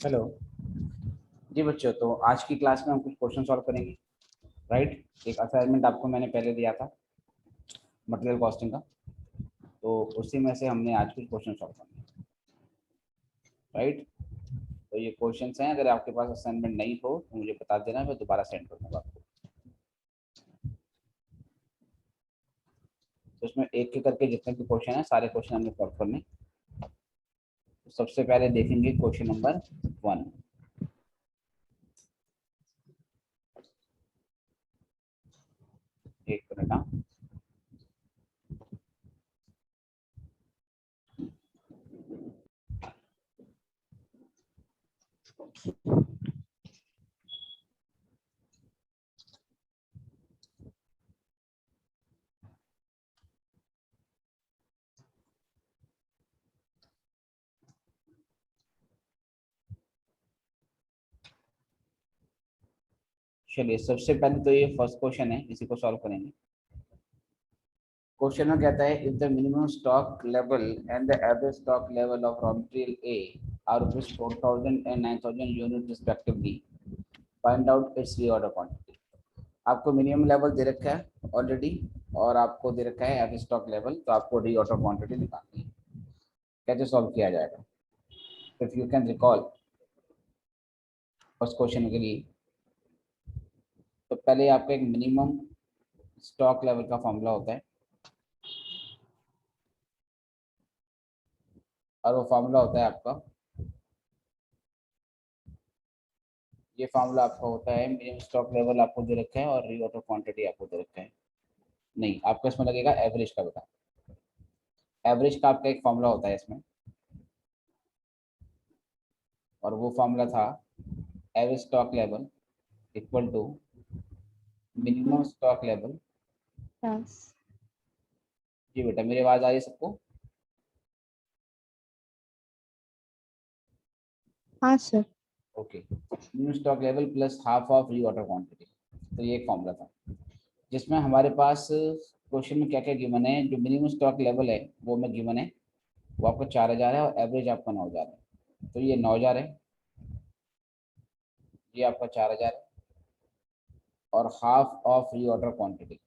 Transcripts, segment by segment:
Hello जी बच्चों, तो आज की क्लास में हम कुछ क्वेश्चन सॉल्व करेंगे। राइट। एक असाइनमेंट आपको मैंने पहले दिया था मटेरियल कॉस्टिंग का, तो उसी में से हमने आज कुछ क्वेश्चन सॉल्व करने हैं। राइट। तो ये क्वेश्चंस हैं, अगर आपके पास असाइनमेंट नहीं हो तो मुझे बता देना, मैं दोबारा सेंड कर दूंगा आपको। तो इसमें एक एक करके जितने भी क्वेश्चन हैं सारे क्वेश्चन हमने सॉल्व करने। तो सबसे पहले देखेंगे क्वेश्चन नंबर 1। एक मिनट। हाँ, चलिए सबसे पहले तो ये फर्स्ट क्वेश्चन है, इसी को सॉल्व करेंगे। क्वेश्चन में कहता है, if the minimum stock level and the average stock level of raw material A R rupees 4000 and 9000 unit respectively, find out it's reorder quantity. आपको मिनिमम लेवल दे रखा है ऑलरेडी, और आपको दे रखा है एवरेज स्टॉक लेवल, तो आपको रीऑर्डर क्वांटिटी निकालनी है। कैसे सॉल्व किया जाएगा? If you can recall first question के लिए, तो पहले आपका एक मिनिमम स्टॉक लेवल का फॉर्मूला होता है, और वो फॉर्मूला होता है आपका, ये फार्मूला आपका होता है मिनिमम स्टॉक लेवल आपको दे रखा है और रीऑर्डर क्वांटिटी आपको दे रखा है। नहीं, आपको इसमें लगेगा एवरेज का। बता, एवरेज का आपका एक फार्मूला होता है इसमें, और वो फार्मूला था average stock level equal to minimum stock level. Yes. जी बेटा, मेरी आवाज आ रही है सबको? हाँ sir. Okay. Minimum stock level plus half of reorder quantity, तो ये एक फार्मूला था जिसमें हमारे पास क्वेश्चन में क्या क्या गिवन है। जो मिनिमम स्टॉक लेवल है वो में गिवन है, वो आपका 4000 है, और एवरेज आपका 9000 है। तो ये 9000 है, ये आपका 4000 है, और हाफ ऑफ रीऑर्डर क्वांटिटी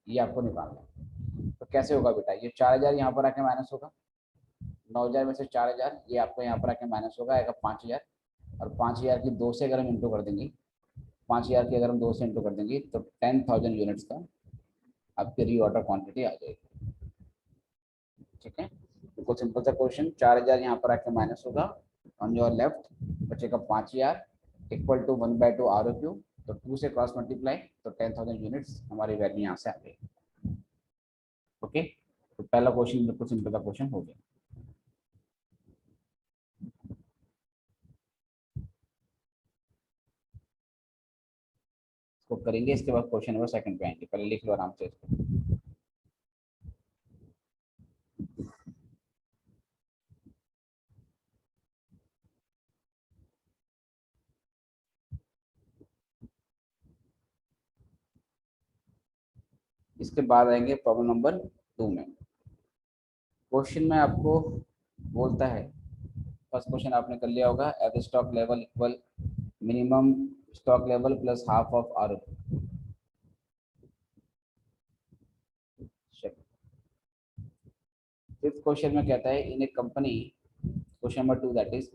ये आपको निकालना है। तो कैसे होगा बेटा? ये 4000 यहाँ पर आके माइनस होगा, 9000 में से 4000 ये आपको यहाँ पर आके माइनस होगा, आएगा 5000। और 5000 की 2 से अगर हम इंटू कर देंगे, 5000 की अगर हम 2 से इंटू कर देंगे, तो 10,000 यूनिट्स का आपकी रीऑर्डर क्वांटिटी आ जाएगी। ठीक है, बिल्कुल सिंपल सा क्वेश्चन। 4000 यहाँ पर आके माइनस होगा, ऑन योर लेफ्ट बचेगा 5000 equal to 1/2 R O Q. तो 2 से क्रॉस मल्टीप्लाई, तो 10,000 यूनिट्स हमारी वैल्यू यहाँ से आ गई। ओके, तो पहला क्वेश्चन बिल्कुल सिंपल सा क्वेश्चन हो गया। इसको करेंगे, इसके बाद क्वेश्चन नंबर सेकंड पे आएंगे। पहले लिख लो आराम से इसको। इसके बाद आएंगे प्रॉब्लम नंबर 2 में। क्वेश्चन में आपको बोलता है, फर्स्ट क्वेश्चन आपने कर लिया होगा, average stock level equal minimum stock level plus half of R. Fifth question में कहता है, in a company, question number 2 that is,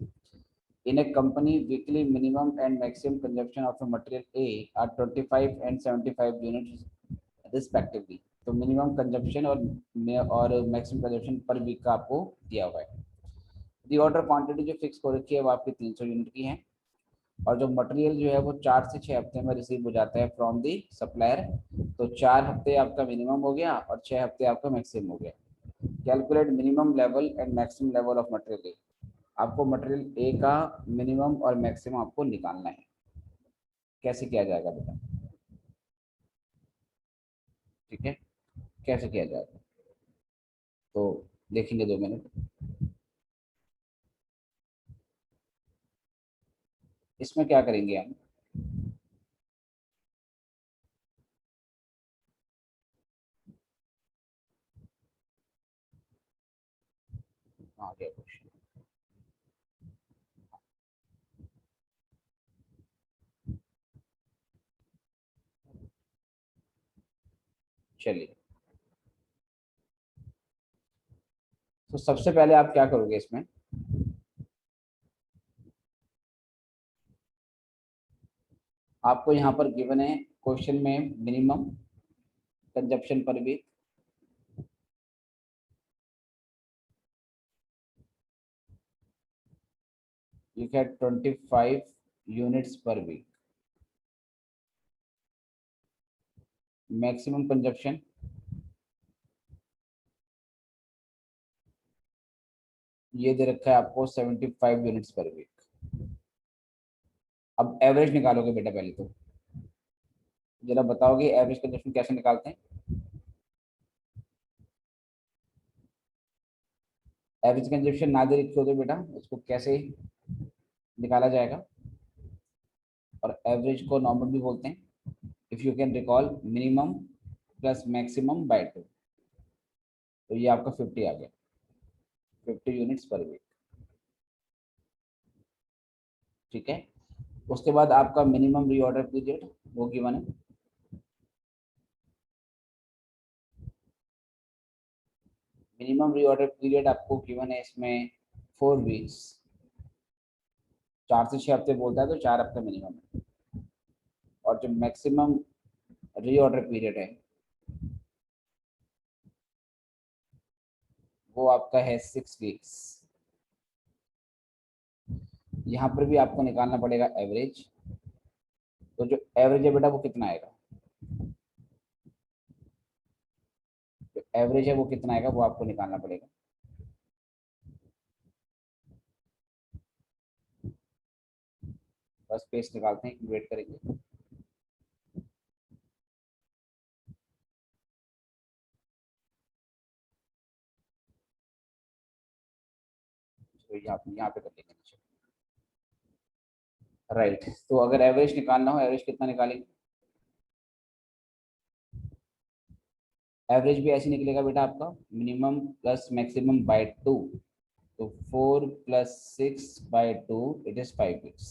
in a company weekly minimum and maximum consumption of a material A are 25 and 75 units respectively। तो minimum consumption और maximum consumption per week का आपको दिया हुआ है। दी ऑर्डर क्वांटिटी जो fix हो रखी है वो आपकी 300 यूनिट की है, और जो मटेरियल जो है वो 4 से 6 हफ्ते में रिसीव हो जाता है फ्रॉम दी सप्लायर। तो 4 हफ्ते आपका मिनिमम हो गया और 6 हफ्ते आपका मैक्सिमम हो गया। Calculate minimum level and maximum level of material. आपको मटेरियल ए का मिनिमम और मैक्सिमम आपको निकालना है। कैसे किया जाएगा बेटा? ठीक है, कैसे किया जाएगा तो देखेंगे 2 मिनट। इसमें क्या करेंगे हम, आ गया क्वेश्चन। चलिए, तो सबसे पहले आप क्या करोगे इसमें, आपको यहाँ पर गिवन है क्वेश्चन में minimum consumption per week, you get 25 units per week. Maximum consumption ये दे रखा है आपको 75 यूनिट्स पर वीक। अब एवरेज निकालोगे बेटा, पहले तो जरा बताओगे एवरेज कंजप्शन कैसे निकालते हैं। एवरेज कंजप्शन ना दे रखी हो तो बेटा उसको कैसे निकाला जाएगा, और एवरेज को नॉर्मल भी बोलते हैं। If you can recall minimum plus maximum bye 2, तो ये आपका 50 आ गया, 50 यूनिट्स पर वीक। ठीक है, उसके बाद आपका मिनिमम रीऑर्डर पीरियड वो गिवन है, मिनिमम रीऑर्डर पीरियड आपको गिवन है इसमें 4 वीक्स, 4 से 6 हफ्ते बोलता है तो 4 हफ्ते मिनिमम है, और जो मैक्सिमम रीऑर्डर पीरियड है वो आपका है 6 वीक्स। यहाँ पर भी आपको निकालना पड़ेगा एवरेज, तो जो एवरेज है बेटा वो कितना आएगा, जो एवरेज है वो कितना आएगा वो आपको निकालना पड़ेगा। बस पेज निकालते हैं, वेट करेंगे। तो यहाँ पे कर लेंगे नीचे। राइट, तो अगर एवरेज निकालना हो, एवरेज कितना निकालेंगे, एवरेज भी ऐसे निकलेगा बेटा आपका मिनिमम प्लस मैक्सिमम बाय 2, तो 4 plus 6 by 2 it is 5 weeks.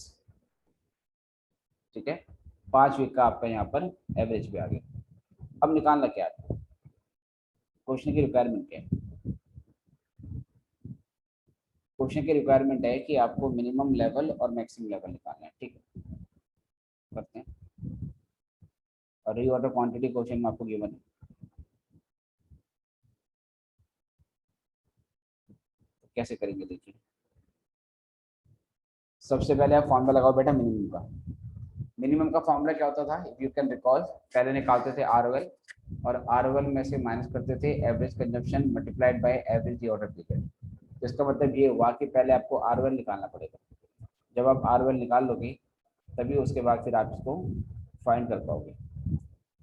ठीक है, 5 वीक का आपका यहाँ पर एवरेज भी आ गया। अब निकालना क्या है, क्वेश्चन की रिक्वायरमेंट क्या है, क्वेश्चन की रिक्वायरमेंट है कि आपको मिनिमम लेवल और मैक्सिमम लेवल निकालना है। ठीक है, करते हैं। और रीऑर्डर क्वांटिटी क्वेश्चन में आपको गिवन है, तो कैसे करेंगे देखिए। सबसे पहले आप फॉर्मूला लगाओ बेटा मिनिमम का। मिनिमम का फॉर्मूला क्या होता था, इफ यू कैन रिकॉल, पहले निकालते थे आरओएल, और आरओएल में से माइनस करते थे average consumption multiplied by average reorder period. तो इसका मतलब ये हुआ कि पहले आपको आरओएल निकालना पड़ेगा, जब आप आरओएल निकाल लोगे तभी उसके बाद फिर आप इसको फाइंड कर पाओगे।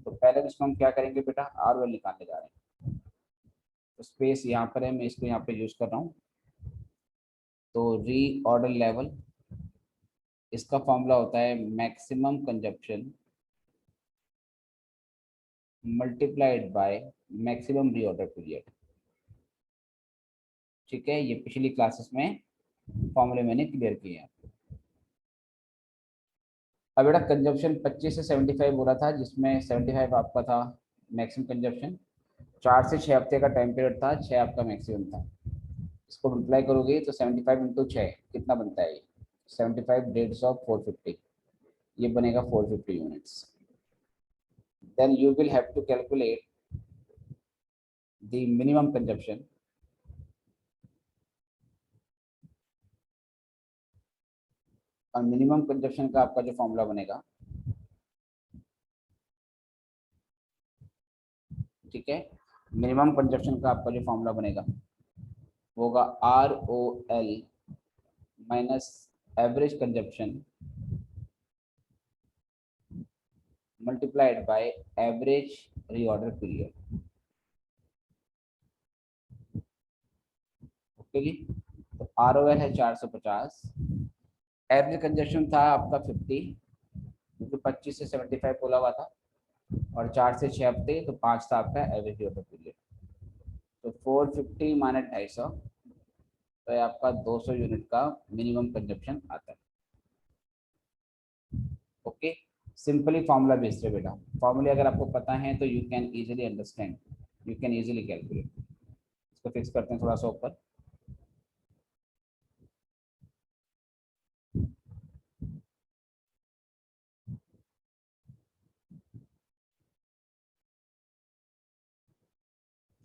तो पहले इसको हम क्या करेंगे बेटा, आरओएल निकालने जा रहे हैं, तो स्पेस यहाँ पर है, मैं इसको यहाँ पे यूज कर रहा हूँ। तो री ऑर्डर लेवल, इसका फॉर्मूला होता है maximum consumption multiplied by maximum reorder period. ठीक है, ये पिछली क्लासेस में फॉर्मूले मैंने क्लियर किए हैं। अब बेटा कंजप्शन 25 से 75 बोला था, जिसमें 75 आपका था मैक्सिमम कंजप्शन, 4 से 6 हफ्ते का टाइम पीरियड था, 6 आपका मैक्सिमम था। इसको मल्टीप्लाई करोगे तो 75 इंटू 6 कितना बनता है, 75 डेट्स ऑफ 450, ये बनेगा 450 units. Then you will have to calculate the minimum consumption, और मिनिमम कंजप्शन का आपका जो फॉर्मूला बनेगा, ठीक है, मिनिमम कंजप्शन का आपका जो फॉर्मूला बनेगा वो होगा R O L minus average consumption multiplied by average reorder period. Okay जी, तो आर ओ एल है 450, एवरेज कंजप्शन था आपका 50, क्योंकि 25 से 75 बोला हुआ था, और 4 से 6 हफ्ते तो 5 था आपका एवरेज रीऑर्डर पीरियड। तो 450 माइनस 250, तो ये आपका 200 यूनिट का मिनिमम कंजप्शन आता है। ओके, सिंपली फॉर्मूला बेस्ड है बेटा, फॉर्मूले अगर आपको पता है तो you can easily understand, you can easily calculate. इसको फिक्स करते हैं थोड़ा सा ऊपर।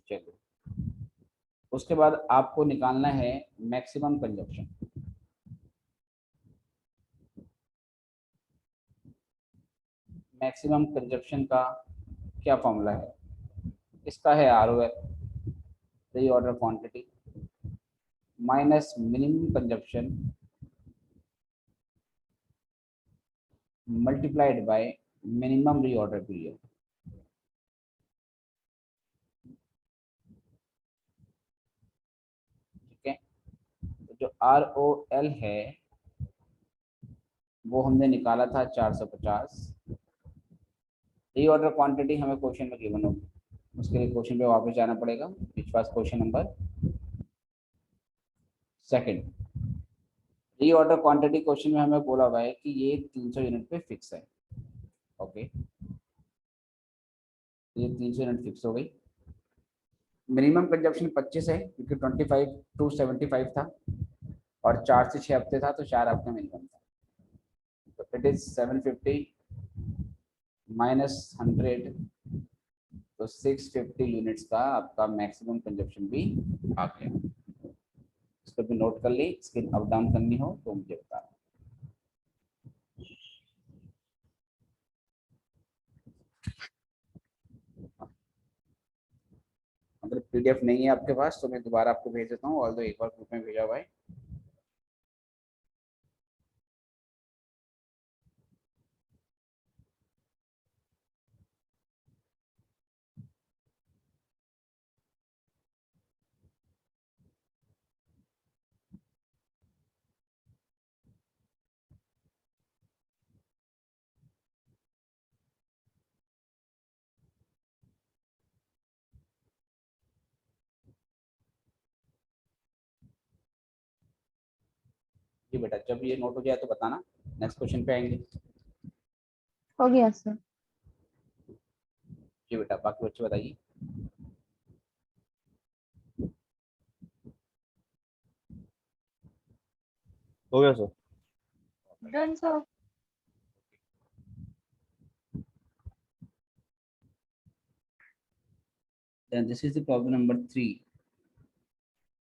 चलो, उसके बाद आपको निकालना है मैक्सिमम कंजप्शन। मैक्सिमम कंजप्शन का क्या फॉर्मूला है? इसका है ROL, reorder quantity, minus minimum consumption multiplied by minimum reorder period. ठीक है, तो जो ROL है वो हमने निकाला था 450। रीऑर्डर क्वांटिटी हमें क्वेश्चन में गिवन होगी, उसके लिए क्वेश्चन पे वापस जाना पड़ेगा, which was question number second. Reorder quantity question में हमें बोला हुआ है कि ये 300 यूनिट पे फिक्स है। ओके, ये 300 यूनिट फिक्स हो गई। मिनिमम कंजप्शन 25 है क्योंकि 25 टू 75 था, और 4 से 6 हफ्ते था तो 4 हफ्ते मिनिमम था। तो इट इज 750 माइनस 100, तो 650 यूनिट्स का आपका मैक्सिमम कंजप्शन भी आ गया। इसको भी नोट कर ली, स्किन अप डाउन करनी हो तो मुझे बताना। अगर PDF नहीं है आपके पास तो मैं दोबारा आपको भेज देता हूँ, ऑल दो एक बार ग्रुप में भेजा हुआ है। जी बेटा, जब ये नोट हो जाए तो बताना, नेक्स्ट क्वेश्चन पे आएंगे। हो गया सर। जी बेटा, बाकी बच्चे बताइए। हो गया sir. Done sir. Then this is the problem number 3,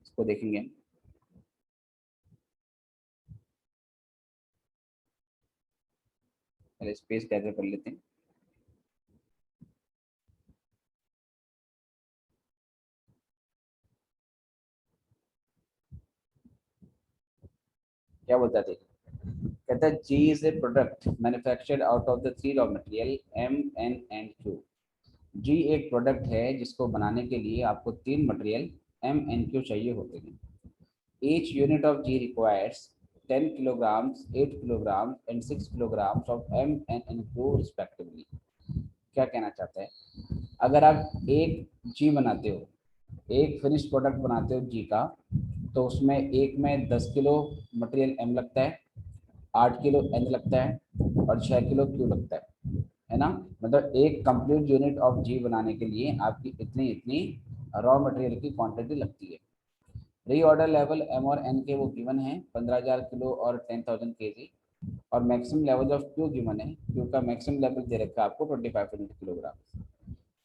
इसको देखेंगे हम। पहले स्पेस गैदर कर लेते हैं। क्या बोलता है, कहता है G is a product manufactured out of the 3 raw material M, N and Q। G एक प्रोडक्ट है जिसको बनाने के लिए आपको 3 मटेरियल M, N, Q चाहिए होते हैं। Each unit of G requires 10 kilograms, 8 kilograms and 6 kilograms of M, N and Q respectively। क्या कहना चाहता है, अगर आप एक G बनाते हो, एक फिनिश प्रोडक्ट बनाते हो G का, तो उसमें एक में 10 किलो मटेरियल M लगता है, 8 किलो N लगता है और 6 किलो Q लगता है ना। मतलब एक कंप्लीट यूनिट ऑफ G बनाने के लिए आपकी इतनी इतनी रॉ मटेरियल की क्वांटिटी लगती है। रीऑर्डर लेवल M और N के वो गिवन है 15,000 किलो और 10,000 kg, और maximum level of Q given है, Q का मैक्सिमम लेवल दे रखा है आपको 25 kilogram.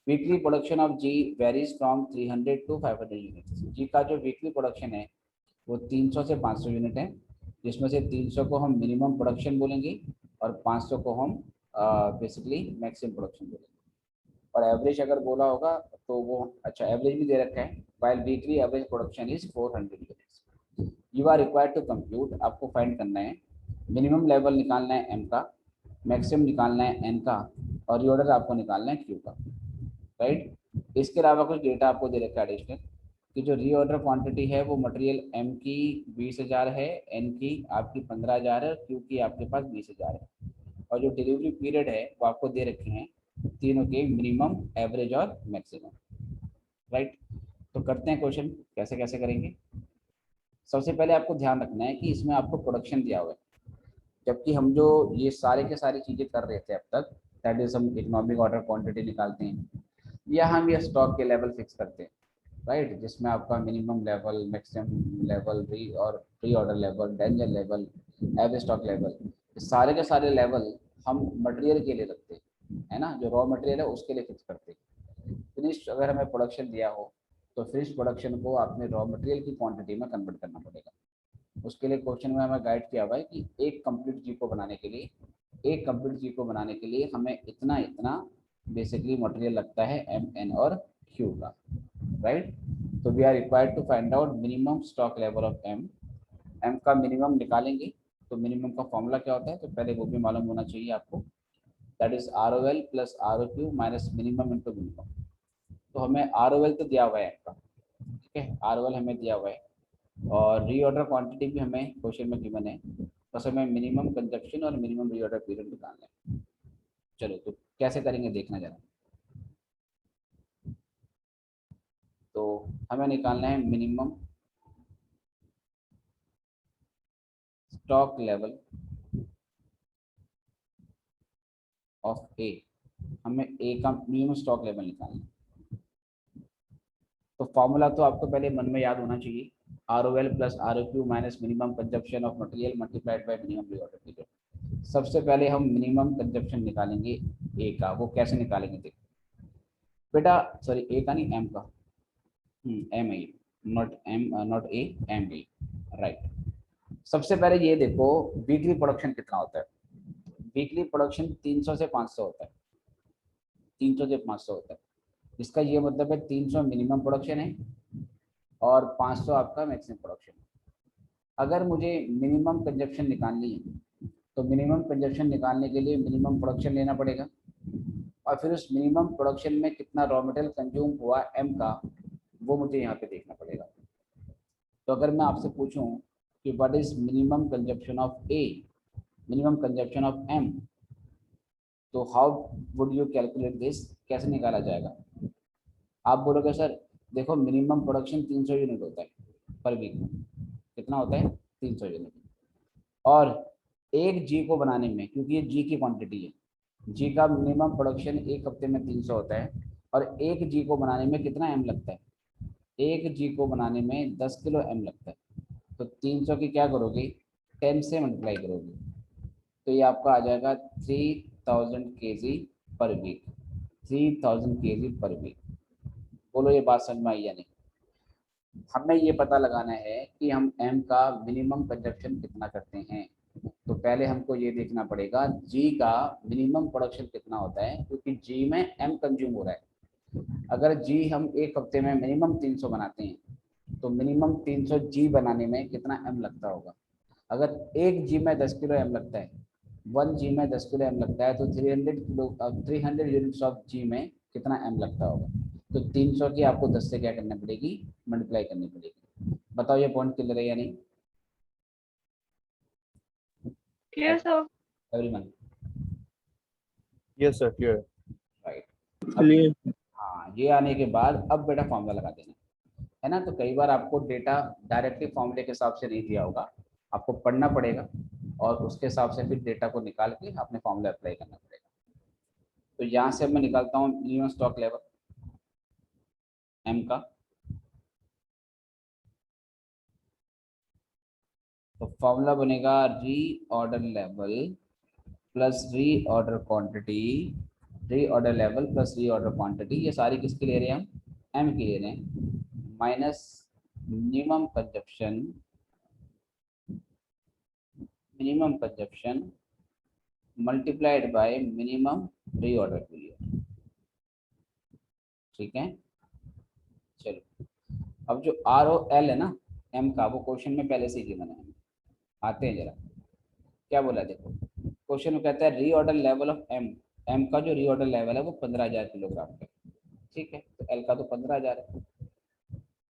Weekly production of G varies from 300 to 500 units. G का जो वीकली प्रोडक्शन है वो 300 से 500 यूनिट है, जिसमें से 300 को हम मिनिमम प्रोडक्शन बोलेंगे और 500 को हम बेसिकली मैक्सिमम प्रोडक्शन बोलेंगे। और एवरेज अगर बोला होगा तो वो, अच्छा एवरेज भी दे रखा है, while weekly average production is 400 units. You are required to compute, आपको फाइंड करना है मिनिमम लेवल निकालना है M का, मैक्सिमम निकालना है N का, और रीऑर्डर आपको निकालना है Q का, राइट। इसके अलावा कुछ डेटा आपको दे रखा है एडिशनल, कि जो रीऑर्डर क्वांटिटी है वो मटेरियल M की 20,000 है, N की आपकी 15,000 है, Q की आपके पास 20,000 है, और जो डिलीवरी पीरियड है वो आपको दे रखे हैं तीनों के मिनिमम, एवरेज और मैक्सिमम, राइट। तो करते हैं क्वेश्चन, कैसे कैसे करेंगे। सबसे पहले आपको ध्यान रखना है कि इसमें आपको प्रोडक्शन दिया हुआ है। जबकि हम जो ये सारे के सारी चीजें कर रहे थे अब तक, दैट इज हम इकोनॉमिक ऑर्डर क्वांटिटी निकालते हैं या हम ये स्टॉक के लेवल फिक्स करते हैं, राइट, जिसमें आपका मिनिमम लेवल, मैक्सिमम लेवल, री और pre order level, danger level, average stock level, सारे के सारे लेवल हम मटेरियल के लिए रखते हैं, है ना, जो रॉ मटेरियल है उसके लिए फिक्स करते हैं। फिनिश अगर हमें प्रोडक्शन दिया हो तो फिनिश प्रोडक्शन को आपने रॉ मटेरियल की क्वांटिटी में कन्वर्ट करना पड़ेगा। उसके लिए क्वेश्चन में हमें गाइड किया हुआ है कि एक कंप्लीट जी को बनाने के लिए, एक कंप्लीट जी को बनाने के लिए हमें इतना इतना बेसिकली मटेरियल लगता है एम एन और क्यू का, राइट। तो we are required to find out minimum stock level of M. M का मिनिमम निकालेंगे तो मिनिमम का फॉर्मूला क्या होता है, तो पहले वो भी मालूम होना चाहिए आपको, that is R O L plus R O Q minus minimum into minimum. तो हमें आर ओ एल तो दिया हुआ है एम का, ठीक है, आर ओ एल हमें दिया हुआ है और रीऑर्डर क्वांटिटी भी हमें क्वेश्चन में गिवन है, बस हमें मिनिमम कंजप्शन और मिनिमम रीऑर्डर पीरियड निकालना है। चलो तो कैसे करेंगे देखना जरा। तो हमें निकालना है मिनिमम स्टॉक लेवल ऑफ ए, हमें ए का मिनिमम स्टॉक लेवल निकालना है। तो फॉर्मूला तो आपको पहले मन में याद होना चाहिए, R O L plus R O Q minus minimum consumption of material multiplied by minimum reorder period. सबसे पहले हम मिनिमम कंजप्शन निकालेंगे ए का, वो कैसे निकालेंगे देखो बेटा, सॉरी ए का नहीं एम का, M A, not M, not A, M A, right. सबसे पहले ये देखो वीकली प्रोडक्शन कितना होता है। वीकली प्रोडक्शन 300 से 500 होता है, 300 से 500 होता है। इसका ये मतलब है 300 मिनिमम प्रोडक्शन है और 500 आपका मैक्सिमम प्रोडक्शन है। अगर मुझे मिनिमम कंजप्शन निकालनी है तो मिनिमम कंजप्शन निकालने के लिए मिनिमम प्रोडक्शन लेना पड़ेगा और फिर उस मिनिमम प्रोडक्शन में कितना रॉ मटेरियल कंज्यूम हुआ एम का, वो मुझे यहाँ पे देखना पड़ेगा। तो अगर मैं आपसे पूछूं कि what is minimum consumption of A, minimum consumption of M, तो how would you calculate this, कैसे निकाला जाएगा। आप बोलोगे सर देखो मिनिमम प्रोडक्शन 300 यूनिट होता है पर वीक में, कितना होता है 300 यूनिट, और एक जी को बनाने में, क्योंकि ये जी की क्वांटिटी है, जी का मिनिमम प्रोडक्शन एक हफ्ते में 300 होता है और एक जी को बनाने में कितना एम लगता है, एक जी को बनाने में 10 किलो एम लगता है। तो 300 की क्या करोगे, 10 से मल्टीप्लाई करोगे, तो ये आपका आ जाएगा 3000 केजी पर वीक, 3000 केजी पर वीक। बोलो ये बात समझ में आई या नहीं। हमें ये पता लगाना है कि हम एम का मिनिमम कंजप्शन कितना करते हैं। तो पहले हमको ये देखना पड़ेगा जी का मिनिमम प्रोडक्शन कितना होता है, क्योंकि जी में एम कंज्यूम हो रहा है। अगर जी हम एक हफ्ते में मिनिमम 300 बनाते हैं तो मिनिमम 300 जी बनाने में कितना एम लगता होगा। अगर एक जी में 10 किलो एम लगता है, 1 जी में 10 किलो एम लगता है, तो 300 यूनिट्स ऑफ जी में कितना एम लगता होगा। तो 300 की आपको 10 से क्या करना पड़ेगी, मल्टीप्लाई करनी पड़ेगी। बताओ ये पॉइंट क्लियर है या नहीं Clear, sir. Everyone, Yes, sir. Clear. Right. अब Clear. हाँ, ये आने के बाद अब बेटा फॉर्मूला लगा देना है ना। तो कई बार आपको डेटा डायरेक्टली फॉर्मूले के हिसाब से नहीं दिया होगा, आपको पढ़ना पड़ेगा और उसके हिसाब से फिर डेटा को निकाल के अपने फॉर्मूला अप्लाई करना पड़ेगा। तो यहाँ से अब मैं निकालता हूँ मिनिमम स्टॉक लेवल एम का। तो फॉर्मूला बनेगा री ऑर्डर लेवल प्लस री ऑर्डर क्वांटिटी, री ऑर्डर लेवल प्लस री ऑर्डर क्वांटिटी, ये सारी किसके ले रहे हैं हम, एम के ले रहे हैं, minus minimum consumption, minimum consumption multiplied by minimum री ऑर्डर पीरियड। ठीक है, चलो अब जो आर ओ एल है ना एम का, वो क्वेश्चन में पहले से ही गिवन है। आते हैं जरा, क्या बोला देखो, क्वेश्चन में कहता है reorder level of M, M का जो री ऑर्डर लेवल है वो 15,000 किलोग्राम का, ठीक है, तो एल का तो 15,000 है,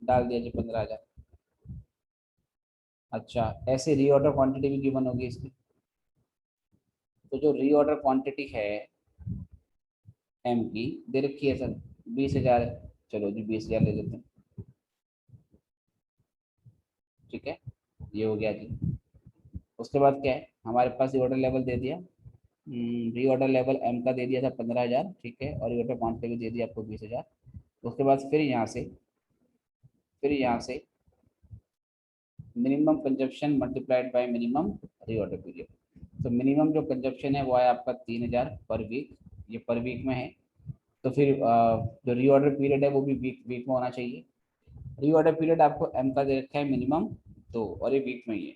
डाल दिया जी 15,000। अच्छा ऐसे री ऑर्डर क्वांटिटी भी गिवन होगी इसकी, तो जो री ऑर्डर क्वांटिटी है एम की दे रखी है सर 20,000 है, चलो जी 20,000 ले लेते हैं, ठीक है, ये हो गया जी। उसके बाद क्या है, हमारे पास रीऑर्डर लेवल दे दिया, रीऑर्डर लेवल एम का दे दिया था 15,000, ठीक है, और रीऑर्डर क्वांटिटी भी दे दिया आपको 20,000। उसके बाद फिर यहाँ से minimum consumption multiplied by minimum reorder period. तो मिनिमम जो कंजप्शन है वो है आपका 3,000 पर वीक, ये पर वीक में है। तो फिर जो रीऑर्डर पीरियड है वो भी वीक वीक में होना चाहिए। रीऑर्डर पीरियड आपको एम का दे रखा है मिनिमम 2, और ये वीक में ही है,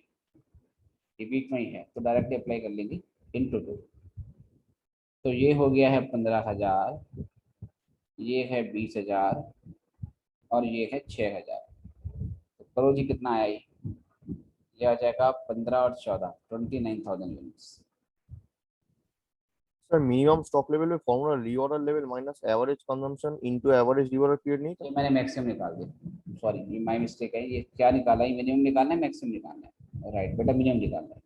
ये वीक में ही है, तो डायरेक्टली अप्लाई कर लेंगे इनटू 2। तो ये हो गया है 15,000, ये है 20,000, और ये है 6,000। तो करो जी कितना आया ये आ जाएगा 15 और 14, 29,000 units. Sir minimum stock level में formula reorder level minus average consumption into average reorder period नहीं था? ये मैंने मैक्सिमम निकाल दिया, सॉरी ये माई मिस्टेक है। ये क्या निकाला है, मिनिमम निकालना है मैक्सिमम निकालना है? राइट बेटा, मिनिमम निकालना है।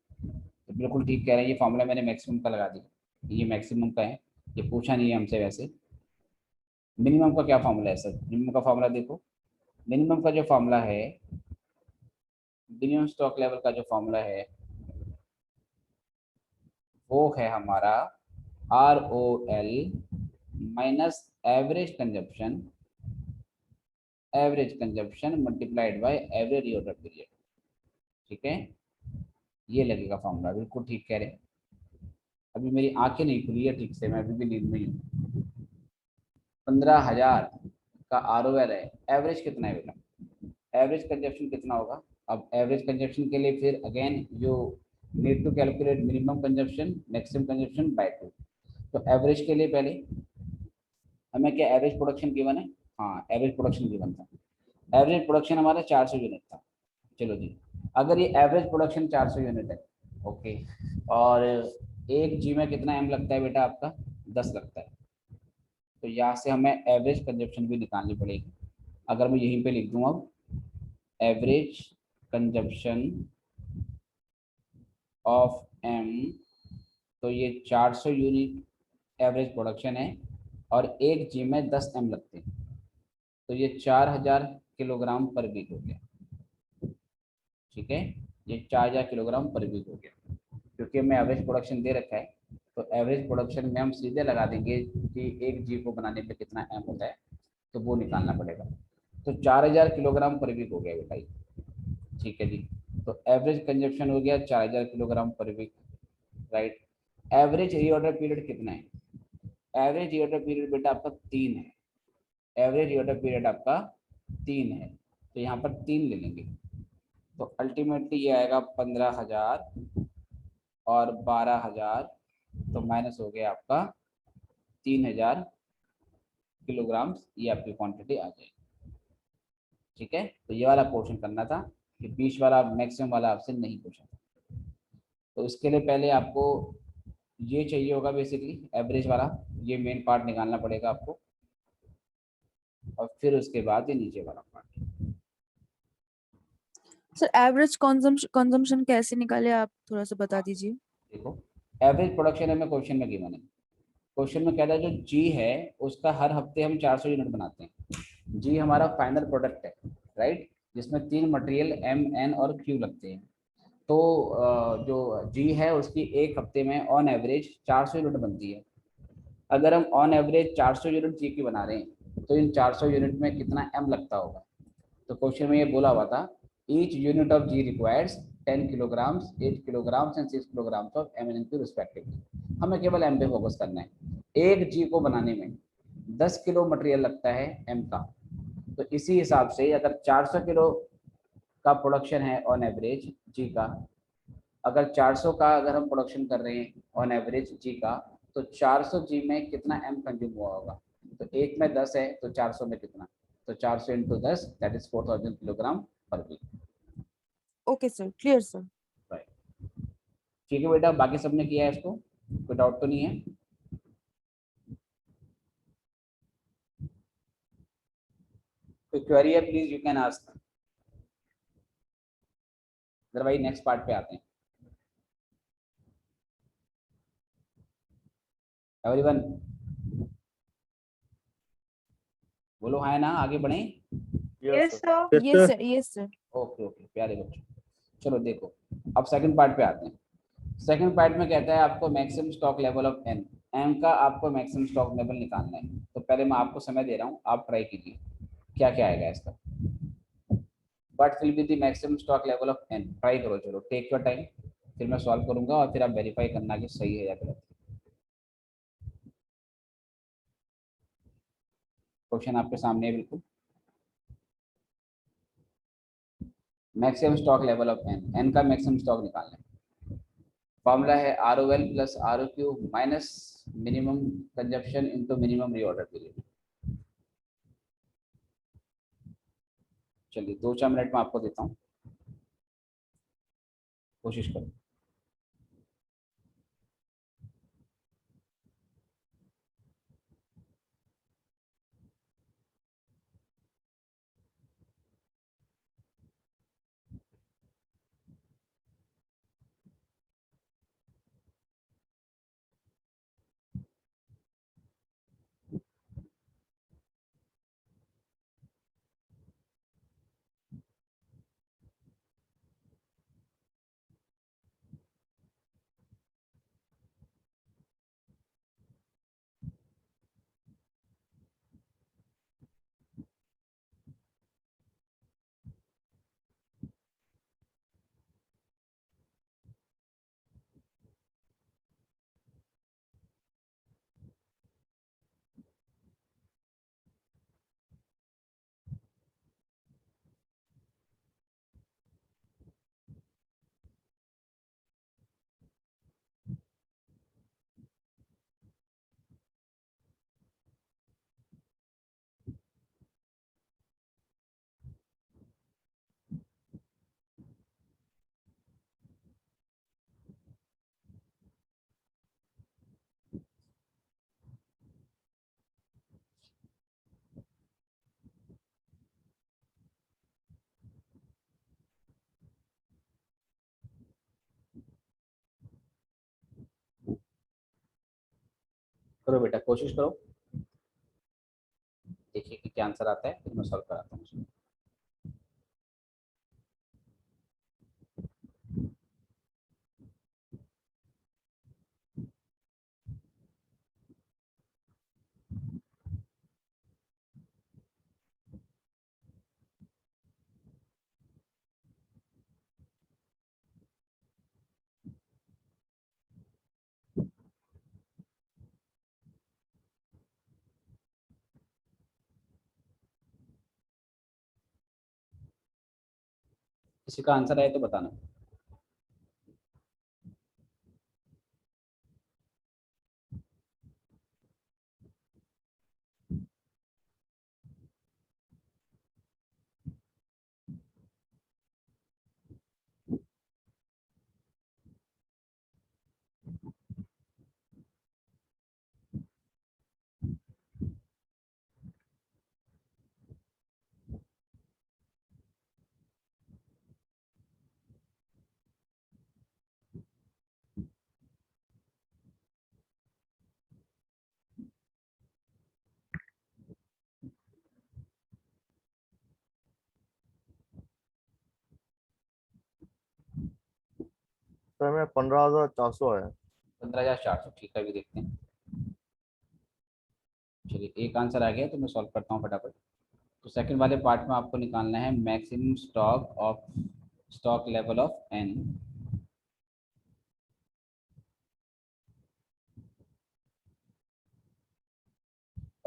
तो बिल्कुल ठीक कह रहे हैं, ये फॉर्मूला मैंने मैक्सिमम का लगा दिया, ये मैक्सिमम का है, ये पूछा नहीं है हमसे वैसे। मिनिमम का क्या फॉर्मूला है सर? मिनिमम का फॉर्मूला देखो, मिनिमम का जो फॉर्मूला है, मिनिमम स्टॉक लेवल का जो फॉर्मूला है वो है हमारा ROL minus average consumption multiplied by average reorder period, ठीक है, ये लगेगा फॉर्मूला। बिल्कुल ठीक कह रहे हैं। अभी मेरी आंखें नहीं खुली है ठीक से, मैं अभी भी नींद में ही हूँ। 15,000 का ROL है, एवरेज कितना है बेटा? एवरेज कंजप्शन कितना होगा? अब एवरेज कंजप्शन के लिए फिर again you need to calculate minimum consumption maximum consumption by 2। तो एवरेज के लिए पहले हमें क्या एवरेज प्रोडक्शन गिवन है? हाँ एवरेज प्रोडक्शन गिवन था। एवरेज प्रोडक्शन हमारा 400 यूनिट था। चलो जी, अगर ये एवरेज प्रोडक्शन 400 यूनिट है, ओके, और एक जी में कितना एम लगता है बेटा आपका? 10 लगता है। तो यहाँ से हमें एवरेज कंजप्शन भी निकालनी पड़ेगी। अगर मैं यहीं पे लिख दूँ अब एवरेज कंजप्शन ऑफ एम, तो ये 400 यूनिट एवरेज प्रोडक्शन है और एक जी में 10 एम लगते हैं, तो ये 4,000 किलोग्राम पर वीक हो गया, ठीक है, ये 4,000 किलोग्राम पर वीक हो गया। क्योंकि हमें एवरेज प्रोडक्शन दे रखा है, तो एवरेज प्रोडक्शन में हम सीधे लगा देंगे कि एक जी को बनाने पे कितना एम होता है, तो वो निकालना पड़ेगा। तो 4,000 किलोग्राम पर वीक हो गया बेटा ये, ठीक है जी। तो एवरेज कंजप्शन हो गया 4,000 kilogram per week, right. Average reorder period कितना है? एवरेज रीऑर्डर पीरियड बेटा आपका 3 है। एवरेज रीऑर्डर पीरियड आपका 3 है, तो यहाँ पर 3 ले लेंगे। तो अल्टीमेटली ये आएगा 15,000 और 12,000, तो माइनस हो गया आपका 3,000 किलोग्राम, ये आपकी क्वांटिटी आ जाएगी, ठीक है। तो ये वाला पोर्शन करना था, कि बीच वाला मैक्सिमम वाला आपसे नहीं पूछा था। तो इसके लिए पहले आपको ये चाहिए होगा बेसिकली एवरेज वाला, ये मेन पार्ट निकालना पड़ेगा आपको, और फिर उसके बाद ये नीचे वाला पार्ट। सर एवरेज कंजम्पशन कैसे निकाले, आप थोड़ा सा बता दीजिए। देखो एवरेज प्रोडक्शन है, मैं क्वेश्चन में गिवन है, क्वेश्चन में कहता है जो जी है उसका हर हफ्ते हम 400 यूनिट बनाते हैं। जी हमारा फाइनल प्रोडक्ट है, राइट, जिसमें 3 मटेरियल एम एन और क्यू लगते हैं। तो जो जी है उसकी एक हफ्ते में ऑन एवरेज 400 यूनिट बनती है। अगर हम ऑन एवरेज 400 यूनिट जी की बना रहे हैं, तो इन 400 यूनिट में कितना एम लगता होगा? तो क्वेश्चन में ये बोला हुआ था each unit of G requires 10 kilograms, 8 kilograms and 6 kilograms of MnQ respectively. हमें केवल एम पे फोकस करना है। एक जी को बनाने में 10 किलो मटेरियल लगता है एम का, तो इसी हिसाब से अगर 400 किलो का प्रोडक्शन है ऑन एवरेज जी का, अगर 400 का अगर हम प्रोडक्शन कर रहे हैं ऑन एवरेज जी का, तो 400 जी में कितना एम कंज्यूम हुआ होगा? तो एक में 10 है, तो 400 में कितना? तो 400 into 10 that is 4,000 kilogram per week. Okay sir, clear sir. Right, ठीक है बेटा, बाकी सबने किया है इसको, कोई डाउट तो नहीं है? कोई क्वेरी है please you can ask, otherwise next part पे आते हैं। एवरीवन बोलो हाँ ना, आगे बढ़े। Yes sir. Yes, yes sir. Sir, yes sir. Okay okay प्यारे बच्चों, चलो देखो अब सेकंड पार्ट पे आते हैं। सेकंड पार्ट में कहता है आपको maximum stock level of N, M का आपको मैक्सिमम स्टॉक लेवल निकालना है। तो पहले मैं आपको समय दे रहा हूँ, आप ट्राई कीजिए क्या क्या आएगा इसका। But will be the maximum stock level of N, try करो, चलो टेक योर टाइम, फिर मैं सॉल्व करूंगा और फिर आप वेरीफाई करना कि सही है या गलत। क्वेश्चन आपके सामने है बिल्कुल। Maximum stock level of N, N का मैक्सिमम स्टॉक निकालना है। फॉर्मूला है R O L plus R O Q minus minimum consumption into minimum reorder period. चलिए 2-4 मिनट में आपको देता हूँ, कोशिश करो। करो बेटा, कोशिश करो, देखिए कि क्या आंसर आता है, फिर मैं सॉल्व कराता हूँ उसको। किसी का आंसर आए तो बताना। सर मैं 15,400 है। 15,400, ठीक है, अभी देखते हैं। चलिए एक आंसर आ गया तो मैं सॉल्व करता हूँ फटाफट। तो सेकंड वाले पार्ट में आपको निकालना है maximum stock level of N.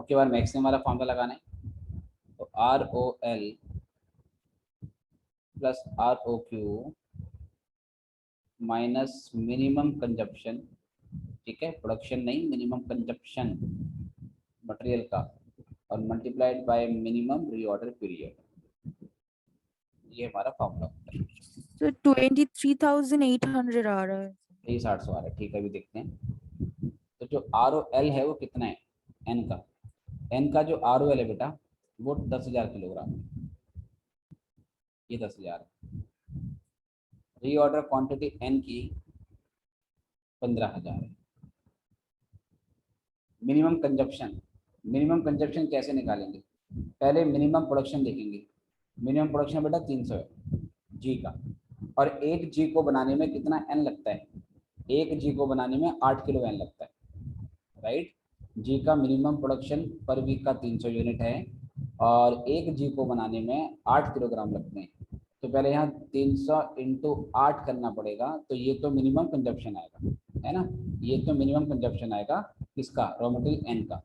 Okay, बार मैक्सिमम वाला फॉर्मूला लगाना है। तो R O L plus R O Q minus minimum consumption, ठीक है, प्रोडक्शन नहीं, मिनिमम कंजप्शन मटेरियल का, और multiplied by minimum reorder period. ये हमारा फॉर्मूला होता है। So 23,800 आ रहा है। 23,800 आ रहा है, ठीक है, अभी देखते हैं। तो जो आर ओ एल है वो कितना है, एन का, एन का जो आर ओ एल है बेटा वो 10,000 किलोग्राम है। ये 10,000 है। रीऑर्डर क्वांटिटी एन की 15,000 है। मिनिमम कंजप्शन, मिनिमम कंजप्शन कैसे निकालेंगे, पहले मिनिमम प्रोडक्शन देखेंगे। मिनिमम प्रोडक्शन बेटा 300 है जी का, और एक जी को बनाने में कितना एन लगता है, एक जी को बनाने में 8 किलो एन लगता है, राइट। जी का मिनिमम प्रोडक्शन पर वीक का 300 यूनिट है और एक जी को बनाने में 8 किलोग्राम लगते हैं। तो पहले यहाँ 300 इंटू 8 करना पड़ेगा, तो ये तो मिनिमम कंजप्शन आएगा, है ना। ये तो मिनिमम कंजप्शन आएगा किसका, रॉ मटेरियल एन का।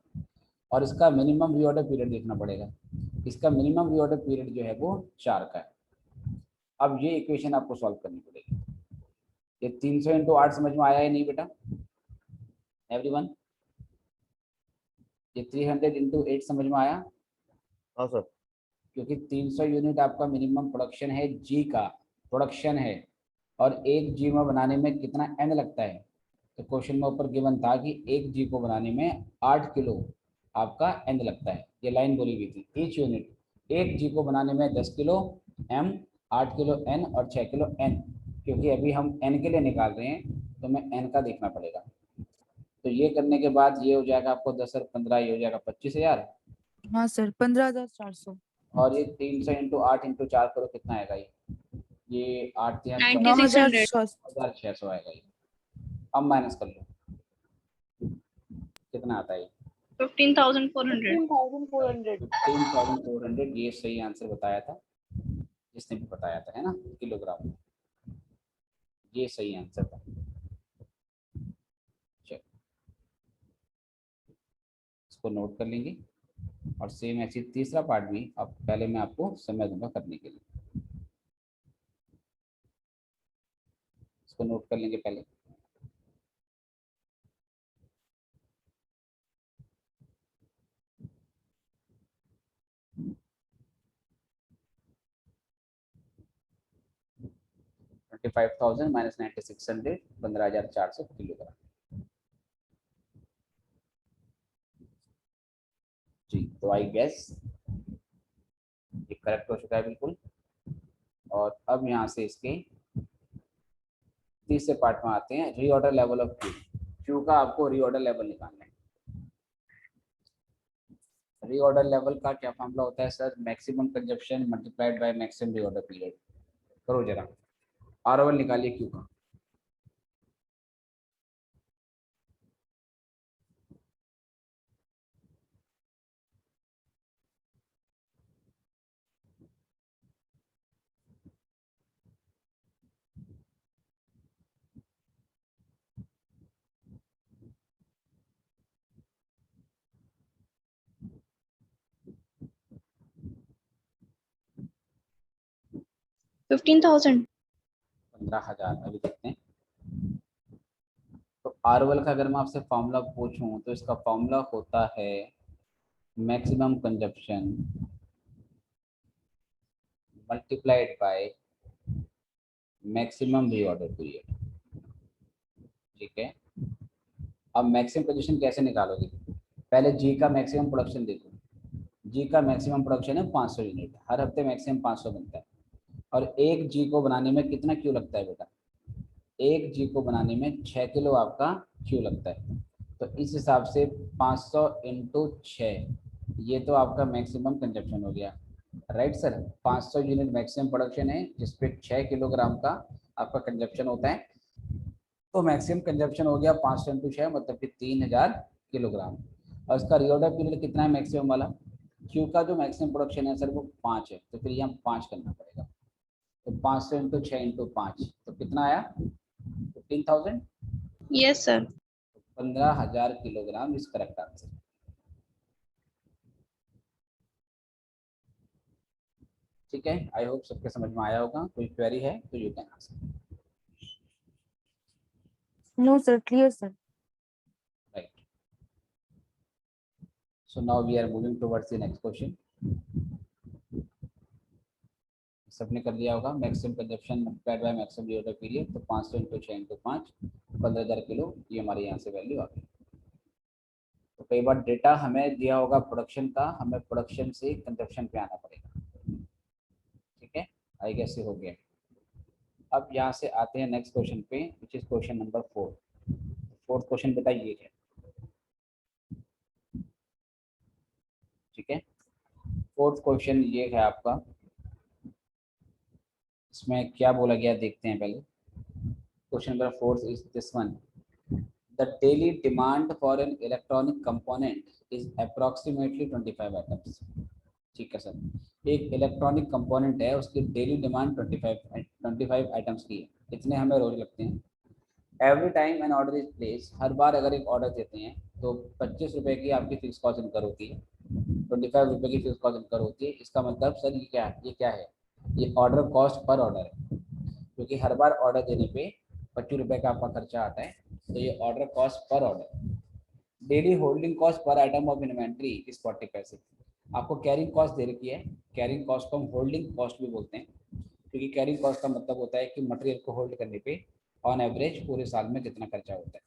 और इसका मिनिमम रीऑर्डर पीरियड देखना पड़ेगा। इसका मिनिमम रीऑर्डर पीरियड जो है वो 4 का है। अब ये इक्वेशन आपको सॉल्व करनी पड़ेगी। ये 300 इंटू 8 समझ में आया है नहीं बेटा एवरीवन? ये 300 इंटू 8 समझ में आया? हाँ सर। क्योंकि 300 यूनिट आपका मिनिमम प्रोडक्शन है, जी का प्रोडक्शन है, और एक जी में बनाने में कितना एन लगता है। तो क्वेश्चन में ऊपर गिवन था कि एक जी को बनाने में 8 किलो आपका एन लगता है, ये लाइन बोली गई थी। ईच यूनिट एक जी को बनाने में 10 किलो एम, 8 किलो एन और 6 किलो एन। क्योंकि अभी हम एन के लिए निकाल रहे हैं तो हमें एन का देखना पड़ेगा। तो ये करने के बाद ये हो जाएगा आपको 10 और 15, ये हो जाएगा 25,000। हाँ सर, 15,400। और ये 300 इंटू 8 इंटू 4 करो, कितना आएगा ये 8 या 9600। 9,600 आएगा ये। अब माइनस कर लो कितना आता है। 15,400। 15,400 ये सही आंसर बताया था जिसने भी बताया था, है ना, किलोग्राम में। ये सही आंसर था। चलो इसको नोट कर लेंगे। और सेम ऐसी तीसरा पार्ट भी अब पहले मैं आपको समय दूंगा करने के लिए। इसको नोट कर लेंगे पहले। $25,000 माइनस 9600, 15,400 किलोग्राम। जी, तो आई गेस ये करेक्ट हो चुका है बिल्कुल। और अब यहाँ से इसके तीसरे पार्ट में आते हैं, reorder level of Q. Q का आपको रीऑर्डर लेवल निकालना है। रीऑर्डर लेवल का क्या फॉर्मूला होता है sir? Maximum consumption multiplied by maximum reorder period. करो जरा, आर निकालिए क्यू का। $15,000। 15,000। अभी देखते हैं। तो आर का अगर मैं आपसे फॉर्मूला पूछूं तो इसका फॉर्मूला होता है maximum consumption multiplied by maximum reorder period. ठीक है। अब मैक्सिमम कंजप्शन कैसे निकालोगे? पहले जी का मैक्सिमम प्रोडक्शन देखो। जी का मैक्सिमम प्रोडक्शन है 500 यूनिट, हर हफ्ते मैक्सिमम 500 बनता है। और एक जी को बनाने में कितना क्यू लगता है बेटा? एक जी को बनाने में 6 किलो आपका क्यू लगता है। तो इस हिसाब से 500 इंटू 6, ये तो आपका मैक्सिमम कंजप्शन हो गया, right sir. 500 unit maximum production है जिसपे 6 किलोग्राम का आपका कंजप्शन होता है। तो मैक्सिमम कंजप्शन हो गया 500 इंटू 6, मतलब कि 3,000 किलोग्राम। और इसका रीऑर्डर पीरियड कितना है मैक्सिमम वाला? क्यू का जो मैक्सिमम प्रोडक्शन है सर वो 5 है, तो फिर यहाँ 5 करना पड़ेगा। तो 500 इंटू 6 इंटू 5, तो कितना आया? 15,000। Yes sir. 15,000 kilogram is correct answer. ठीक है, आई होप सबके समझ में आया होगा। कोई क्वेरी है तो you can ask. No sir, clear sir. Right. So now we are moving towards the next question. सबने कर लिया होगा। Maximum consumption multiplied by maximum reorder period, तो 500 इंटू 6 इंटू 5, 15,000 किलो, ये हमारे यहाँ से वैल्यू आ गई। तो कई बार डेटा हमें दिया होगा प्रोडक्शन का, हमें प्रोडक्शन से कंजप्शन पे आना पड़ेगा। ठीक है, आई गेस ये हो गया। अब यहाँ से आते हैं नेक्स्ट क्वेश्चन पे, which is question number 4। Fourth question बेटा ये है। ठीक है, फोर्थ क्वेश्चन ये है आपका। इसमें क्या बोला गया देखते हैं पहले। Question number 4 is this one. The daily demand for an electronic component is approximately 25 items. ठीक है सर, एक इलेक्ट्रॉनिक कंपोनेंट है, उसकी डेली डिमांड 25 आइटम्स की है, इतने हमें रोज लगते हैं. Every time an order is place, हर बार अगर एक ऑर्डर देते हैं तो 25 रुपए की आपकी फिक्स कॉस्ट इनकर होती है, 25 रुपए की फिक्स कॉस्ट इनकर होती है. इसका मतलब सर ये क्या है, ये ऑर्डर कॉस्ट पर ऑर्डर है, क्योंकि हर बार ऑर्डर देने पे 25 रुपए का आपका खर्चा आता है, तो ये order cost per order. Daily holding cost per item of inventory is 40 पैसे. आपको कैरिंग कॉस्ट दे रखी है, कैरिंग कॉस्ट को हम होल्डिंग कॉस्ट भी बोलते हैं, क्योंकि कैरिंग कॉस्ट का मतलब होता है कि मटेरियल को होल्ड करने पे ऑन एवरेज पूरे साल में कितना खर्चा होता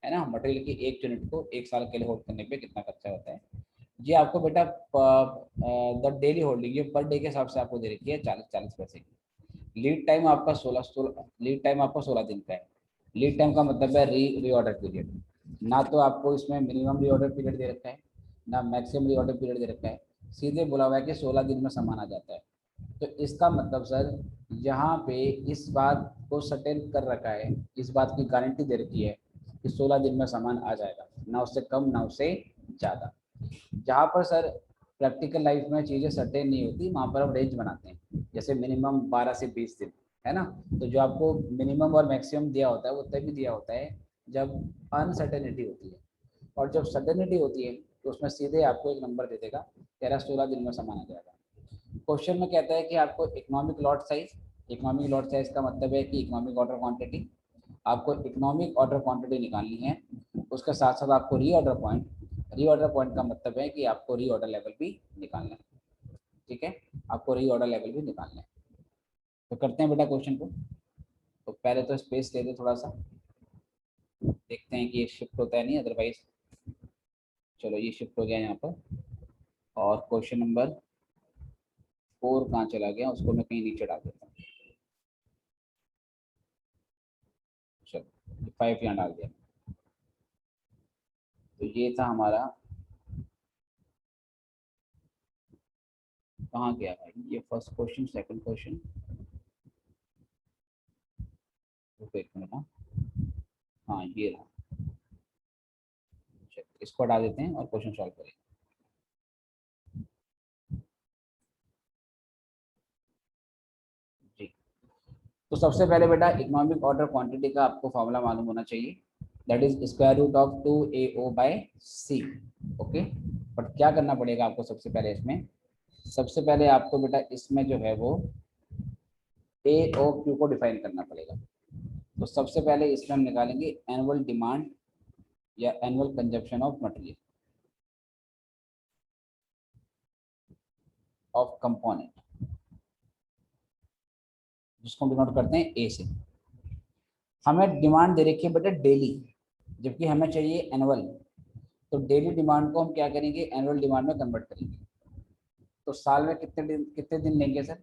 है ना. मटेरियल की एक यूनिट को एक साल के लिए होल्ड करने पे कितना खर्चा होता है. ये आपको बेटा द डेली होल्डिंग ये पर डे के हिसाब से आपको दे रखी है 40 पैसे की. लीड टाइम आपका 16 दिन का है. लीड टाइम का मतलब है रीऑर्डर पीरियड. ना तो आपको इसमें मिनिमम रीऑर्डर पीरियड दे रखा है, ना मैक्सिमम रीऑर्डर पीरियड दे रखा है, सीधे बोला हुआ है कि 16 दिन में सामान आ जाता है. तो इसका मतलब सर यहाँ पे इस बात को सर्टेन कर रखा है, इस बात की गारंटी दे रखी है कि 16 दिन में सामान आ जाएगा, ना उससे कम ना उससे ज़्यादा. जहाँ पर सर प्रैक्टिकल लाइफ में चीज़ें सर्टेन नहीं होती, वहाँ पर हम रेंज बनाते हैं, जैसे मिनिमम 12 से 20 दिन है ना. तो जो आपको मिनिमम और मैक्सिमम दिया होता है वो तभी दिया होता है जब अनसर्टेनिटी होती है, और जब सर्टेनिटी होती है तो उसमें सीधे आपको एक नंबर दे देगा, 16 दिन में सामान आ जाएगा. क्वेश्चन में कहता है कि आपको इकोनॉमिक लॉट साइज का मतलब है कि इकोनॉमिक ऑर्डर क्वांटिटी, आपको इकोनॉमिक ऑर्डर क्वांटिटी निकालनी है. उसके साथ साथ आपको रीऑर्डर पॉइंट का मतलब है कि आपको रीऑर्डर लेवल भी निकालना है. ठीक है, आपको रीऑर्डर लेवल भी निकालना है. तो करते हैं बेटा क्वेश्चन को. तो पहले तो स्पेस ले दे थोड़ा सा, देखते हैं कि ये शिफ्ट होता है नहीं, अदरवाइज चलो ये शिफ्ट हो गया यहाँ पर. और क्वेश्चन नंबर 4 कहाँ चला गया, उसको मैं कहीं नीचे डाल देता हूँ. चलो 5 यहाँ डाल दिया. तो ये था हमारा, कहाँ गया भाई ये फर्स्ट क्वेश्चन, सेकंड क्वेश्चन, एक मिनट. हाँ ये रहा, इसको हटा देते हैं और क्वेश्चन सॉल्व करेंगे. जी, तो सबसे पहले बेटा इकोनॉमिक ऑर्डर क्वांटिटी का आपको फॉर्मूला मालूम होना चाहिए, that is square root of 2AO by C. Okay, but क्या करना पड़ेगा आपको सबसे पहले इसमें, सबसे पहले आपको बेटा इसमें जो है वो AOQ को डिफाइन करना पड़ेगा. तो सबसे पहले इसमें हम निकालेंगे एनुअल डिमांड या annual consumption of material of component, जिसको हम डिनोट करते हैं ए से. हमें डिमांड दे रखी है बेटा डेली, जबकि हमें चाहिए एनुअल. तो डेली डिमांड को हम क्या करेंगे, एनुअल डिमांड में कन्वर्ट करेंगे. तो साल में कितने दिन लेंगे सर,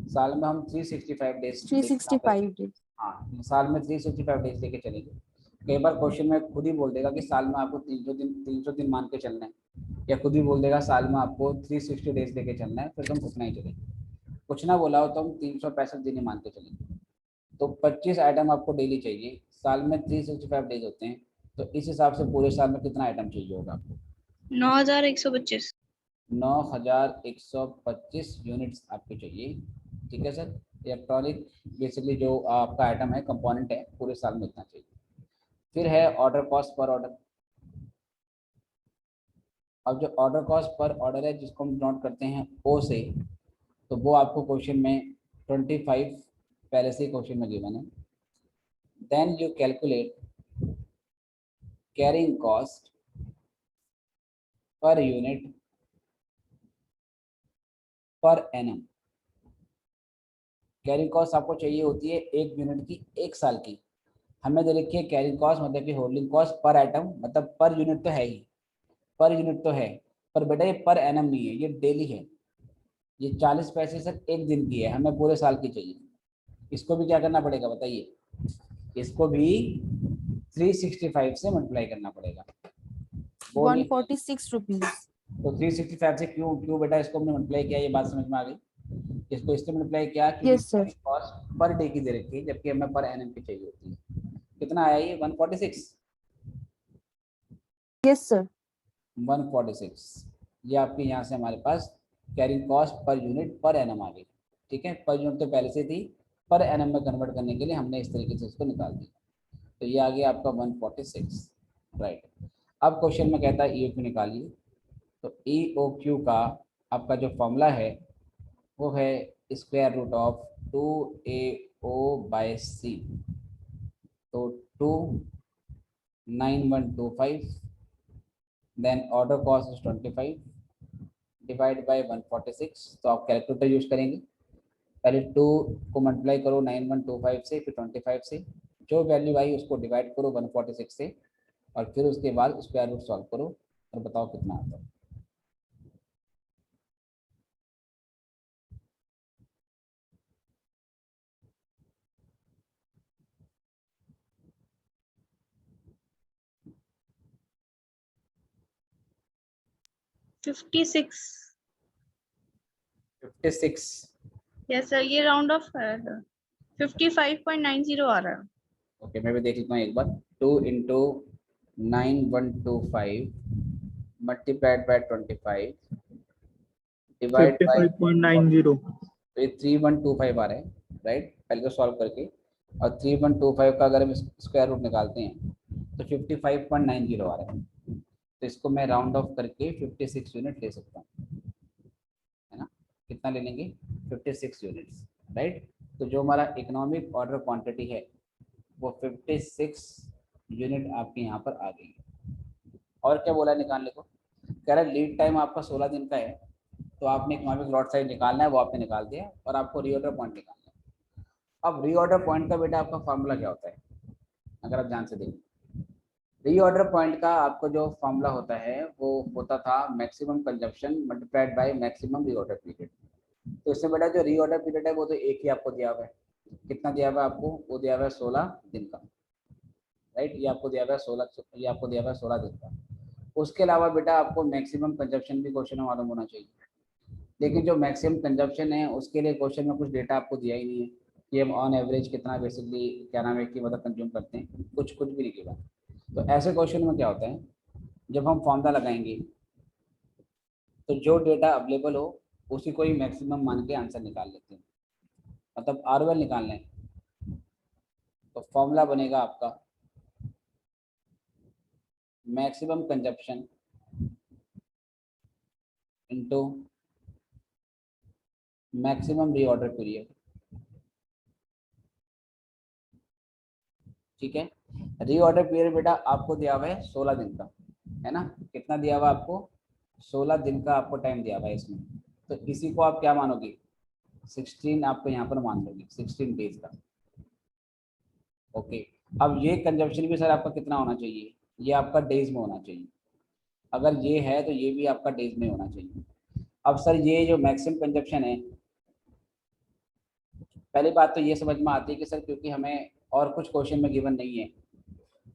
साल में हम 365 डेज 365 डेज. हाँ, साल में 365 डेज लेके चलेंगे. कई बार क्वेश्चन में खुद ही बोल देगा कि साल में आपको 300 दिन मान के चलना है, या खुद ही बोल देगा साल में आपको 360 डेज लेके चलना है, फिर तो हम उतना ही चलेंगे. कुछ ना बोला हो तो हम 365 दिन ही मान के चलेंगे. तो 25 आइटम आपको डेली चाहिए, साल में 365 डेज होते हैं, तो इस हिसाब से पूरे साल में कितना आइटम चाहिए होगा आपको, 9125. 9125 यूनिट्स आपको चाहिए. ठीक है सर, इलेक्ट्रॉनिक बेसिकली जो आपका आइटम है, कंपोनेंट है, पूरे साल में इतना चाहिए. फिर है ऑर्डर कॉस्ट पर ऑर्डर. अब जो ऑर्डर कॉस्ट पर ऑर्डर है, जिसको हम नोट करते हैं O से, तो वो आपको क्वेश्चन में 25 पहले से ही क्वेश्चन में गिवन है. Then you calculate carrying cost per unit per annum. Carrying cost आपको चाहिए होती है एक यूनिट की एक साल की. हमें दे रखी है कैरिंग कॉस्ट मतलब कि होल्डिंग कॉस्ट पर आइटम, मतलब पर यूनिट तो है ही, पर यूनिट तो है, पर बेटा ये पर एनम नहीं है, ये डेली है. ये 40 पैसे सिर्फ एक दिन की है, हमें पूरे साल की चाहिए. इसको भी क्या करना पड़ेगा बताइए, इसको भी 365 से मल्टीप्लाई करना पड़ेगा. 146 रुपीज. तो 365 से क्यों बेटा इसको हमने मल्टीप्लाई किया, ये बात समझ में आ गई. इसको इससे मल्टीप्लाई किया क्योंकि Yes, sir. Cost per day की दे रखी है जबकि हमें पर एनएम की चाहिए होती है। कितना आया ये 146? Yes, sir. 146 ये आपके यहाँ से हमारे पास कैरिंग कॉस्ट पर यूनिट पर एनएम आ गई। ठीक है, पर यूनिट तो पहले से थी, पर एनएम में कन्वर्ट करने के लिए हमने इस तरीके से इसको निकाल दिया। तो ये आ गया आपका 146, राइट। अब क्वेश्चन में कहता है EOQ निकालिए। तो EOQ का आपका जो फॉर्मूला है वो है स्क्वायर रूट ऑफ 2AO/C। तो 29125 then order cost is 25 divide by 146। तो आप कैलकुलेटर यूज करेंगे, पहले 2 को मल्टीप्लाई करो 9125 से, फिर 25 से, जो वैल्यू आई उसको डिवाइड करो 146 से, और फिर उसके बाद स्क्वायर रूट सॉल्व करो और बताओ कितना आता है। Fifty six 56। यस सर, ये राउंड ऑफ है सर। 55.90 आ रहा है। ओके, मैं भी देख लेता हूँ एक बार। 2 into 9125 multiplied by 25 divide bye, 55.90। तो ये 3125 आ रहे हैं, राइट। पहले तो सॉल्व करके, और 3125 का अगर हम स्क्वायर रूट निकालते हैं तो 55.90 आ रहा है। तो इसको मैं राउंड ऑफ करके 56 यूनिट ले सकता हूँ, है ना। कितना ले लेंगे? 56 यूनिट्स, राइट। तो जो हमारा इकोनॉमिक ऑर्डर क्वांटिटी है वो 56 यूनिट आपके यहाँ पर आ गई। और क्या बोला है निकालने को? कह रहा है लीड टाइम आपका 16 दिन का है, तो आपने इकोनॉमिक लॉट साइज निकालना है, वो आपने निकाल दिया, और आपको रीऑर्डर पॉइंट निकालना है। अब रीऑर्डर पॉइंट का बेटा आपका फार्मूला क्या होता है, अगर आप ध्यान से देखें। रीऑर्डर पॉइंट का आपको जो फार्मूला होता है वो होता था maximum consumption multiplied by maximum reorder period. तो इससे बेटा जो रीऑर्डर पीरियड है वो तो एक ही आपको दिया हुआ है। कितना दिया हुआ है आपको? वो दिया हुआ है 16 दिन का, राइट। ये आपको दिया हुआ है 16, ये आपको दिया हुआ है 16 दिन का। उसके अलावा बेटा आपको मैक्सिमम कंजप्शन भी क्वेश्चन में मालूम होना चाहिए, लेकिन जो मैक्सिमम कंजप्शन है उसके लिए क्वेश्चन में कुछ डेटा आपको दिया ही नहीं है कि हम ऑन एवरेज कितना बेसिकली क्या नाम है कि मतलब कंज्यूम करते हैं, कुछ भी नहीं किया। तो ऐसे क्वेश्चन में क्या होता है, जब हम फॉर्मूला लगाएंगे तो जो डेटा अवेलेबल हो उसी को ही मैक्सिमम मान के आंसर निकाल लेते हैं, मतलब ROL निकालना है। तो फॉर्मूला बनेगा आपका maximum consumption into maximum reorder period, ठीक है। रीऑर्डर पीरियड बेटा आपको दिया हुआ है 16 दिन का, है ना। कितना दिया हुआ आपको? 16 दिन का आपको टाइम दिया हुआ है इसमें। तो इसी को आप क्या मानोगे? 16 आपको यहाँ पर मान लोगे, 16 डेज का। ओके, अब ये कंजप्शन भी सर आपका कितना होना चाहिए? ये आपका डेज में होना चाहिए। अगर ये है तो ये भी आपका डेज में होना चाहिए। अब सर ये जो मैक्सिमम कंजप्शन है, पहली बात तो ये समझ में आती है कि सर क्योंकि हमें और कुछ क्वेश्चन में गिवन नहीं है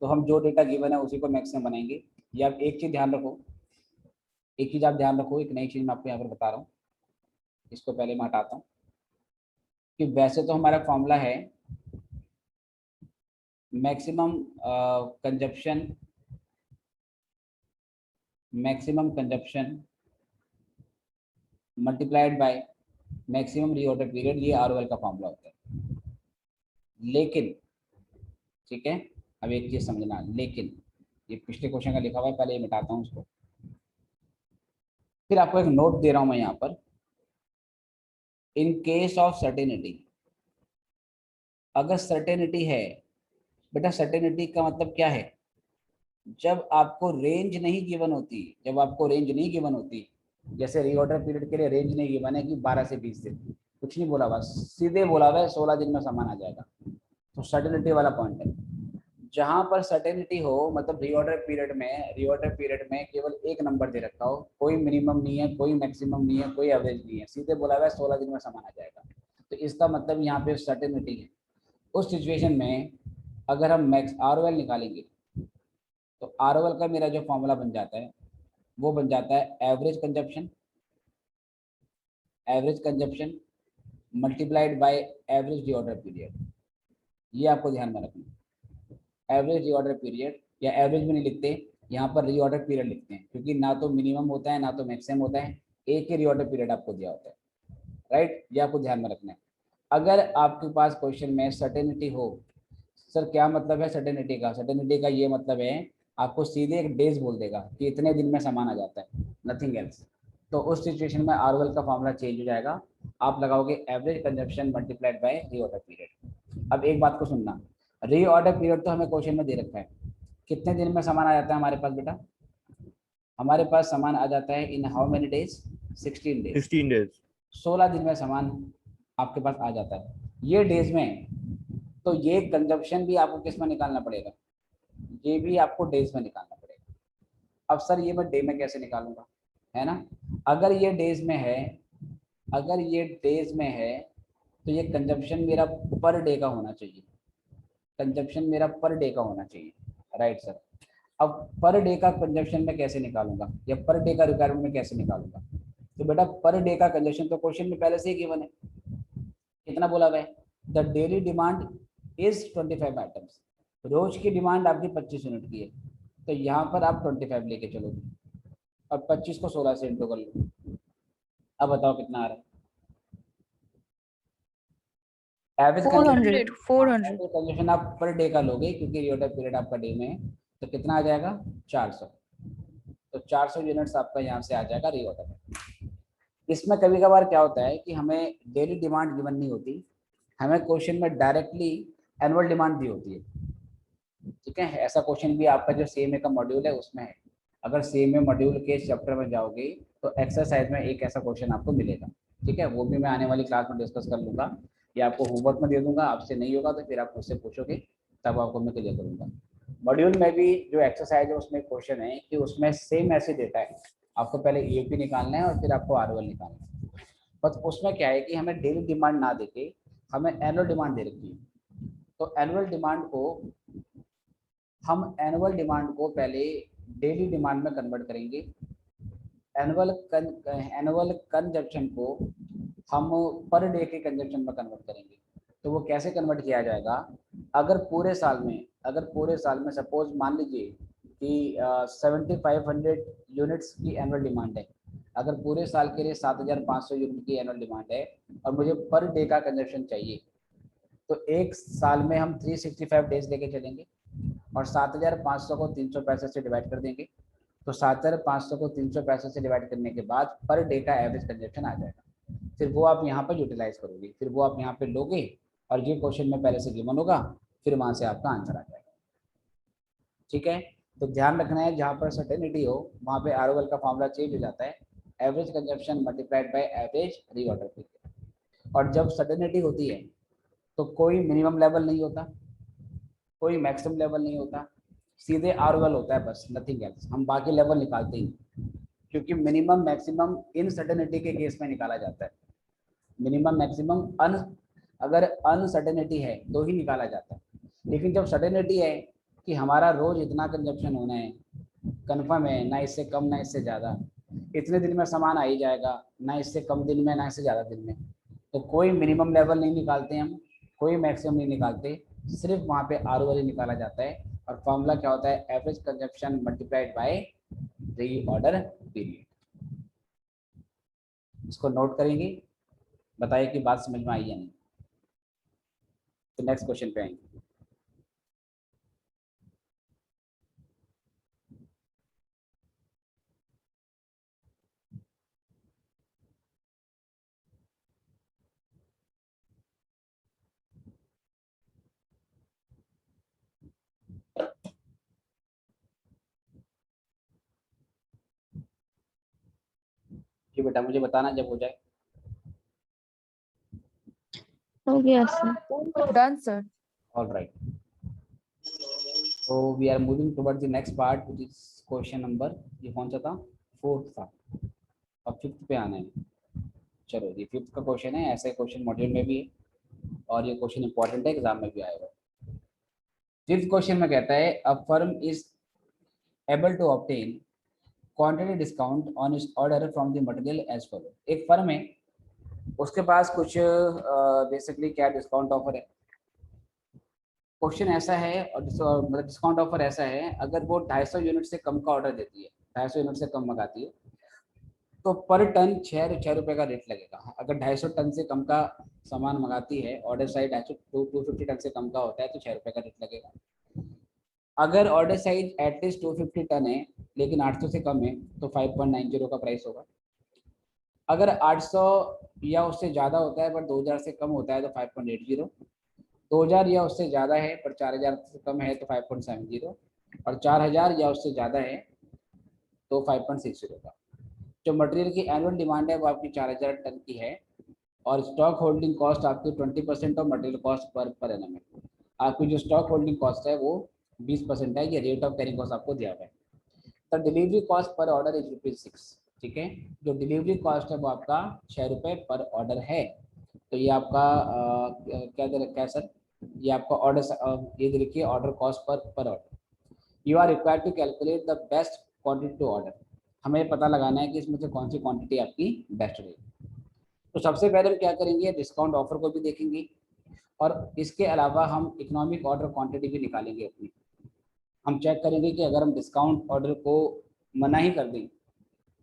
तो हम जो डेटा गिवन है उसी को मैक्सिमम बनाएंगे। ये आप एक चीज़ ध्यान रखो, एक चीज़ आप ध्यान रखो, एक नई चीज़ मैं आपको यहाँ पर बता रहा हूँ। इसको पहले मैं हटाता हूँ कि वैसे तो हमारा फॉर्मूला है maximum consumption multiplied by maximum reorder period, ये ROL का फॉर्मूला होता है। लेकिन ठीक है, अब एक चीज समझना, लेकिन ये पिछले क्वेश्चन का लिखा हुआ है, पहले ये मिटाता हूँ उसको, फिर आपको एक नोट दे रहा हूं मैं यहाँ पर। इन केस ऑफ सर्टेनिटी, अगर सर्टेनिटी है बेटा, सर्टेनिटी का मतलब क्या है? जब आपको रेंज नहीं गिवन होती, जब आपको रेंज नहीं गिवन होती, जैसे रीऑर्डर पीरियड के लिए रेंज नहीं गिवन है कि 12 से 20 दिन, कुछ नहीं बोला, बस सीधे बोला हुआ है 16 दिन में सामान आ जाएगा। तो सर्टेनिटी वाला पॉइंट है। जहां पर सर्टेनिटी हो, मतलब रीऑर्डर पीरियड में केवल एक नंबर दे रखा हो, कोई मिनिमम नहीं है, कोई मैक्सिमम नहीं है, कोई एवरेज नहीं है, सीधे बोला हुआ है 16 दिन में सामान आ जाएगा। तो इसका मतलब यहाँ पे सर्टेनिटी है। उस सिचुएशन में अगर हम मैक्स ROL निकालेंगे तो ROL का मेरा जो फॉर्मूला बन जाता है वो बन जाता है average consumption multiplied by average reorder period. ये आपको ध्यान में रखना, एवरेज रीऑर्डर पीरियड, या एवरेज में नहीं लिखते, यहाँ पर रीऑर्डर पीरियड लिखते हैं, क्योंकि ना तो मिनिमम होता है ना तो मैक्सिमम होता है, एक ही रीऑर्डर पीरियड आपको दिया होता है, राइट। ये आपको ध्यान में रखना है। अगर आपके पास क्वेश्चन में सर्टेनिटी हो, सर क्या मतलब है सर्टेनिटी का? सर्टेनिटी का ये मतलब है आपको सीधे एक डेज बोल देगा कि इतने दिन में सामान आ जाता है, नथिंग एल्स। तो उस सिचुएशन में आरओएल का फॉर्मूला चेंज हो जाएगा, आप लगाओगे average consumption multiplied bye reorder period. अब एक बात को सुनना, रीऑर्डर पीरियड तो हमें क्वेश्चन में दे रखा है, कितने दिन में सामान आ जाता है हमारे पास बेटा? हमारे पास सामान आ जाता है in how many days? 16 days. 16 days. 16 दिन में सामान आपके पास आ जाता है, ये डेज में। तो ये कंजप्शन भी आपको किस में निकालना पड़ेगा? ये भी आपको डेज में निकालना पड़ेगा। अब सर ये मैं डे में कैसे निकालूंगा, है ना? अगर ये डेज में है, अगर ये डेज में है तो ये कंजप्शन मेरा पर डे का होना चाहिए, कंजप्शन मेरा पर डे का होना चाहिए, राइट सर। अब पर डे का कंजप्शन मैं कैसे निकालूंगा, या पर डे का रिक्वायरमेंट में कैसे निकालूंगा? तो बेटा पर डे का कंजप्शन तो क्वेश्चन में पहले से ही गिवन है, कितना बोला हुआ है? The daily demand is 25 items, रोज की डिमांड आपकी 25 यूनिट की है, तो यहाँ पर आप 25 लेके चलोगे, और 25 को 16 से इंटू कर लो। अब बताओ कितना आ रहा है? एवरेज 400 कंजप्शन आप पर डे का लोगे, क्योंकि रीऑर्डर पीरियड आपका डे में है, तो कितना आ जाएगा? 400। तो 400 यूनिट्स आपका यहाँ से आ जाएगा रीऑर्डर। इसमें कभी कभार क्या होता है कि हमें डेली डिमांड गिवन नहीं होती, हमें क्वेश्चन में डायरेक्टली एनुअल डिमांड दी होती है, ठीक है। ऐसा क्वेश्चन भी आपका जो सीएमए का मॉड्यूल है उसमें है। अगर सीएमए मॉड्यूल के चैप्टर में जाओगे तो एक्सरसाइज में एक ऐसा क्वेश्चन आपको मिलेगा, ठीक है। वो भी मैं आने वाली क्लास में डिस्कस कर लूँगा, या आपको होमवर्क में दे दूंगा, आपसे नहीं होगा तो फिर आप मुझसे पूछोगे, तब आपको मैं क्लियर करूँगा। मॉड्यूल में भी जो एक्सरसाइज है उसमें क्वेश्चन है कि उसमें सेम ऐसे देता है, आपको पहले ईएपी निकालना है और फिर आपको आरओएल निकालना है। बस उसमें क्या है कि हमें डेली डिमांड ना देके हमें एनुअल डिमांड दे रखी है, तो एनुअल डिमांड को पहले डेली डिमांड में कन्वर्ट करेंगे, एनुअल कंजप्शन को हम पर डे के कंजप्शन में कन्वर्ट करेंगे। तो वो कैसे कन्वर्ट किया जाएगा? अगर पूरे साल में सपोज मान लीजिए कि 7500 यूनिट्स की एनुअल डिमांड है, अगर पूरे साल के लिए 7500 यूनिट की एनुअल डिमांड है और मुझे पर डे का कंजप्शन चाहिए, तो एक साल में हम 365 डेज लेके चलेंगे और 7500 को 365 से डिवाइड कर देंगे, तो 7500 को 365 से डिवाइड करने के बाद पर डे का एवरेज कंजप्शन आ जाएगा। फिर वो आप यहाँ पर यूटिलाइज करोगे, फिर वो आप यहाँ पे लोगे और ये क्वेश्चन में पहले से गिवन होगा, फिर वहाँ से आपका आंसर आ जाएगा, ठीक है। तो ध्यान रखना है जहाँ पर सर्टेनिटी हो वहाँ पे आरओएल का फॉर्मूला चेंज हो जाता है, average consumption multiplied by average reorder period. और जब सर्टेनिटी होती है तो कोई मिनिमम लेवल नहीं होता, कोई मैक्सिमम लेवल नहीं होता, सीधे आरओएल होता है बस, नथिंग एल्स। हम बाकी लेवल निकालते ही, क्योंकि मिनिमम मैक्सिमम इनसर्टेनिटी के केस में निकाला जाता है। मिनिमम मैक्सिमम अगर अनसर्टेनिटी है तो ही निकाला जाता है, लेकिन जब सर्टेनिटी है कि हमारा रोज इतना कंजप्शन होना है, कन्फर्म है, ना इससे कम ना इससे ज़्यादा, इतने दिन में सामान आ ही जाएगा, ना इससे कम दिन में ना इससे ज़्यादा दिन में, तो कोई मिनिमम लेवल नहीं निकालते हम, कोई मैक्सिमम नहीं निकालते, सिर्फ वहाँ पे आरओएल निकाला जाता है। और फॉर्मूला क्या होता है? Average consumption multiplied bye reorder period. इसको नोट करेंगे, बताइए कि बात समझ में आई या नहीं। तो नेक्स्ट क्वेश्चन पे आएंगे। जी बेटा मुझे बताना जब हो जाए। हो गया sir. Done, sir. All right. So we are moving towards the next part, which is question number, ये कौन सा था? 4th था, अब 5th पे आना है। चलो ये 5th का क्वेश्चन है, ऐसे क्वेश्चन मॉड्यूल में भी है और ये क्वेश्चन इंपॉर्टेंट है, एग्जाम में भी आएगा। 5th क्वेश्चन में कहता है a firm is able to obtain quantity discount on its order from the material as follow. एक फर्म है उसके पास कुछ बेसिकली क्या डिस्काउंट ऑफर है। क्वेश्चन ऐसा है और मतलब डिस्काउंट ऑफर ऐसा है, अगर वो 250 यूनिट से कम का ऑर्डर देती है, 250 यूनिट से कम मंगाती है, तो पर टन 6 रुपये का रेट लगेगा। अगर 250 टन से कम का सामान मंगाती है, ऑर्डर साइज 250 टन से कम का होता है तो 6 रुपये का रेट लगेगा। अगर ऑर्डर साइज एटलीस्ट 250 टन है लेकिन 800 से कम है तो 5.90 का प्राइस होगा। अगर 800 या उससे ज़्यादा होता है पर 2000 से कम होता है तो 5.80, 2000 या उससे ज़्यादा है पर 4000 से कम है तो 5.70, और 4000 या उससे ज़्यादा है तो 5.60 का। जो मटेरियल की एनुअल डिमांड है वो आपकी 4000 टन की है, और स्टॉक होल्डिंग कॉस्ट आपकी 20% of material cost per annum है। आपकी जो स्टॉक होल्डिंग कॉस्ट है वो 20% है, ये रेट ऑफ कैरिंग कॉस्ट आपको दिया हुआ है। तो delivery cost per order is ₹6, ठीक है। जो डिलीवरी कॉस्ट है वो आपका 6 रुपये पर ऑर्डर है। तो ये आपका क्या दे रखा है सर, ये आपका ऑर्डर ये दे रखिए order cost per order. You are required to calculate the best quantity to order. हमें पता लगाना है कि इसमें से कौन सी क्वांटिटी आपकी बेस्ट रहेगी। तो सबसे पहले हम क्या करेंगे, डिस्काउंट ऑफर को भी देखेंगे और इसके अलावा हम इकोनॉमिक ऑर्डर क्वांटिटी भी निकालेंगे अपनी। हम चेक करेंगे कि अगर हम डिस्काउंट ऑर्डर को मना ही कर दें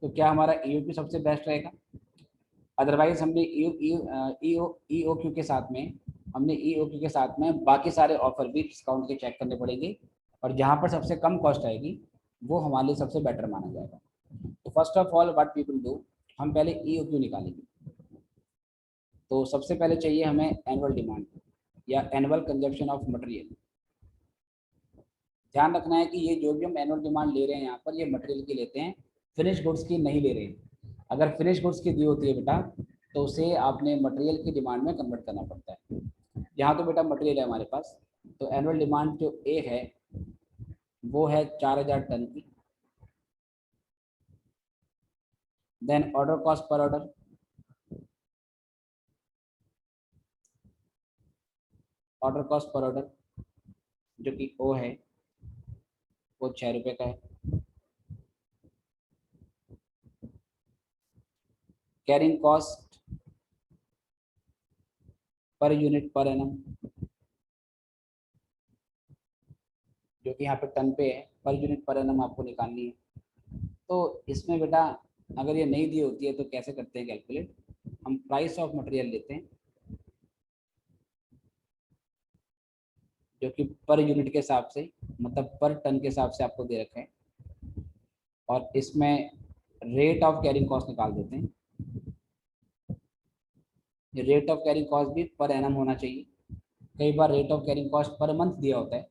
तो क्या हमारा ईओक्यू सबसे बेस्ट रहेगा। अदरवाइज हमने ईओक्यू के साथ में बाकी सारे ऑफर भी डिस्काउंट के चेक करने पड़ेंगे, और जहाँ पर सबसे कम कॉस्ट आएगी वो हमारे लिए सबसे बेटर माना जाएगा। तो first of all what we will do, हम पहले ईओक्यू निकालेंगे। तो सबसे पहले चाहिए हमें एनुअल डिमांड या एनुअल कंजप्शन ऑफ मटेरियल। ध्यान रखना है कि ये जो भी हम एनुअल डिमांड ले रहे हैं यहाँ पर, ये मटेरियल की लेते हैं, फिनिश गुड्स की नहीं ले रहे हैं। अगर फिनिश गुड्स की दी होती है बेटा तो उसे आपने मटेरियल की डिमांड में कन्वर्ट करना पड़ता है। यहाँ तो बेटा मटेरियल है हमारे पास, तो एनुअल डिमांड जो ए है वो है 4000 टन की। Then order cost per order, order cost per order जो कि ओ है वो 6 रुपये का है। Carrying cost per unit per annum जो कि यहाँ पे टन पे है, पर यूनिट पर एनम आपको निकालनी है। तो इसमें बेटा अगर ये नहीं दी होती है तो कैसे करते हैं कैलकुलेट, हम प्राइस ऑफ मटेरियल लेते हैं जो कि पर यूनिट के हिसाब से, मतलब पर टन के हिसाब से आपको दे रखे हैं, और इसमें रेट ऑफ कैरिंग कॉस्ट निकाल देते हैं। ये रेट ऑफ कैरिंग कॉस्ट भी पर एनम होना चाहिए। कई बार rate of carrying cost per month दिया होता है,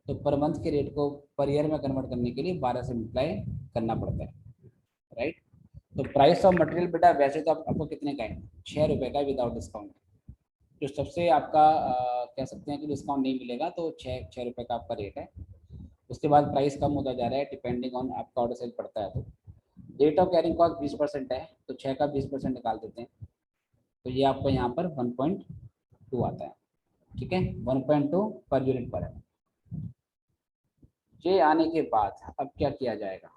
तो पर मंथ के रेट को पर ईयर में कन्वर्ट करने के लिए 12 से मल्टीप्लाई करना पड़ता है, राइट। तो प्राइस ऑफ मटेरियल बेटा वैसे तो आपको कितने का है, 6 रुपये का विदाउट डिस्काउंट। जो सबसे आपका कह सकते हैं कि डिस्काउंट नहीं मिलेगा तो 6 रुपये का आपका रेट है। उसके बाद प्राइस कम होता जा रहा है डिपेंडिंग ऑन आपका ऑर्डर साइज पड़ता है। तो रेट ऑफ कैरिंग कॉस्ट 20% है, तो 6 का 20% निकाल देते हैं, तो ये आपको यहाँ पर 1.2 आता है, ठीक है, 1.2 पर यूनिट पर है। ये आने के बाद अब क्या किया जाएगा,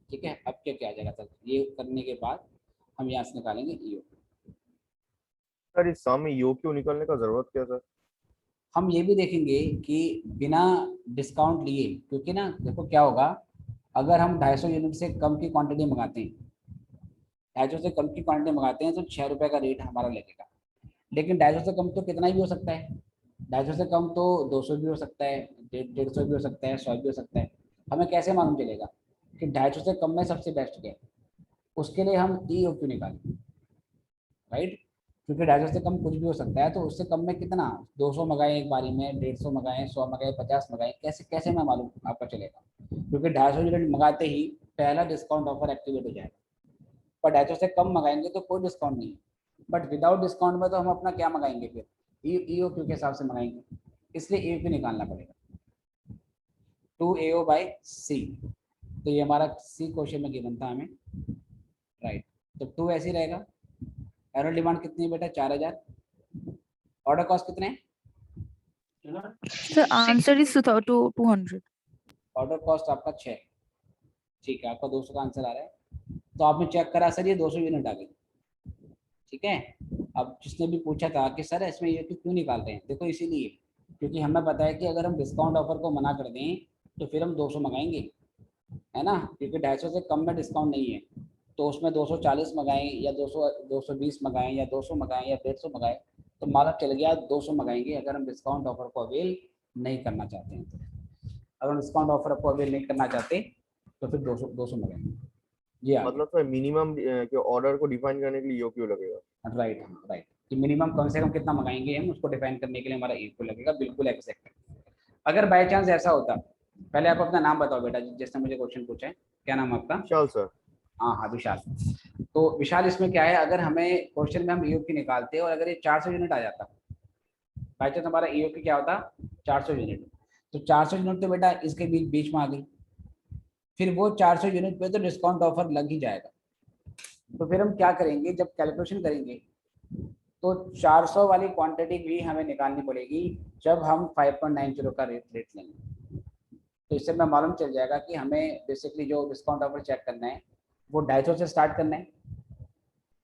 ठीक है, अब क्या किया जाएगा सर, ये करने के बाद हम यहाँ से निकालेंगे ईओ। सर इस सम में ईओ क्यों निकालने का जरूरत क्या सर? हम ये भी देखेंगे कि बिना डिस्काउंट लिए, क्योंकि ना देखो क्या होगा, अगर हम 250 यूनिट से कम की क्वांटिटी मंगाते हैं, 250 से कम की क्वांटिटी मंगाते हैं तो 6 रुपये का रेट हमारा लगेगा। लेकिन 250 से कम तो कितना भी हो सकता है, 250 से कम तो 200 भी हो सकता है, 150 भी हो सकता है, 100 भी हो सकता है। हमें कैसे मालूम चलेगा कि 250 से कम में सबसे बेस्ट क्या है, उसके लिए हम ईओक्यू निकालें, राइट। क्योंकि 250 से कम कुछ भी हो सकता है, तो उससे कम में कितना, 200 मंगाए एक बारी में, 150 मंगाए, 100 मंगाए, 50 मंगाए, कैसे कैसे मैं मालूम आपका चलेगा, क्योंकि 250 यूनिट मंगाते ही पहला डिस्काउंट ऑफर एक्टिवेट हो जाएगा। पर 250 से कम मंगाएंगे तो कोई डिस्काउंट नहीं है, बट विदाउट डिस्काउंट में तो हम अपना क्या मंगाएंगे फिर, ईओक्यू के हिसाब से मंगाएंगे, इसलिए ईओक्यू निकालना पड़ेगा 2AO/C। तो ये हमारा सी क्वेश्चन में गिवन था हमें, राइट। तो 2 ऐसे ही रहेगा। एनुअल डिमांड कितनी है बेटा, 4000। ऑर्डर कॉस्ट कितने हैं, Sir, answer is 200. Order cost आपका 6, ठीक है, आपका 200 का आंसर आ रहा है। तो आपने चेक करा सर ये 200 यूनिट आ गई, ठीक है। अब जिसने भी पूछा था कि सर इसमें ये क्यों निकाल रहे हैं, देखो इसीलिए क्योंकि हमें पता है कि अगर हम डिस्काउंट ऑफर को मना कर दें तो फिर हम 200 मंगाएंगे, है ना, क्योंकि 250 से कम में डिस्काउंट नहीं है। तो उसमें 240 मंगाएं या 200 220 मंगाएं या 200 मंगाएं या 150 मंगाएं, तो मालूम चल गया 200 मंगाएंगे अगर हम डिस्काउंट ऑफर को अवेल नहीं करना चाहते हैं। तो अगर हम डिस्काउंट ऑफर को अवेल नहीं करना चाहते तो फिर 200 मंगाएंगे। जी हाँ, मतलब सर मिनिमम के ऑर्डर को डिफाइन करने के लिए यो क्यों लगेगा? राइट राइट, कि मिनिमम कम से कम कितना मंगाएंगे हम उसको डिफाइन करने के लिए हमारा ईक्वल लगेगा, बिल्कुल एक्जैक्ट। अगर बाय चांस ऐसा होता, पहले आप अपना नाम बताओ बेटा, जिसने मुझे क्वेश्चन पूछा है, क्या नाम है आपका? विशाल सर। हाँ हाँ विशाल। तो विशाल इसमें क्या है, अगर हमें क्वेश्चन में हम ईओपी निकालते और अगर ये 400 यूनिट आ जाता, बाय चांस हमारा ईओपी क्या होता 400 यूनिट, तो 400 यूनिट तो बेटा इसके बीच बीच में आ गई, फिर वो 400 यूनिट पे तो डिस्काउंट ऑफर लग ही जाएगा। तो फिर हम क्या करेंगे, जब कैलकुलेशन करेंगे तो 400 वाली क्वांटिटी भी हमें निकालनी पड़ेगी जब हम 5.90 का रेट लेंगे। तो इससे हमें मालूम चल जाएगा कि हमें बेसिकली जो डिस्काउंट ऑफर चेक करना है वो 250 से स्टार्ट करना है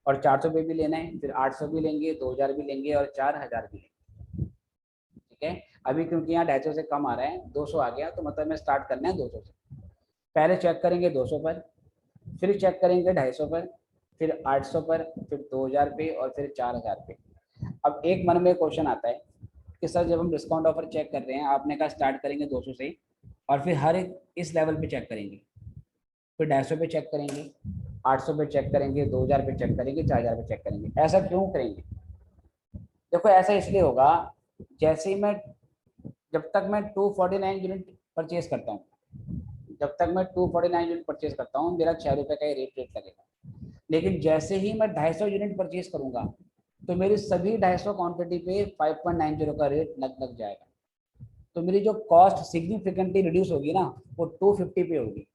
और 400 पे भी लेना है, फिर 800 भी लेंगे, 2000 भी लेंगे और 4000 भी लेंगे। ठीक है, अभी क्योंकि यहाँ 250 से कम आ रहा है, 200 आ गया, तो मतलब हमें स्टार्ट करना है 200 से। पहले चेक करेंगे 200 पर, फिर चेक करेंगे 250 पर, फिर 800 पर, फिर 2000 पे और फिर 4000 पे। अब एक मन में क्वेश्चन आता है कि सर जब हम डिस्काउंट ऑफर चेक कर रहे हैं, आपने कहा स्टार्ट करेंगे 200 से और फिर हर एक इस लेवल पे चेक करेंगे, फिर 250 पे चेक करेंगे, 800 पे चेक करेंगे, 2000 पे चेक करेंगे, 4000 पे चेक करेंगे, ऐसा क्यों करेंगे? देखो ऐसा इसलिए होगा, जैसे ही मैं जब तक मैं 249 यूनिट परचेज करता हूँ, जब तक मैं 249 यूनिट परचेज करता हूँ मेरा 6 रुपये का ही रेट लगेगा। लेकिन जैसे ही मैं 250 यूनिट परचेज करूंगा तो मेरी सभी 250 क्वांटिटी पे 5.90 का रेट लग जाएगा। तो मेरी जो कॉस्ट सिग्निफिकेंटली रिड्यूस होगी ना, वो 250 पे होगी।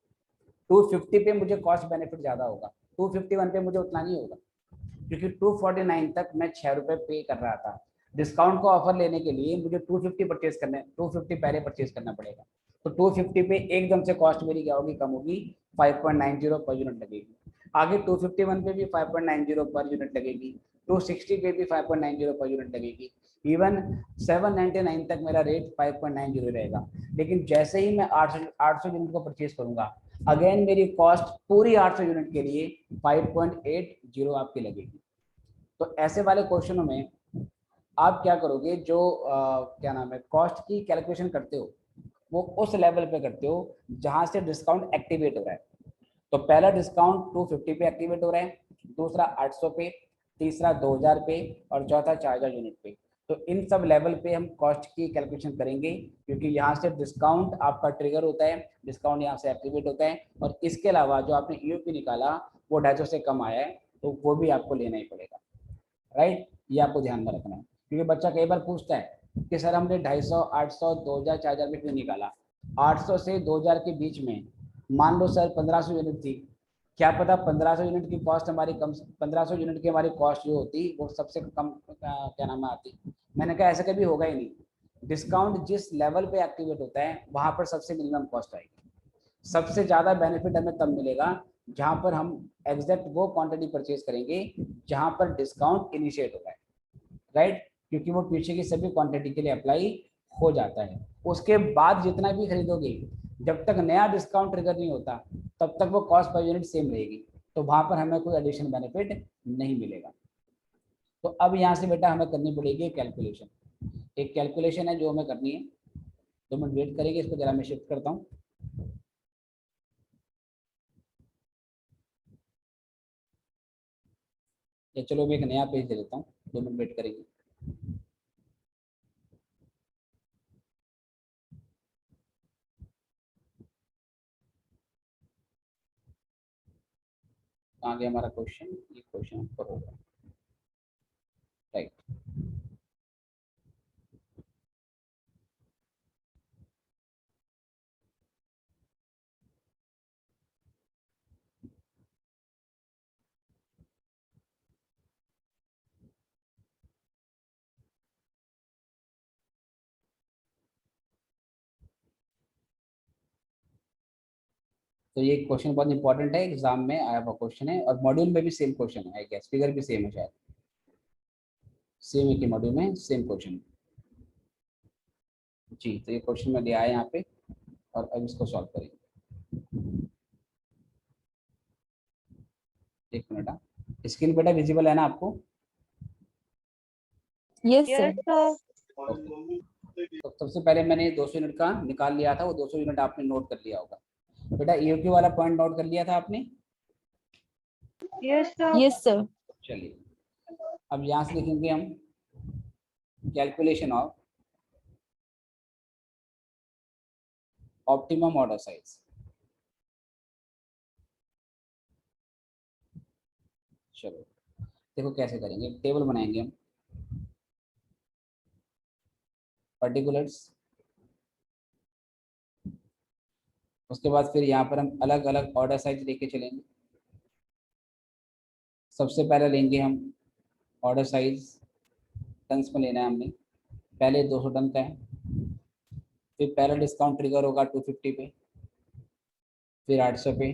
250 पे मुझे कॉस्ट बेनिफिट ज़्यादा होगा, 251 पे मुझे उतना नहीं होगा, क्योंकि 249 तक मैं 6 रुपये पे कर रहा था। डिस्काउंट का ऑफर लेने के लिए मुझे 250 परचेज करना है, 250 पहले परचेज करना पड़ेगा। तो 250 पे एकदम से कॉस्ट मेरी क्या होगी, कम होगी, 5.90 पर यूनिट लगेगी। आगे 251 पे भी 5.90 पर यूनिट लगेगी, 260 पे भी 5.90 पर यूनिट लगेगी, इवन 799 तक मेरा रेट 5.90 रहेगा। लेकिन जैसे ही मैं 800 यूनिट को परचेज करूंगा, अगेन मेरी कॉस्ट पूरी 800 यूनिट के लिए 5.80 आपकी लगेगी। तो ऐसे वाले क्वेश्चनों में आप क्या करोगे, जो क्या नाम है कॉस्ट की कैलकुलेशन करते हो वो उस लेवल पे करते हो जहां से डिस्काउंट एक्टिवेट हो रहा है। तो पहला डिस्काउंट 250 पे एक्टिवेट हो रहा है, दूसरा 800 पे, तीसरा 2000 पे और चौथा 4000 यूनिट पे। तो इन सब लेवल पे हम कॉस्ट की कैलकुलेशन करेंगे, क्योंकि यहाँ से डिस्काउंट आपका ट्रिगर होता है, डिस्काउंट यहाँ से एक्टिवेट होता है। और इसके अलावा जो आपने ईओपी निकाला वो 250 से कम आया है, तो वो भी आपको लेना ही पड़ेगा, राइट। ये आपको ध्यान में रखना है, क्योंकि बच्चा कई बार पूछता है कि सर हमने 250, 800, 2000, 4000 में क्यों निकाला। 800 से 2000 के बीच में मान लो सर 1500 यूनिट थी, क्या पता 1500 यूनिट की कॉस्ट हमारी कम, 1500 यूनिट की हमारी कॉस्ट जो होती वो सबसे कम क्या नाम है आती। मैंने कहा ऐसा कभी होगा ही नहीं, डिस्काउंट जिस लेवल पे एक्टिवेट होता है वहां पर सबसे मिनिमम कॉस्ट आएगी। सबसे ज़्यादा बेनिफिट हमें तब मिलेगा जहां पर हम एग्जैक्ट वो क्वांटिटी परचेज करेंगे जहां पर डिस्काउंट इनिशिएट हो रहा है, राइट, क्योंकि वो पीछे की सभी क्वांटिटी के लिए अप्लाई हो जाता है। उसके बाद जितना भी खरीदोगे, जब तक नया डिस्काउंट ट्रिगर नहीं होता तब तक वो कॉस्ट पर यूनिट सेम रहेगी, तो वहां पर हमें कोई एडिशनल बेनिफिट नहीं मिलेगा। तो अब यहाँ से बेटा हमें करनी पड़ेगी कैलकुलेशन, एक कैलकुलेशन है जो हमें करनी है। 2 मिनट वेट करेंगे, इसको जरा मैं शिफ्ट करता हूँ। या चलो मैं एक नया पेज दे देता हूँ, 2 मिनट वेट करेंगे। कहाँ गया हमारा क्वेश्चन, ये क्वेश्चन ऊपर होगा, राइट। तो ये क्वेश्चन बहुत इंपॉर्टेंट है, एग्जाम में आया हुआ क्वेश्चन है और मॉड्यूल में भी सेम क्वेश्चन है, आई गेस फिगर भी सेम है शायद। सेम एक ही मॉड्यूल में सेम क्वेश्चन जी। तो ये क्वेश्चन में ले आए यहाँ पे और अब इसको सॉल्व करेंगे। एक मिनट, स्क्रीन बेटा विजिबल है ना आपको? Yes Yes, sir. sir. तो सबसे पहले मैंने 200 यूनिट का निकाल लिया था, वो 200 यूनिट आपने नोट कर लिया होगा। बेटा ईओक्यू वाला पॉइंट नोट कर लिया था आपने? Yes, sir. Yes sir. चलिए अब यहाँ से लिखेंगे हम calculation of optimum order size. चलो देखो कैसे करेंगे, टेबल बनाएंगे हम, पर्टिकुलर्स, उसके बाद फिर यहाँ पर हम अलग अलग ऑर्डर साइज लेके चलेंगे। सबसे पहले लेंगे हम ऑर्डर साइज, टन्स में लेना है हमने, पहले 200 टन का है, फिर पहला डिस्काउंट ट्रिगर होगा 250 पे, फिर 800 पे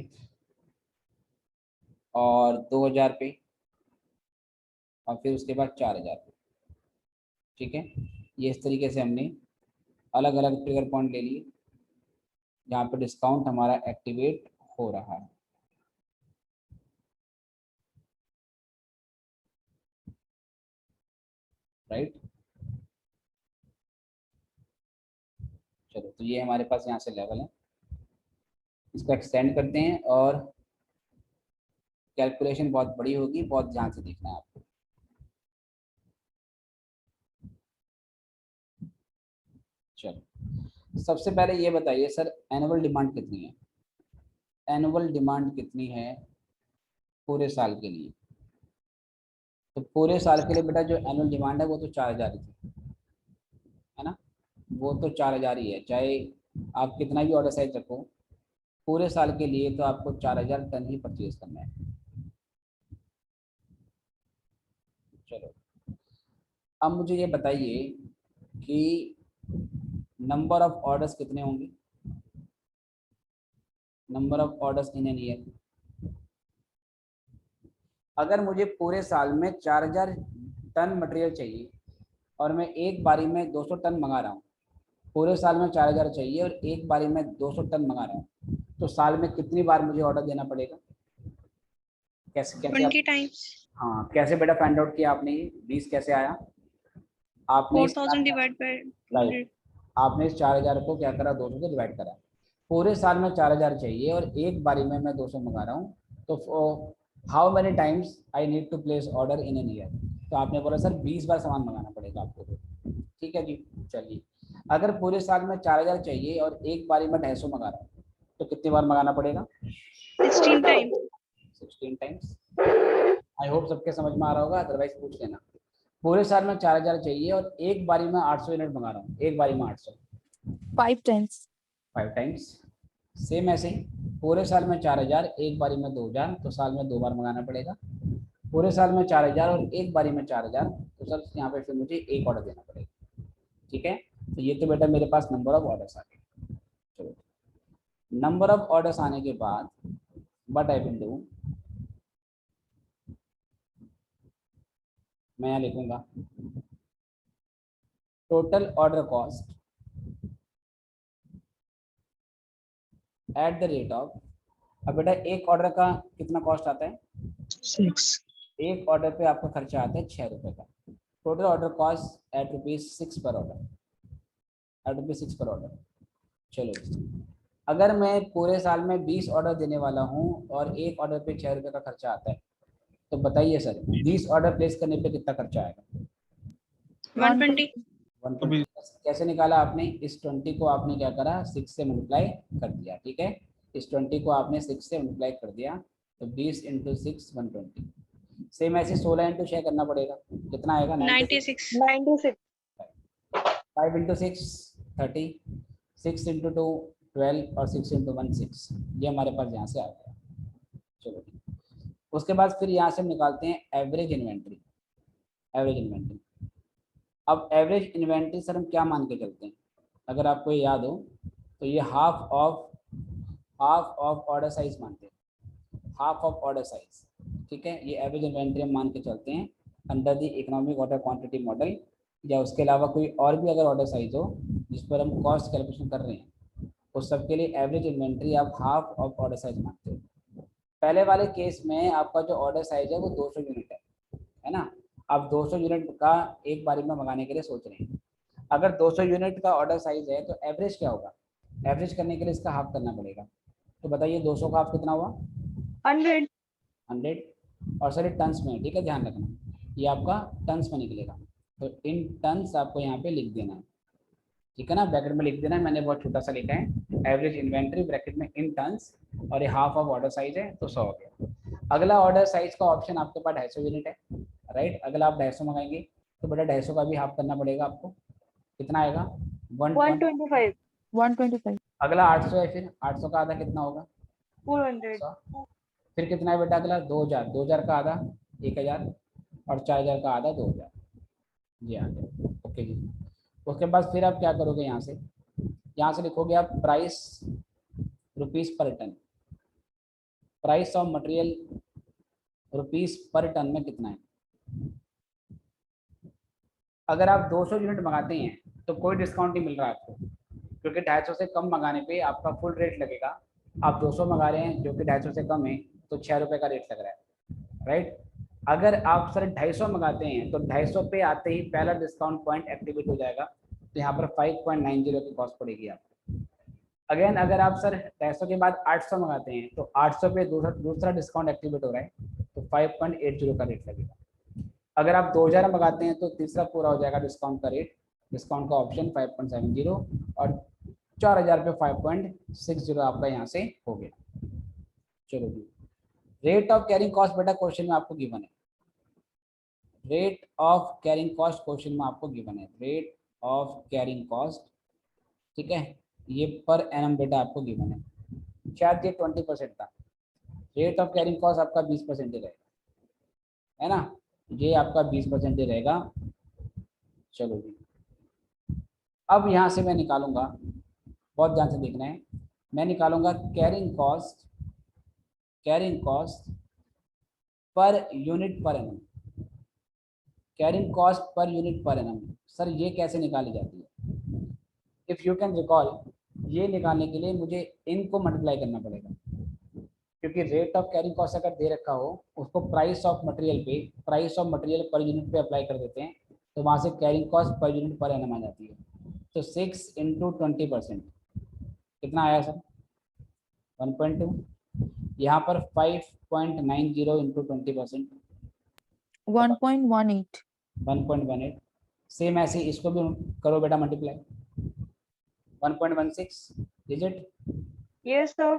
और 2000 पे और फिर उसके बाद 4000 पे। ठीक है, ये इस तरीके से हमने अलग अलग ट्रिगर पॉइंट ले लिए जहाँ पे डिस्काउंट हमारा एक्टिवेट हो रहा है। राइट, चलो तो ये हमारे पास यहाँ से लेवल है, इसको एक्सटेंड करते हैं और कैलकुलेशन बहुत बड़ी होगी, बहुत ध्यान से देखना है आपको। चलो सबसे पहले ये बताइए सर, एनुअल डिमांड कितनी है? एनुअल डिमांड कितनी है पूरे साल के लिए? तो पूरे साल के लिए बेटा जो एनुअल डिमांड है वो तो 4000 ही थी, है ना? वो तो 4000 ही है, चाहे आप कितना भी ऑर्डर साइज रखो, पूरे साल के लिए तो आपको 4000 टन ही परचेज करना है। चलो अब मुझे ये बताइए कि नंबर ऑफ ऑर्डर्स कितने होंगे? Number of orders in an year. अगर मुझे पूरे साल में 4000 टन मटेरियल चाहिए और मैं एक बारी में 200 टन मंगा रहा हूँ, पूरे साल में 4000 चाहिए और एक बारी में 200 टन मंगा रहा हूँ, तो साल में कितनी बार मुझे ऑर्डर देना पड़ेगा? कैसे कैसे 20 times. हाँ कैसे बेटा फाइंड आउट किया आपने? ये 20 कैसे आया? आपने 4000 divided by 100. राइट, आपने इस 4000 को क्या करा, 200 से डिवाइड करा। पूरे साल में 4000 चाहिए और एक बारी में मैं 200 मंगा रहा हूँ, तो how many times I need to place order in an year? तो आपने बोला सर 20 बार सामान मंगाना पड़ेगा आपको। ठीक है जी, चलिए अगर पूरे साल में 4000 चाहिए और एक बारी में 250 मंगा रहा हूँ, तो कितनी बार मंगाना पड़ेगा? 16 times. 16 टाइम्स। आई होप सबके समझ में आ रहा होगा, अदरवाइज पूछ लेना। पूरे साल में 4000 चाहिए और एक बारी में 800 यूनिट मंगा रहा हूँ, एक बारी में 800, 5 टाइम्स। 5 टाइम्स। सेम ऐसे ही पूरे साल में 4000, एक बारी में 2000, तो साल में 2 बार मंगाना पड़ेगा। पूरे साल में 4000 और एक बारी में 4000, तो सर यहाँ पे फिर मुझे एक ऑर्डर देना पड़ेगा। ठीक है, तो ये तो बेटा मेरे पास नंबर ऑफ ऑर्डर्स आ गए। चलो नंबर ऑफ ऑर्डर्स आने के बाद व्हाट आई विल डू, मैं यहाँ लिखूंगा total order cost at the rate of. अब बेटा एक ऑर्डर का कितना कॉस्ट आता है? 6. एक ऑर्डर पे आपका खर्चा आता है 6 रुपए का। टोटल ऑर्डर कॉस्ट एट ₹6 पर ऑर्डर, एट ₹6 पर ऑर्डर। चलो अगर मैं पूरे साल में 20 ऑर्डर देने वाला हूँ और एक ऑर्डर पे 6 रुपए का खर्चा आता है, तो बताइए सर 20 ऑर्डर प्लेस करने पे कितना खर्चा आएगा? 120. 120। कैसे निकाला आपने? इस 20 को आपने क्या करा, 6 से मल्टीप्लाई कर दिया। ठीक है, इस 20 को आपने 6 से मल्टीप्लाई कर दिया, तो 20 × 6 120। सेम ऐसे 16 × 6 करना पड़ेगा, कितना आएगा? 96. 96। 5 × 6 30, 6 × 2 12 और 6 × 1 6। ये हमारे पास यहाँ से आ गया। चलो उसके बाद फिर यहाँ से हम निकालते हैं एवरेज इन्वेंट्री। एवरेज इन्वेंट्री, अब एवरेज इन्वेंट्री सर हम क्या मान के चलते हैं? अगर आपको ये याद हो तो ये हाफ ऑफ ऑर्डर साइज मानते हैं, हाफ ऑफ ऑर्डर साइज। ठीक है, ये एवरेज इन्वेंट्री हम मान के चलते हैं under the economic order quantity model, या उसके अलावा कोई और भी अगर ऑर्डर साइज हो जिस पर हम कॉस्ट कैलकुलेशन कर रहे हैं, उस सब के लिए एवरेज इन्वेंट्री आप हाफ ऑफ ऑर्डर साइज मानते हो। पहले वाले केस में आपका जो ऑर्डर साइज है वो 200 यूनिट है ना। आप 200 यूनिट का एक बारी में मंगाने के लिए सोच रहे हैं। अगर 200 यूनिट का ऑर्डर साइज है तो एवरेज क्या होगा? एवरेज करने के लिए इसका हाफ करना पड़ेगा। तो बताइए 200 का हाफ कितना हुआ? 100. 100। और सर ये टन्स में है, ठीक है, ध्यान रखना ये आपका टन्स में निकलेगा। तो इन टन्स आपको यहाँ पे लिख देना है, ठीक है ना, ब्रैकेट में लिख देना है। मैंने बहुत छोटा सा लिखा है, एवरेज इन्वेंट्री ब्रैकेट में इन टन्स, और ये हाफ ऑफ ऑर्डर साइज है तो 100 हो गया। अगला ऑर्डर साइज का ऑप्शन आपके पास 250 यूनिट है, राइट। अगला आप 250 मंगाएंगे तो बेटा 250 का भी हाफ करना पड़ेगा आपको। कितना आएगा? 125. 125. अगला 800 है, फिर 800 का आधा कितना होगा? 400. 100। फिर कितना है बेटा अगला? 2000। 2000 का आधा 1000, और 4000 का आधा 2000। जी आ गया, ओके जी। उसके बाद फिर आप क्या करोगे? यहाँ से लिखोगे आप price rupees per ton, price of material rupees per ton में कितना है। अगर आप 200 यूनिट मंगाते हैं तो कोई डिस्काउंट नहीं मिल रहा आपको, क्योंकि 250 से कम मंगाने पे आपका फुल रेट लगेगा। आप 200 मंगा रहे हैं जो कि 250 से कम है, तो 6 रुपये का रेट लग रहा है, राइट। अगर आप सर 250 मंगाते हैं तो 250 पे आते ही पहला डिस्काउंट पॉइंट एक्टिवेट हो जाएगा, तो यहाँ पर 5.90 की कॉस्ट पड़ेगी आपको। अगेन अगर आप सर 250 के बाद 800 मंगाते हैं तो 800 पे दूसरा डिस्काउंट एक्टिवेट हो रहा है, तो 5.80 का रेट लगेगा। अगर आप 2000 मंगाते हैं तो तीसरा पूरा हो जाएगा डिस्काउंट का रेट, डिस्काउंट का ऑप्शन 5.70, और 4000 पे 5.60 आपका यहाँ से हो गया। चलो जी, रेट ऑफ कैरिंग कॉस्ट बेटा क्वेश्चन में आपको गिवन है, rate of carrying cost question में आपको गिवन है, रेट ऑफ कैरिंग कॉस्ट, ठीक है, ये पर एनम बेटा आपको गिवन है। शायद ये 20% था, रेट ऑफ कैरिंग कॉस्ट आपका 20% ही रहेगा, है ना, ये आपका 20% ही रहेगा। चलो जी, अब यहाँ से मैं निकालूंगा, बहुत ध्यान से देखना है, मैं निकालूंगा carrying cost per unit per annum, carrying cost per unit per annum. Sir ये कैसे निकाली जाती है? इफ़ यू कैन रिकॉल, ये निकालने के लिए मुझे इनको मल्टीप्लाई करना पड़ेगा, क्योंकि रेट ऑफ कैरिंग कॉस्ट अगर दे रखा हो उसको price of material per unit पे अप्लाई कर देते हैं, तो वहाँ से carrying cost per unit per annum आ जाती है। तो 6 × 20% कितना आया सर? 1.2। यहाँ पर 5.90 × 20% 1.18. 1.18। सेम ऐसे इसको भी करो बेटा multiply, 1.16 is it? Yes, sir.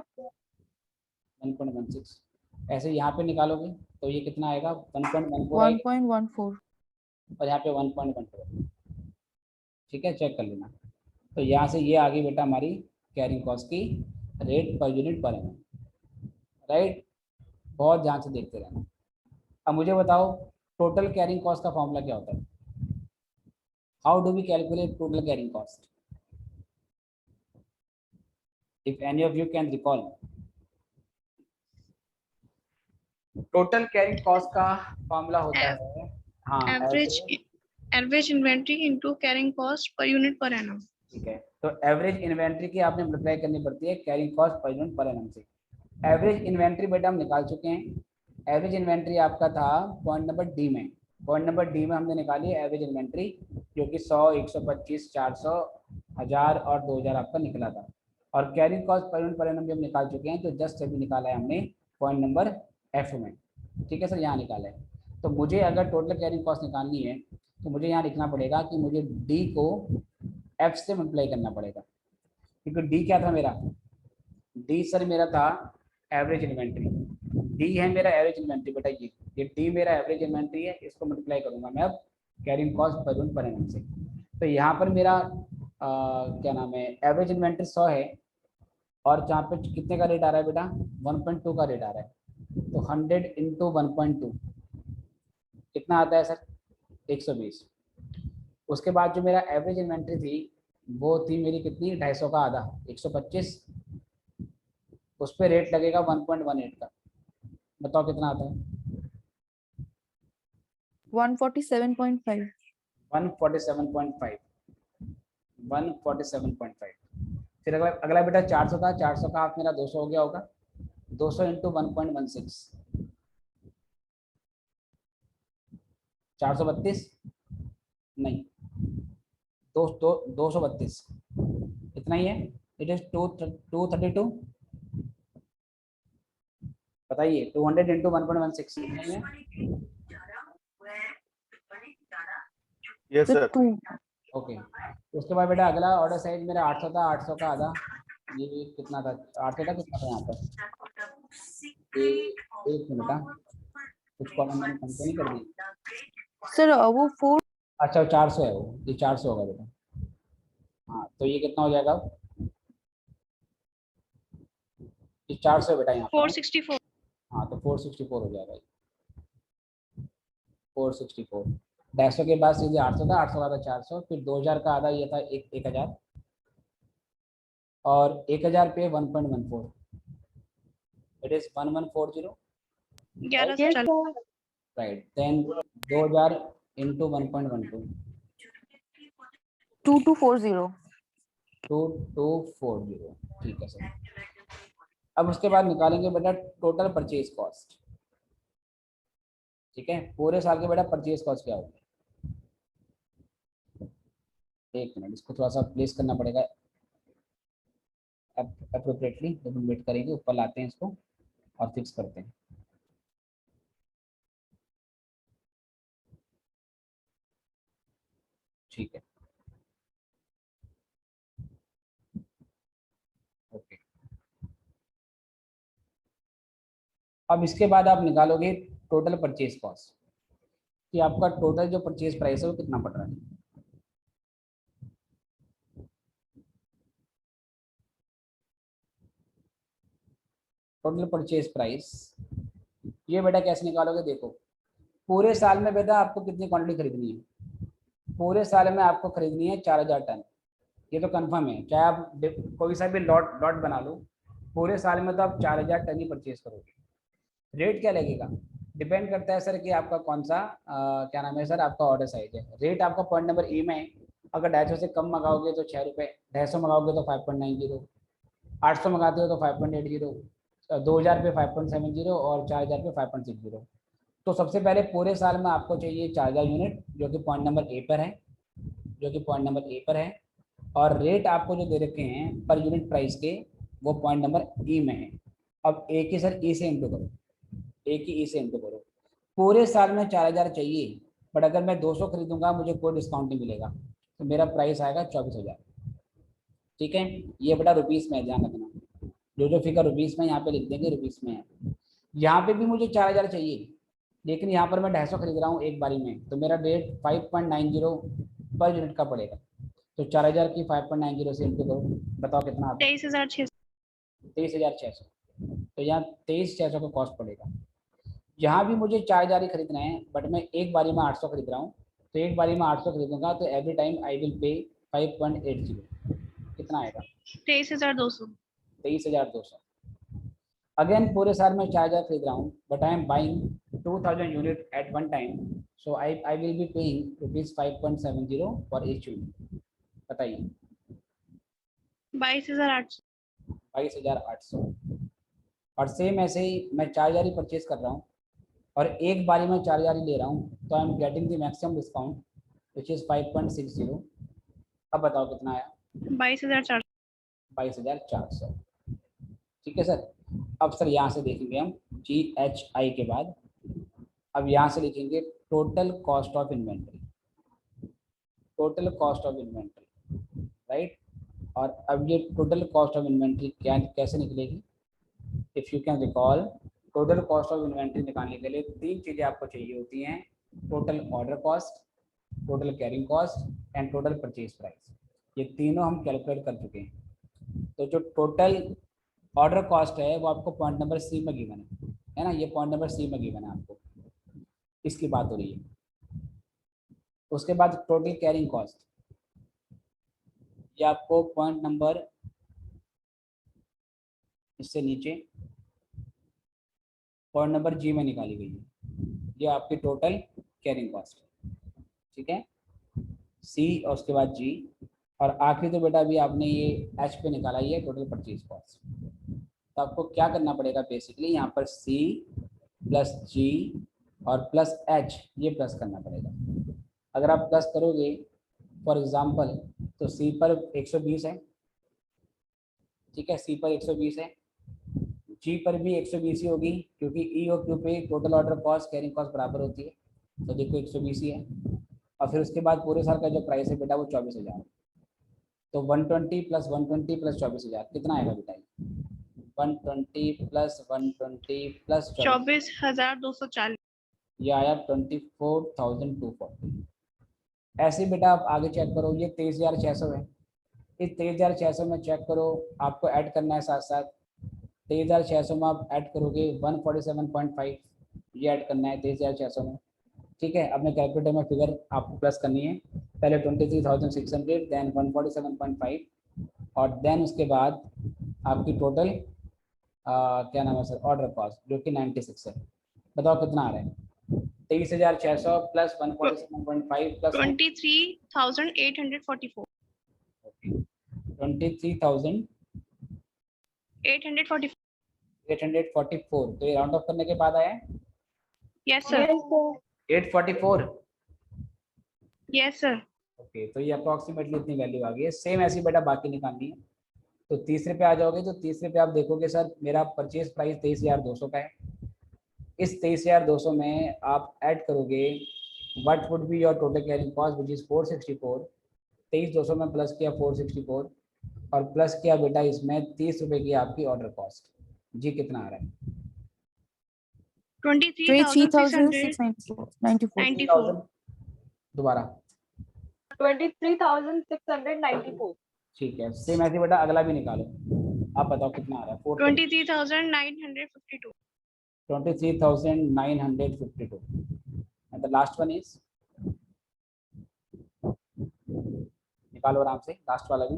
1.16 ऐसे यहाँ पे निकालोगे तो ये कितना आएगा? 1.14 आएगा, 1.14. और यहाँ पे 1.14, ठीक है, चेक कर लेना। तो यहाँ से ये आ गई बेटा हमारी कैरिंग कॉस्ट की rate per unit per annum, right. बहुत ध्यान से देखते रहना। अब मुझे बताओ टोटल कैरिंग कॉस्ट का फॉर्मूला क्या होता है? How do we calculate total carrying cost? If any of you can recall, total carrying cost का फॉर्मूला होता है, हाँ, Average inventory into carrying cost per unit per annum. ठीक है। तो एवरेज इन्वेंट्री की आपने मल्टीप्लाई करनी पड़ती है carrying cost per unit per annum से। एवरेज इन्वेंट्री बेटा हम निकाल चुके हैं। एवरेज इन्वेंट्री आपका था पॉइंट नंबर डी में, पॉइंट नंबर डी में हमने निकाली है एवरेज इन्वेंट्री, जो कि 100, 125, 400, 1000 और 2000 आपका निकला था। और carrying cost per unit per annum भी हम निकाल चुके हैं, तो जस्ट अभी निकाला है हमने पॉइंट नंबर एफ में, ठीक है सर, यहाँ निकाला है। तो मुझे अगर टोटल कैरिंग कॉस्ट निकालनी है तो मुझे यहाँ लिखना पड़ेगा कि मुझे डी को एफ से मल्टीप्लाई करना पड़ेगा, क्योंकि डी क्या था मेरा? डी सर मेरा था एवरेज इन्वेंट्री, डी है मेरा एवरेज इन्वेंट्री बेटा, ये डी मेरा एवरेज इन्वेंट्री है, इसको मल्टीप्लाई करूंगा मैं अब carrying cost per unit per annum से। तो यहाँ पर मेरा क्या नाम है, एवरेज इन्वेंट्री 100 है, और जहाँ पे कितने का रेट आ रहा है बेटा? 1.2 का रेट आ रहा है, तो 100 × 1.2 कितना आता है सर? 120। उसके बाद जो मेरा एवरेज इन्वेंट्री थी वो थी मेरी कितनी? 250 का आधा 125, उस पर रेट लगेगा 1.18 का, बताओ कितना आता है? 147.5. 147.5, 147.5। फिर अगला अगला बेटा 400 का, 400 का हाफ मेरा 200 हो गया होगा, 200 इंटू 1.16, 432 नहीं, 232 इतना ही है। इट इज 232, बताइए 200 इंटू 1.16 कितना ही है? Yes With sir. 2. ओके। उसके बाद बेटा अगला ऑर्डर साइज मेरा 800 था, 800 का आधा, ये कितना था? 800 था, कितना था यहाँ पर? एक मिनट, कुछ कॉलम मैंने कम तो नहीं कर दी? Sir, वो 4. अच्छा 400 है, वो ये 400 होगा बेटा। हाँ तो ये कितना हो जाएगा अब? ये 400 बेटा यहाँ पर। 464. हाँ तो 464 हो जाएगा, 464। 150 के बाद सीधे 800 था, 800 का था 400, फिर 2000 का आधा ये था 1000, और 1000 पे 1.14, it is 1140, 1140. Right. Then 2000 into 1.12, 2240. 2240, ठीक है सर। अब उसके बाद निकालेंगे बेटा टोटल परचेज कॉस्ट, ठीक है। पूरे साल के बेटा परचेज कॉस्ट क्या होगी? एक मिनट, इसको थोड़ा सा प्लेस करना पड़ेगा अप्रोप्रिएटली, जब हम वेट करेंगे ऊपर लाते हैं इसको और फिक्स करते हैं। ठीक है, ओके। अब इसके बाद आप निकालोगे टोटल परचेज कॉस्ट, कि आपका टोटल जो परचेज प्राइस है वो कितना पड़ रहा है। टोटल परचेज प्राइस ये बेटा कैसे निकालोगे? देखो पूरे साल में बेटा आपको कितनी क्वांटिटी खरीदनी है? पूरे साल में आपको खरीदनी है 4000 टन, ये तो कंफर्म है, चाहे आप कोई सा भी लॉट लॉट बना लो, पूरे साल में तो आप 4000 टन ही परचेज करोगे। रेट क्या लगेगा? डिपेंड करता है सर कि आपका कौन सा क्या नाम है सर, आपका ऑर्डर साइज है। रेट आपका पॉइंट नंबर ई में है, अगर 250 से कम मंगाओगे तो 6 रुपये, 250 मंगाओगे तो 5.90, 800 मंगाते हो तो 5.80, 2000 पे 5.70 और 4000 पे 5.60। तो सबसे पहले पूरे साल में आपको चाहिए 4000 यूनिट, जो कि पॉइंट नंबर ए पर है, जो कि पॉइंट नंबर ए पर है। और रेट आपको जो दे रखे हैं पर यूनिट प्राइस के, वो पॉइंट नंबर ई में है। अब ए की सर ई से इंटू करो, ए की ई से इंटू करो। पूरे साल में 4000 चाहिए, बट अगर मैं 200 खरीदूंगा मुझे कोई डिस्काउंट नहीं मिलेगा, तो मेरा प्राइस आएगा 24,000। ठीक है, ये बेटा रुपीस में है, ध्यान रखना, जो जो फिगर रुपीस में यहाँ पे लिख देंगे रुपीस में है। यहाँ पे भी मुझे 4000 चाहिए, लेकिन यहाँ पर मैं 250 खरीद रहा हूँ एक बारी में, तो मेरा रेट 5.90 पर यूनिट का पड़ेगा। तो 4000 की 5.90 से इंटू करो, बताओ कितना आता है? 23,600. 23,600। तो यहाँ 23,600 का कॉस्ट पड़ेगा। यहाँ भी मुझे 4000 ही खरीदना है, बट मैं एक बारी में 800 खरीद रहा हूँ, तो एक बारी में 800 खरीदूंगा तो every time I will pay 5.80। कितना आएगा? 23,200. 23,200। अगेन पूरे साल में 4000 खरीद रहा हूँ, but I am buying 2000 unit at one time, so I will be paying rupees 5.70 for each unit. बताइए 22,800. 22,800। और सेम ऐसे ही मैं 4000 ही परचेज कर रहा हूँ और एक बारी में 4000 ही ले रहा हूँ, तो I am getting the maximum discount which is 5.60। अब बताओ कितना आया? 22,400. 22,400। ठीक है सर। अब सर यहाँ से देखेंगे हम GHI के बाद, अब यहाँ से लिखेंगे total cost of inventory, total cost of inventory, right. और अब ये टोटल कॉस्ट ऑफ इन्वेंट्री क्या कैसे निकलेगी? If you can recall, total cost of inventory निकालने के लिए तीन चीज़ें आपको चाहिए होती हैं, total order cost, total carrying cost and total purchase price. ये तीनों हम कैलकुलेट कर चुके हैं। तो जो टोटल ऑर्डर कॉस्ट है वो आपको पॉइंट नंबर सी में गिवन है ना, ये पॉइंट नंबर सी में गिवन है आपको, इसकी बात हो रही है। उसके बाद टोटल कैरिंग कॉस्ट, ये आपको पॉइंट नंबर इससे नीचे पॉइंट नंबर जी में निकाली गई है। ये आपकी टोटल कैरिंग कॉस्ट, ठीक है, सी और उसके बाद जी, और आखिरी तो बेटा अभी आपने ये एच पे निकाला, ये टोटल परचेज कॉस्ट। तो आपको क्या करना पड़ेगा बेसिकली, यहाँ पर सी प्लस जी और प्लस एच, ये प्लस करना पड़ेगा। अगर आप प्लस करोगे फॉर एग्जांपल, तो सी पर 120 है, ठीक है, सी पर 120 है, जी पर भी 120 ही होगी, क्योंकि ई और क्यू पे total order cost carrying cost बराबर होती है, तो देखो 120 ही है। और फिर उसके बाद पूरे साल का जो प्राइस है बेटा वो 24,000 है। तो 120 प्लस 120 प्लस 24,000 कितना आएगा बेटा? 120 प्लस 120 प्लस 24, 24,240। ये आया 24,240। ऐसे ही बेटा आप आगे चेक करो, ये 23,600 है, इस 23,600 में चेक करो, आपको ऐड करना है साथ साथ, 23,600 में आप ऐड करोगे 147.5, ये ऐड करना है 23,600 में, ठीक है। अपने कैलकुलेटर में फिगर आपको प्लस करनी है, पहले 23,600, देन 147.5, और देन उसके बाद आपकी टोटल क्या नाम है सर, ऑर्डर कॉस्ट, जो कि 96 है। बताओ कितना आ रहा है? 23,600 प्लस 147.5 प्लस 23,844। 23,844, 844। तो ये राउंड ऑफ करने के बाद आया है Yes, sir. 844। Yes, sir. Okay, तो ये अप्रोक्सीमेटली इतनी वैल्यू आ गई है। सेम ऐसी बेटा बाकी निकालनी है, तो तीसरे पे आ जाओगे, तो तीसरे पे आप देखोगे सर मेरा परचेज प्राइस 23,200 का है, इस 23,200 में आप ऐड करोगे what would be your total carrying cost which is 464, 23,200 में प्लस किया 464, और प्लस किया बेटा इसमें 30 रुपए की आपकी ऑर्डर कॉस्ट, जी कितना आ रहा है? 23,694. 30,000, दोबारा 23,694. ठीक है। सेम ऐसे बेटा अगला भी निकालो, आप बताओ कितना आ रहा है? 23,952. 23,952, and the last one is, निकालो आराम से लास्ट वाला भी।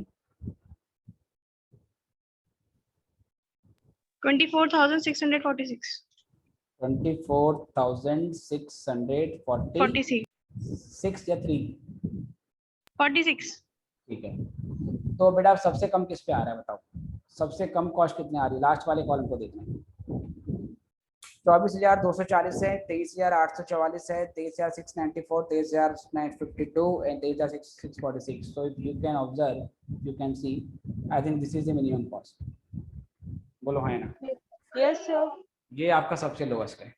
24,646. 24,646 46. या 3, 46. ठीक है। तो बेटा अब सबसे कम किस पे आ रहा है बताओ, सबसे कम कॉस्ट कितने आ रही है? लास्ट वाले कॉलम को देखना है। 24,240 है, 23,844 है, 23,694, 23,952 and 23,646। So if you can observe, you can see, I think this is the minimum cost. बोलो हाँ ना? Yes, sir. ये आपका सबसे लोवेस्ट है।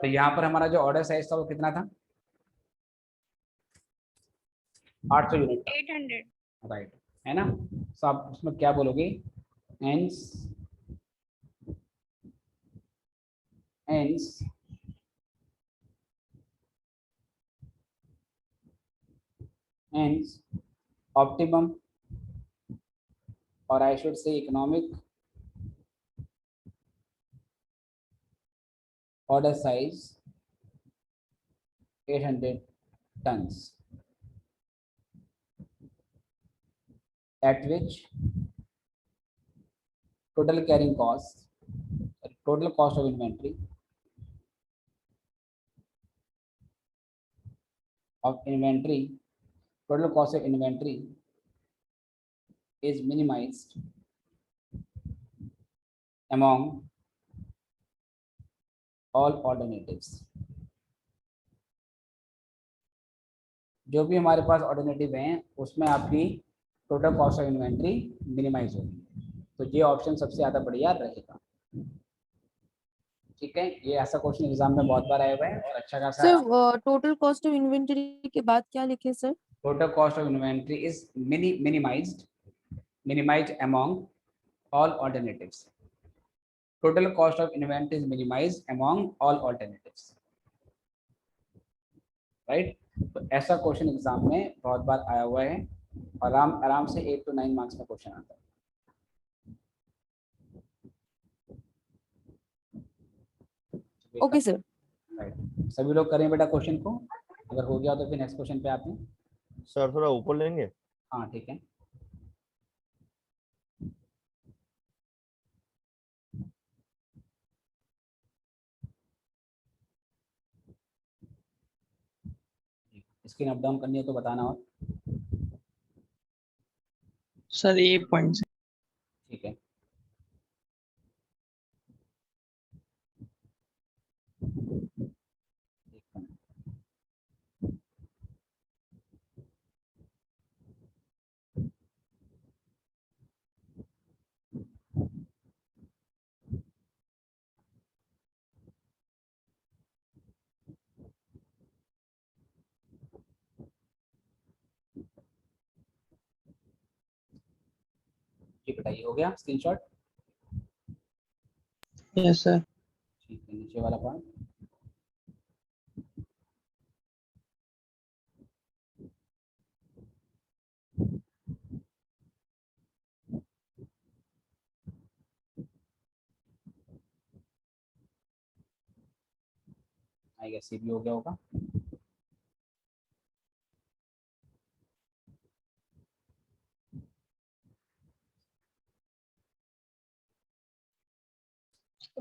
तो यहाँ पर हमारा जो ऑर्डर साइज था वो कितना था? 800 यूनिट, 800. राइट, है ना? तो आप उसमें क्या बोलोगे? hence optimum, or I should say economic order size 800 tons, at which total carrying cost, total cost of inventory total cost of inventory is minimized among all alternatives. जो भी हमारे पास ऑल्टरनेटिव हैं उसमें आपकी total cost of inventory minimise होगी, तो ये option सबसे ज़्यादा बढ़िया रहेगा, ठीक है। ये ऐसा क्वेश्चन एग्जाम में बहुत बार आया हुआ है और अच्छा खासा। Sir total cost of inventory के बाद क्या लिखे sir? Total cost of inventory is minimized among all alternatives. Total cost of inventory is minimized among all alternatives, right? तो ऐसा क्वेश्चन एग्जाम में बहुत बार आया हुआ है और आराम से 8 to 9 मार्क्स का क्वेश्चन आता है। Okay sir. राइट, सभी लोग करें बेटा क्वेश्चन को, अगर हो गया तो फिर नेक्स्ट क्वेश्चन पे आते हैं। सर थोड़ा ऊपर लेंगे। हाँ ठीक है। स्क्रीन अप डाउन करनी है तो बताना। और सर 8.6 ठीक है, एक मिनट। जी बताइए, हो गया स्क्रीनशॉट? Yes sir. ठीक है, नीचे वाला पार्ट। आई गेस ये भी हो गया होगा।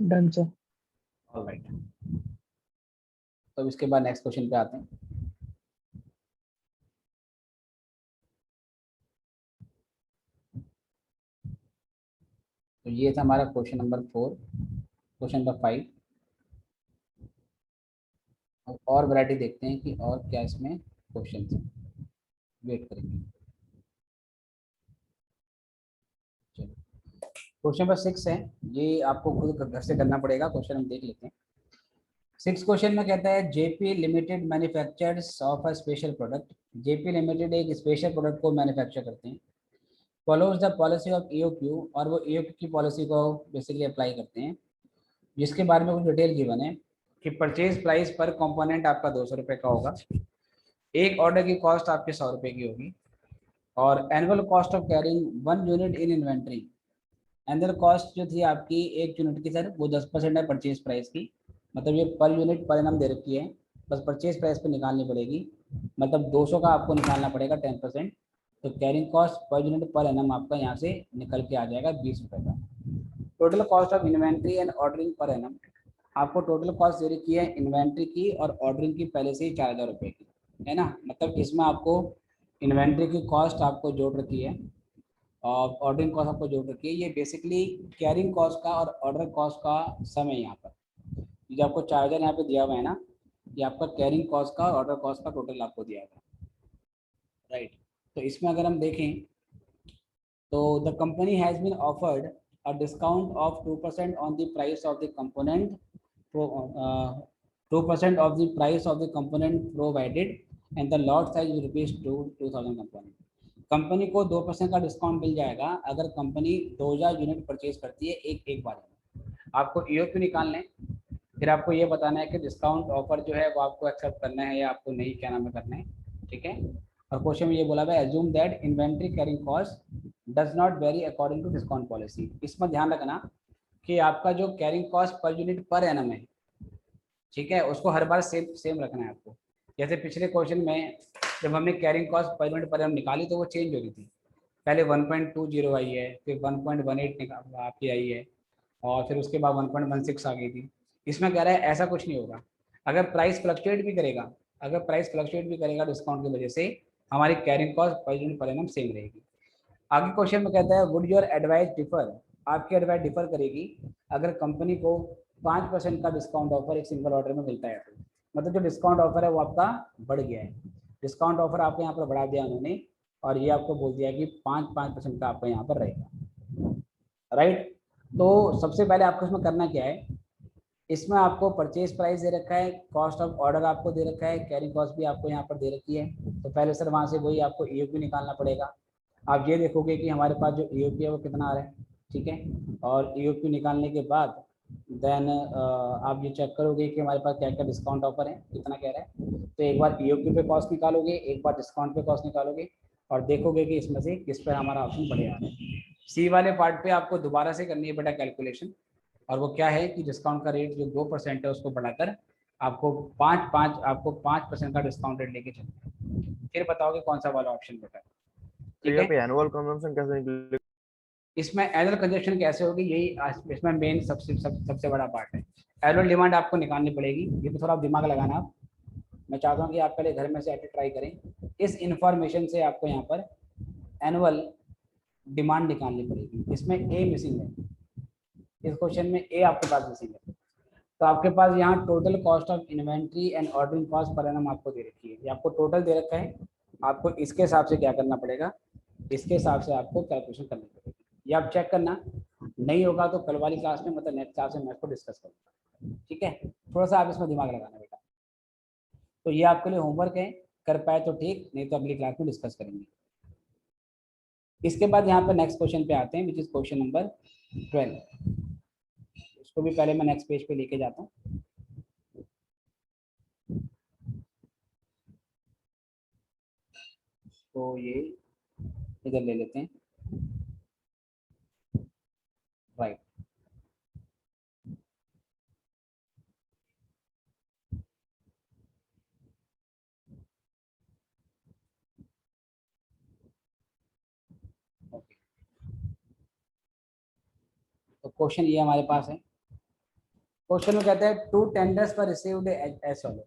Done sir. ऑलराइट, तो अब इसके बाद नेक्स्ट क्वेश्चन पे आते हैं। तो ये था हमारा क्वेश्चन नंबर 4। क्वेश्चन नंबर 5 और वैरायटी देखते हैं कि और क्या इसमें क्वेश्चन है। वेट करेंगे। चलो, क्वेश्चन नंबर 6 है, ये आपको खुद घर से करना पड़ेगा। क्वेश्चन हम देख लेते हैं। 6 क्वेश्चन में कहता है JP limited manufactures of a special product. JP limited एक स्पेशल प्रोडक्ट को मैन्युफैक्चर करते हैं। Follows the policy of EOQ, और वो ईओक्यू की पॉलिसी को बेसिकली अप्लाई करते हैं, जिसके बारे में कुछ डिटेल गिवन है कि परचेज प्राइस पर कंपोनेंट आपका 200 रुपये का होगा, एक ऑर्डर की कॉस्ट आपकी 100 रुपये की होगी, और annual cost of carrying 1 unit in inventory. Annual cost जो थी आपकी 1 यूनिट की सर, वो 10% है परचेज प्राइस की, मतलब ये पर यूनिट पर एनम दे रखी है, बस परचेज प्राइस पर निकालनी पड़ेगी, मतलब 200 का आपको निकालना पड़ेगा 10%। तो carrying cost per unit per annum आपका यहाँ से निकल के आ जाएगा 20 रुपये का। Total cost of inventory and ordering per annum, आपको टोटल कॉस्ट दे रखी है इन्वेंट्री की और ऑर्डरिंग की पहले से ही 4000 रुपये की, है ना। मतलब इसमें आपको इन्वेंट्री की कॉस्ट आपको जोड़ रखी है और ऑर्डरिंग कॉस्ट आपको जोड़ रखी है। ये बेसिकली कैरिंग कॉस्ट का और ऑर्डर कॉस्ट का सम है यहाँ पर। जो आपको 4000 यहाँ पे दिया हुआ है ना, ये आपका कैरिंग कॉस्ट का ऑर्डर कॉस्ट का टोटल आपको दिया हुआ है, राइट। तो इसमें अगर हम देखें तो the company has been offered a discount of 2% on the price of the component, 2% of the price of the component provided and the lot size rupees 2000 component. Company को 2% का डिस्काउंट मिल जाएगा अगर कंपनी 2000 यूनिट परचेज करती है एक बार में। आपको EOQ निकालना है, फिर आपको ये बताना है कि डिस्काउंट ऑफर जो है वो आपको एक्सेप्ट करना है या आपको नहीं, क्या नाम है, करना है, ठीक है। और क्वेश्चन में ये बोला हुआ है assume that inventory carrying cost does not vary according to discount policy. इसमें ध्यान रखना कि आपका जो carrying cost per unit per annum है, ठीक है, उसको हर बार सेम रखना है आपको। जैसे पिछले क्वेश्चन में जब हमने carrying cost per unit per annum निकाली तो वो चेंज हो रही थी, पहले 1.20 आई है, फिर 1.18 आपकी आई है, और फिर उसके बाद 1.16 आ गई थी। इसमें कह रहा है ऐसा कुछ नहीं होगा, अगर प्राइस फ्लक्चुएट भी करेगा, अगर प्राइस फ्लक्चुएट भी करेगा डिस्काउंट की वजह से, हमारी carrying cost per unit per annum same रहेगी। आगे क्वेश्चन में कहता है वुड योर एडवाइस डिफर, आपकी एडवाइस डिफर करेगी अगर कंपनी को 5% का डिस्काउंट ऑफर एक सिंगल ऑर्डर में मिलता है तो, मतलब जो डिस्काउंट ऑफर है वो आपका बढ़ गया है, डिस्काउंट ऑफर आपको यहाँ पर बढ़ा दिया उन्होंने, और ये आपको बोल दिया कि 5% का आपका यहाँ पर रहेगा, राइट। तो सबसे पहले आपको इसमें करना क्या है, इसमें आपको परचेज प्राइस दे रखा है, कॉस्ट ऑफ ऑर्डर आपको दे रखा है, कैरिंग कॉस्ट भी आपको यहाँ पर दे रखी है। तो पहले सर वहाँ से वही आपको ईओक्यू निकालना पड़ेगा। आप ये देखोगे कि हमारे पास जो ईओक्यू है वो कितना आ रहा है, ठीक है, और ईओक्यू निकालने के बाद देन आप ये चेक करोगे कि हमारे पास क्या क्या डिस्काउंट ऑफर है, कितना कह रहा है। तो एक बार ईओक्यू पे कॉस्ट निकालोगे, एक बार डिस्काउंट पे कॉस्ट निकालोगे, और देखोगे कि इसमें से किस पर हमारा ऑप्शन बढ़िया आ रहा है। सी वाले पार्ट पे आपको दोबारा से करनी है बेटा कैलकुलेशन, और वो क्या है कि डिस्काउंट का रेट जो 2% है उसको बढ़ाकर आपको 5% का डिस्काउंट रेट लेके चलना है। फिर बताओगे कौन सा वाला ऑप्शन बेटा, ठीक है। एनुअल कंजम्पशन कैसे निकलेगा? इसमें एनुअल कंजप्शन कैसे होगी, यही इसमें मेन सबसे बड़ा पार्ट है। एनुअल डिमांड आपको निकालनी पड़ेगी, ये तो थोड़ा दिमाग लगाना आप, मैं चाहता हूँ कि आप पहले घर में से आके ट्राई करें। इस इंफॉर्मेशन से आपको यहाँ पर एनुअल डिमांड निकालनी पड़ेगी। इसमें ए मिसिंग है, इस क्वेश्चन में ए आपके पास मिसिंग है। तो आपके पास यहाँ total cost of inventory and ordering cost per annum आपको दे रखी है, ये आपको टोटल दे रखा है। आपको इसके हिसाब से क्या करना पड़ेगा, इसके हिसाब से आपको कैलकुलेशन करनी पड़ेगी। ये आप चेक करना, नहीं होगा तो कल वाली क्लास में मतलब नेक्स्ट क्लास में मैं इसको डिस्कस करूँगा, ठीक है। थोड़ा सा आप इसमें दिमाग लगाना बेटा। तो ये आपके लिए होमवर्क है, कर पाए तो ठीक, नहीं तो अगली क्लास में डिस्कस करेंगे। इसके बाद यहाँ पर नेक्स्ट क्वेश्चन पे आते हैं, विच इज क्वेश्चन नंबर 12। इसको भी पहले मैं नेक्स्ट पेज पे लेके जाता हूँ। तो ये इधर ले लेते हैं, राइट। ओके, तो क्वेश्चन ये हमारे पास है। क्वेश्चन में कहते हैं टू टेंडर्स पर रिसीव्ड एज फॉलो।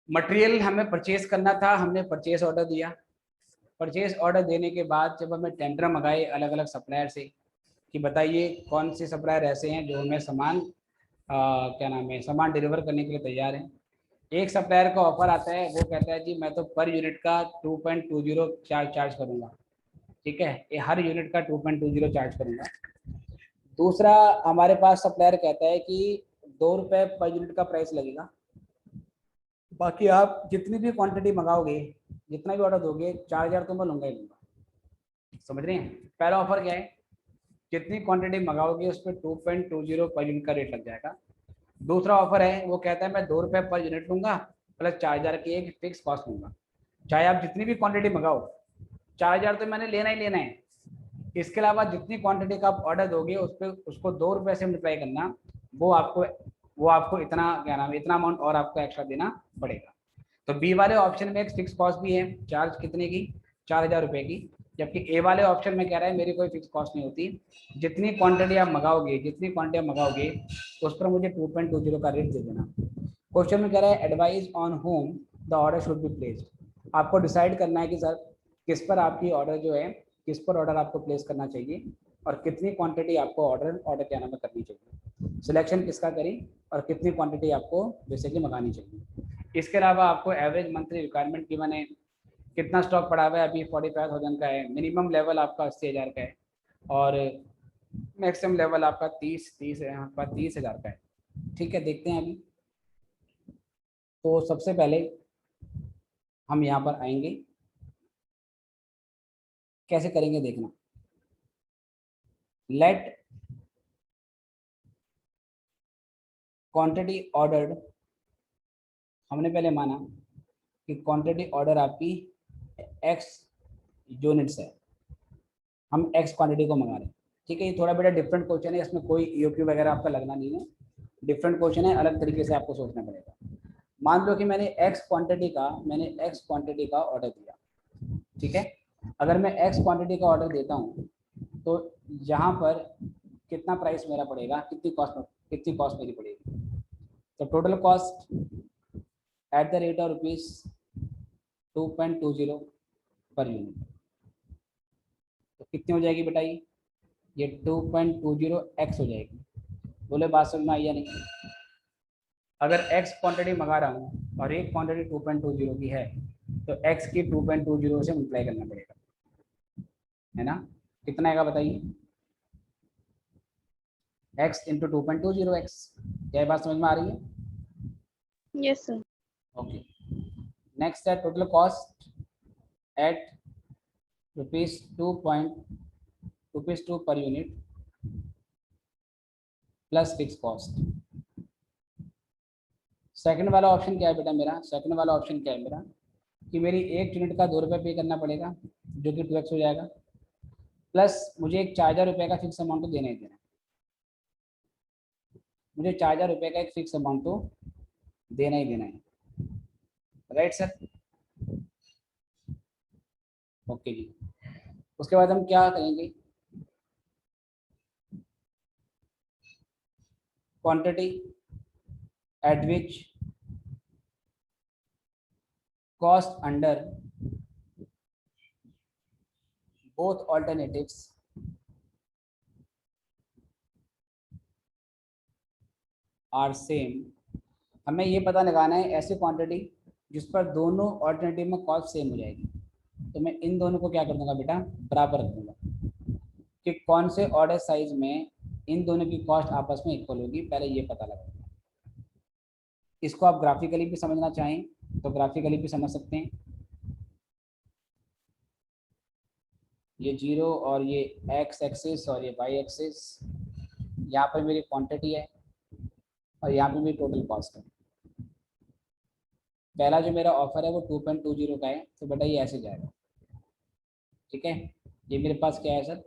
मटेरियल हमें परचेज करना था, हमने परचेज ऑर्डर दिया। परचेज ऑर्डर देने के बाद जब हमें टेंडर मंगाए अलग अलग सप्लायर से कि बताइए कौन से सप्लायर ऐसे हैं जो हमें सामान क्या नाम है सामान डिलीवर करने के लिए तैयार हैं। एक सप्लायर का ऑफर आता है, वो कहता है जी मैं तो पर यूनिट का 2.20 चार्ज करूँगा, ठीक है, ये हर यूनिट का 2.20 चार्ज करूँगा। दूसरा हमारे पास सप्लायर कहता है कि 2 रुपये पर यूनिट का प्राइस लगेगा, बाकी आप जितनी भी क्वांटिटी मंगाओगे, जितना भी ऑर्डर दोगे, 4000 तो मैं लूँगा ही लूँगा। समझ रहे हैं? पहला ऑफर क्या है, जितनी क्वांटिटी मंगाओगे उस पर 2.20 पर यूनिट का रेट लग जाएगा। दूसरा ऑफर है, वो कहता है मैं 2 रुपये पर यूनिट लूँगा प्लस 4000 की एक फिक्स कॉस्ट लूँगा। चाहे आप जितनी भी क्वांटिटी मंगाओ, 4000 तो मैंने लेना ही लेना है। इसके अलावा जितनी क्वांटिटी का आप ऑर्डर दोगे उस पर उसको 2 रुपये से मल्टीप्लाई करना, वो आपको इतना क्या नाम है इतना अमाउंट और आपको एक्स्ट्रा देना पड़ेगा। तो बी वाले ऑप्शन में एक फिक्स कॉस्ट भी है, चार्ज कितने की, 4000 रुपये की। जबकि ए वाले ऑप्शन में कह रहा है मेरी कोई फिक्स कॉस्ट नहीं होती, जितनी क्वांटिटी आप मंगाओगे उस पर मुझे 2.20 का रेट दे देना। क्वेश्चन में कह रहा है advice on home the order should be placed. आपको डिसाइड करना है कि सर किस पर आपकी ऑर्डर जो है, किस पर ऑर्डर आपको प्लेस करना चाहिए और कितनी क्वांटिटी आपको ऑर्डर क्या नाम है करनी चाहिए। सिलेक्शन किसका करें और कितनी क्वांटिटी आपको बेसिकली मंगानी चाहिए। इसके अलावा आपको एवरेज मंथली रिक्वायरमेंट की मैंने कितना स्टॉक पड़ा हुआ है, अभी 45,000 का है। मिनिमम लेवल आपका 80,000 का है और मैक्सिमम लेवल आपका 30,000 का है, ठीक है। देखते हैं अभी। तो सबसे पहले हम यहाँ पर आएंगे, कैसे करेंगे देखना। लेट क्वांटिटी ऑर्डर्ड, हमने पहले माना कि क्वांटिटी ऑर्डर आपकी x यूनिट्स है, हम x क्वांटिटी को मंगा रहे हैं, ठीक है। ये थोड़ा बेटा डिफरेंट क्वेश्चन है, इसमें कोई ईओक्यू वगैरह आपका लगना नहीं है, डिफरेंट क्वेश्चन है, अलग तरीके से आपको सोचना पड़ेगा। मान लो कि मैंने x क्वांटिटी का ऑर्डर दिया, ठीक है। अगर मैं x क्वांटिटी का ऑर्डर देता हूँ तो यहाँ पर कितना प्राइस मेरा पड़ेगा, कितनी कॉस्ट मेरी पड़ेगी। तो total cost at the rate of ₹2.20 per unit, तो कितनी हो जाएगी बेटा, ये 2.20x हो जाएगी। बोले बात समझ में आई या नहीं। अगर x क्वांटिटी मंगा रहा हूँ और एक क्वांटिटी 2.20 की है तो x की 2.20 से मल्टीप्लाई करना पड़ेगा, है ना। कितना आएगा बताइए, x इंटू 2.20x। क्या बात समझ में आ रही है? Yes, sir. ओके। नेक्स्ट है total cost at ₹2 per unit plus fix cost. Second वाला ऑप्शन क्या है बेटा मेरा, सेकंड वाला ऑप्शन क्या है मेरा कि मेरी एक यूनिट का 2 रुपये पे करना पड़ेगा जो कि 2x हो जाएगा, प्लस मुझे एक 4000 रुपये का फिक्स अमाउंट तो देना ही देना, मुझे 4000 रुपये का एक फिक्स अमाउंट तो देना ही देना है, राइट सर। ओके जी। उसके बाद हम क्या करेंगे, quantity eight which cost under both alternatives are same। हमें ये पता लगाना है ऐसी क्वांटिटी जिस पर दोनों ऑल्टरनेटिव में कॉस्ट सेम हो जाएगी। तो मैं इन दोनों को क्या कर दूंगा बेटा, बराबर रख दूंगा कि कौन से ऑर्डर साइज में इन दोनों की कॉस्ट आपस में इक्वल होगी, पहले ये पता लगाना। इसको आप ग्राफिकली भी समझना चाहें तो ग्राफिकली भी समझ सकते हैं। ये 0 और ये एक्स एक्सिस और ये वाई एक्सिस, यहाँ पर मेरी क्वांटिटी है और यहाँ पे मेरी टोटल कॉस्ट है। पहला जो मेरा ऑफर है वो 2.20 का है, तो बेटा ये ऐसे जाएगा, ठीक है। ये मेरे पास क्या है सर,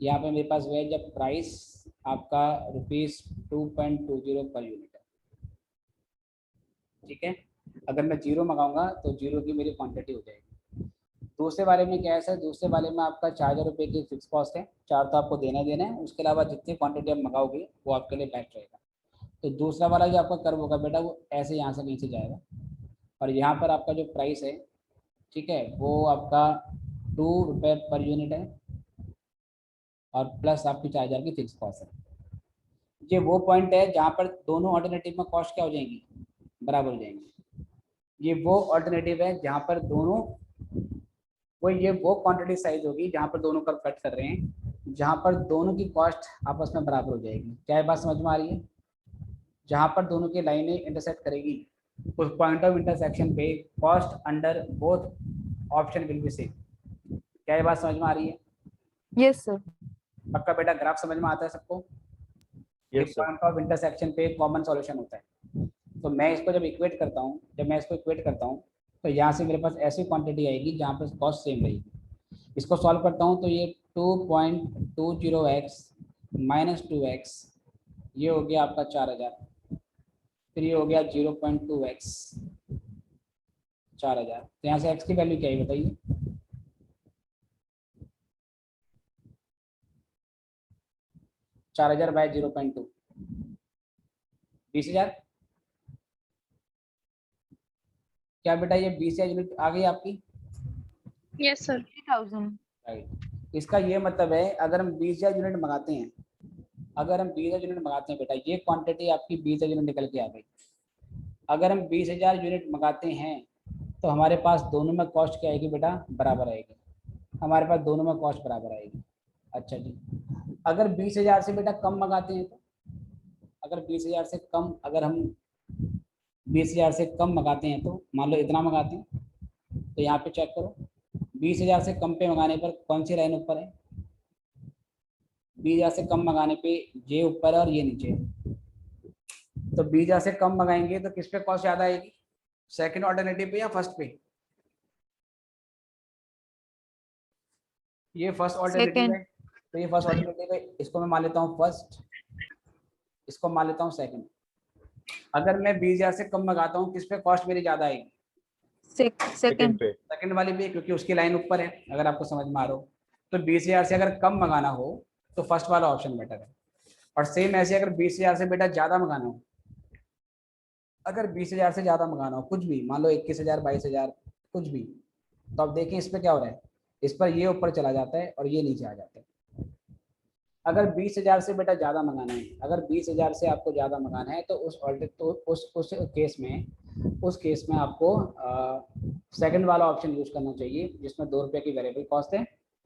यहाँ पे मेरे पास वह है जब प्राइस आपका ₹2.20 पर यूनिट है, ठीक है। अगर मैं 0 मंगाऊंगा तो 0 की मेरी क्वांटिटी हो जाएगी। दूसरे वाले में क्या है सर, दूसरे वाले में आपका 4,000 रुपये की फिक्स कॉस्ट है, 4 तो आपको देना है, उसके अलावा जितनी क्वांटिटी आप मंगाओगे वो आपके लिए बेस्ट रहेगा। तो दूसरा वाला जो आपका कर्व होगा बेटा वो ऐसे यहाँ से नीचे जाएगा और यहाँ पर आपका जो प्राइस है, ठीक है, वो आपका ₹2 पर यूनिट है और प्लस आपकी 4,000 की फिक्स कॉस्ट है। ये वो पॉइंट है जहाँ पर दोनों ऑल्टरनेटिव में कॉस्ट क्या हो जाएंगी, बराबर हो जाएंगी। ये वो ऑल्टरनेटिव है जहाँ पर दोनों ये वो क्वांटिटी साइज होगी जहाँ पर दोनों कर्व कट कर रहे हैं, जहाँ पर दोनों की कॉस्ट आपस में बराबर हो जाएगी। क्या ये बात समझ में आ रही है? जहाँ पर दोनों की लाइनें इंटरसेक्ट करेगी उस पॉइंट ऑफ इंटरसेक्शन पे cost under both option will be same. क्या ये बात समझ में आ रही है? Yes sir. पक्का बेटा, ग्राफ समझ में आता है सबको? Yes sir. Point of intersection पे कॉमन सॉल्यूशन होता है। तो मैं इसको जब इक्वेट करता हूँ, तो यहाँ से मेरे पास ऐसी क्वांटिटी आएगी जहाँ पर कॉस्ट सेम रहेगी। इसको सॉल्व करता हूँ तो ये 2.20x माइनस 2x, ये हो गया आपका 4,000, फिर ये हो गया 0.2x 4,000। तो यहाँ से x की वैल्यू क्या है बताइए? 4,000 बाय 0.2 20,000। क्या बेटा ये 20,000 यूनिट आ गई आपकी? Yes, sir. 3,000। राइट। इसका ये मतलब है अगर हम 20,000 यूनिट मंगाते हैं, बेटा ये क्वांटिटी आपकी 20,000 यूनिट निकल के आ गई। अगर हम 20,000 यूनिट मंगाते हैं तो हमारे पास दोनों में कॉस्ट क्या आएगी बेटा, बराबर आएगी। हमारे पास दोनों में कॉस्ट बराबर आएगी। अच्छा जी, अगर 20,000 से बेटा कम मंगाते हैं तो, अगर 20,000 से कम, अगर हम 20,000 से कम मंगाते हैं तो मान लो इतना मंगाते हैं, तो यहाँ पे चेक करो 20,000 से कम पे मंगाने पर कौन सी लाइन ऊपर है? 20,000 से कम मंगाने पे ये ऊपर है और ये नीचे है। तो 20,000 से कम मंगाएंगे तो किस पे कॉस्ट ज़्यादा आएगी, सेकंड ऑल्टरनेटिव पे या फर्स्ट पे? ये फर्स्ट ऑल्टरनेटिव है, तो ये फर्स्ट ऑल्टरनेटिव है, इसको मैं मान लेता हूँ फर्स्ट, इसको मान लेता हूँ सेकंड। अगर मैं 20,000 से कम मंगाता हूँ किस पे कॉस्ट मेरी ज़्यादा आएगी? सेकंड पे। सेकंड वाली पे, क्योंकि उसकी लाइन ऊपर है, अगर आपको समझ में आ रहा हो। तो 20,000 से अगर कम मंगाना हो तो फर्स्ट वाला ऑप्शन बेटर है। और सेम ऐसे अगर 20,000 से बेटा ज़्यादा मंगाना हो, अगर 20,000 से ज़्यादा मंगाना हो कुछ भी, मान लो 21,000 22,000 कुछ भी, तो अब देखिए इस पर क्या हो रहा है, इस पर ये ऊपर चला जाता है और ये नीचे आ जाता है। अगर 20,000 से बेटा ज़्यादा मंगाना है, अगर 20,000 से आपको ज़्यादा मंगाना है तो उस केस में आपको सेकंड वाला ऑप्शन यूज करना चाहिए जिसमें ₹2 की वेरिएबल कॉस्ट है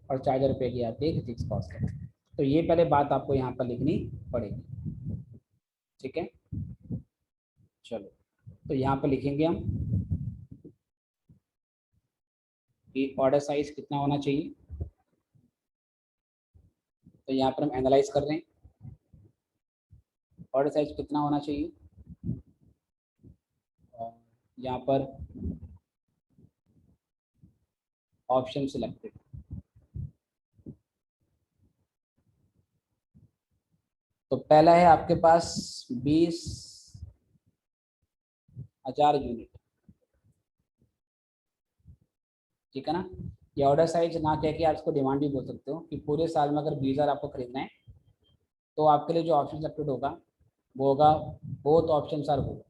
और 4,000 रुपये की आपकी एक फिक्स कॉस्ट है। तो ये पहले बात आपको यहाँ पर लिखनी पड़ेगी, ठीक है। चलो, तो यहाँ पर लिखेंगे हम कि ऑर्डर साइज कितना होना चाहिए। तो यहाँ पर हम एनालाइज कर रहे हैं ऑर्डर साइज कितना होना चाहिए। और यहाँ पर ऑप्शन सिलेक्टेड, तो पहला है आपके पास 20,000 यूनिट, ठीक है ना। ये ऑर्डर साइज ना कह के आप इसको डिमांड भी बोल सकते हो कि पूरे साल में अगर 20,000 आपको खरीदना है तो आपके लिए जो ऑप्शन सिलेक्टेड होगा वो होगा both options are good.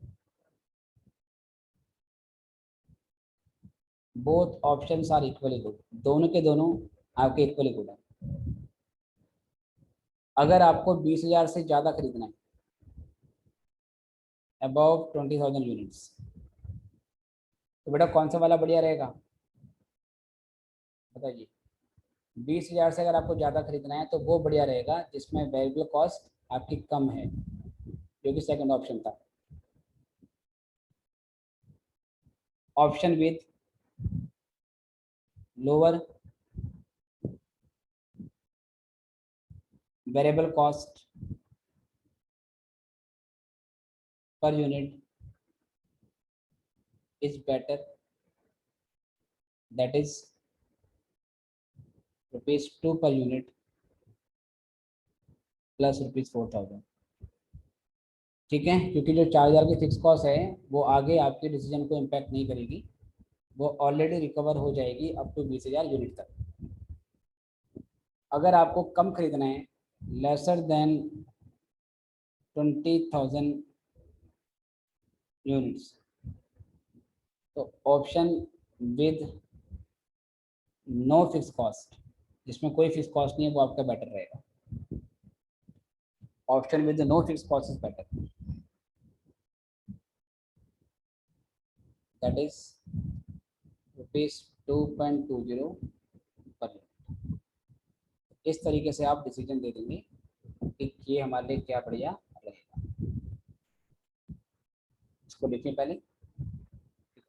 Both options are equally good, दोनों के दोनों आपके इक्वली गुड है। अगर आपको 20,000 से ज़्यादा खरीदना है, अबव 20,000 यूनिट्स, तो बेटा कौन सा वाला बढ़िया रहेगा बताइए। 20,000 से अगर आपको ज़्यादा खरीदना है तो वो बढ़िया रहेगा जिसमें वेरिएबल कॉस्ट आपकी कम है, जो कि सेकंड ऑप्शन था। Option with lower variable cost per unit is better, that is rupees 2 per unit plus rupees 4,000। ठीक है, क्योंकि जो 4,000 की फिक्स कॉस्ट है वो आगे आपके डिसीजन को इम्पैक्ट नहीं करेगी, वो ऑलरेडी रिकवर हो जाएगी अप टू 20,000 यूनिट तक। अगर आपको कम खरीदना है, लेसर देन 20,000 यूनिट्स, तो option with no fix cost, जिसमें कोई फिक्स कॉस्ट नहीं है, वो आपका बेटर रहेगा। Option with no fix cost is better, that is rupees 2.20 per unit. इस तरीके से आप डिसीजन दे देंगे कि ये हमारे लिए क्या बढ़िया रहेगा। इसको लिखें पहले,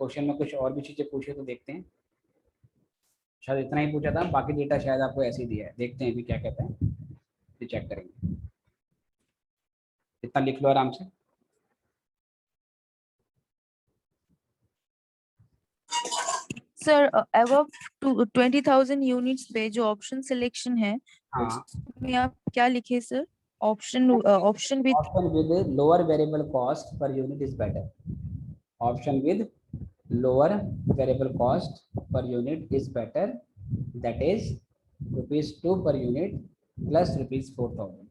क्वेश्चन में कुछ और भी चीज़ें पूछे तो देखते हैं। शायद इतना ही पूछा था, बाकी डेटा शायद आपको ऐसे ही दिया है, देखते हैं भी क्या कहते हैं, फिर चेक करेंगे। इतना लिख लो आराम से। सर अबव 20,000 यूनिट्स पे जो ऑप्शन सिलेक्शन है हाँ, उसमें आप क्या लिखे sir? Option with option with lower variable cost per unit is better. Option with lower variable cost per unit is better, that is rupees 2 per unit plus rupees 4,000।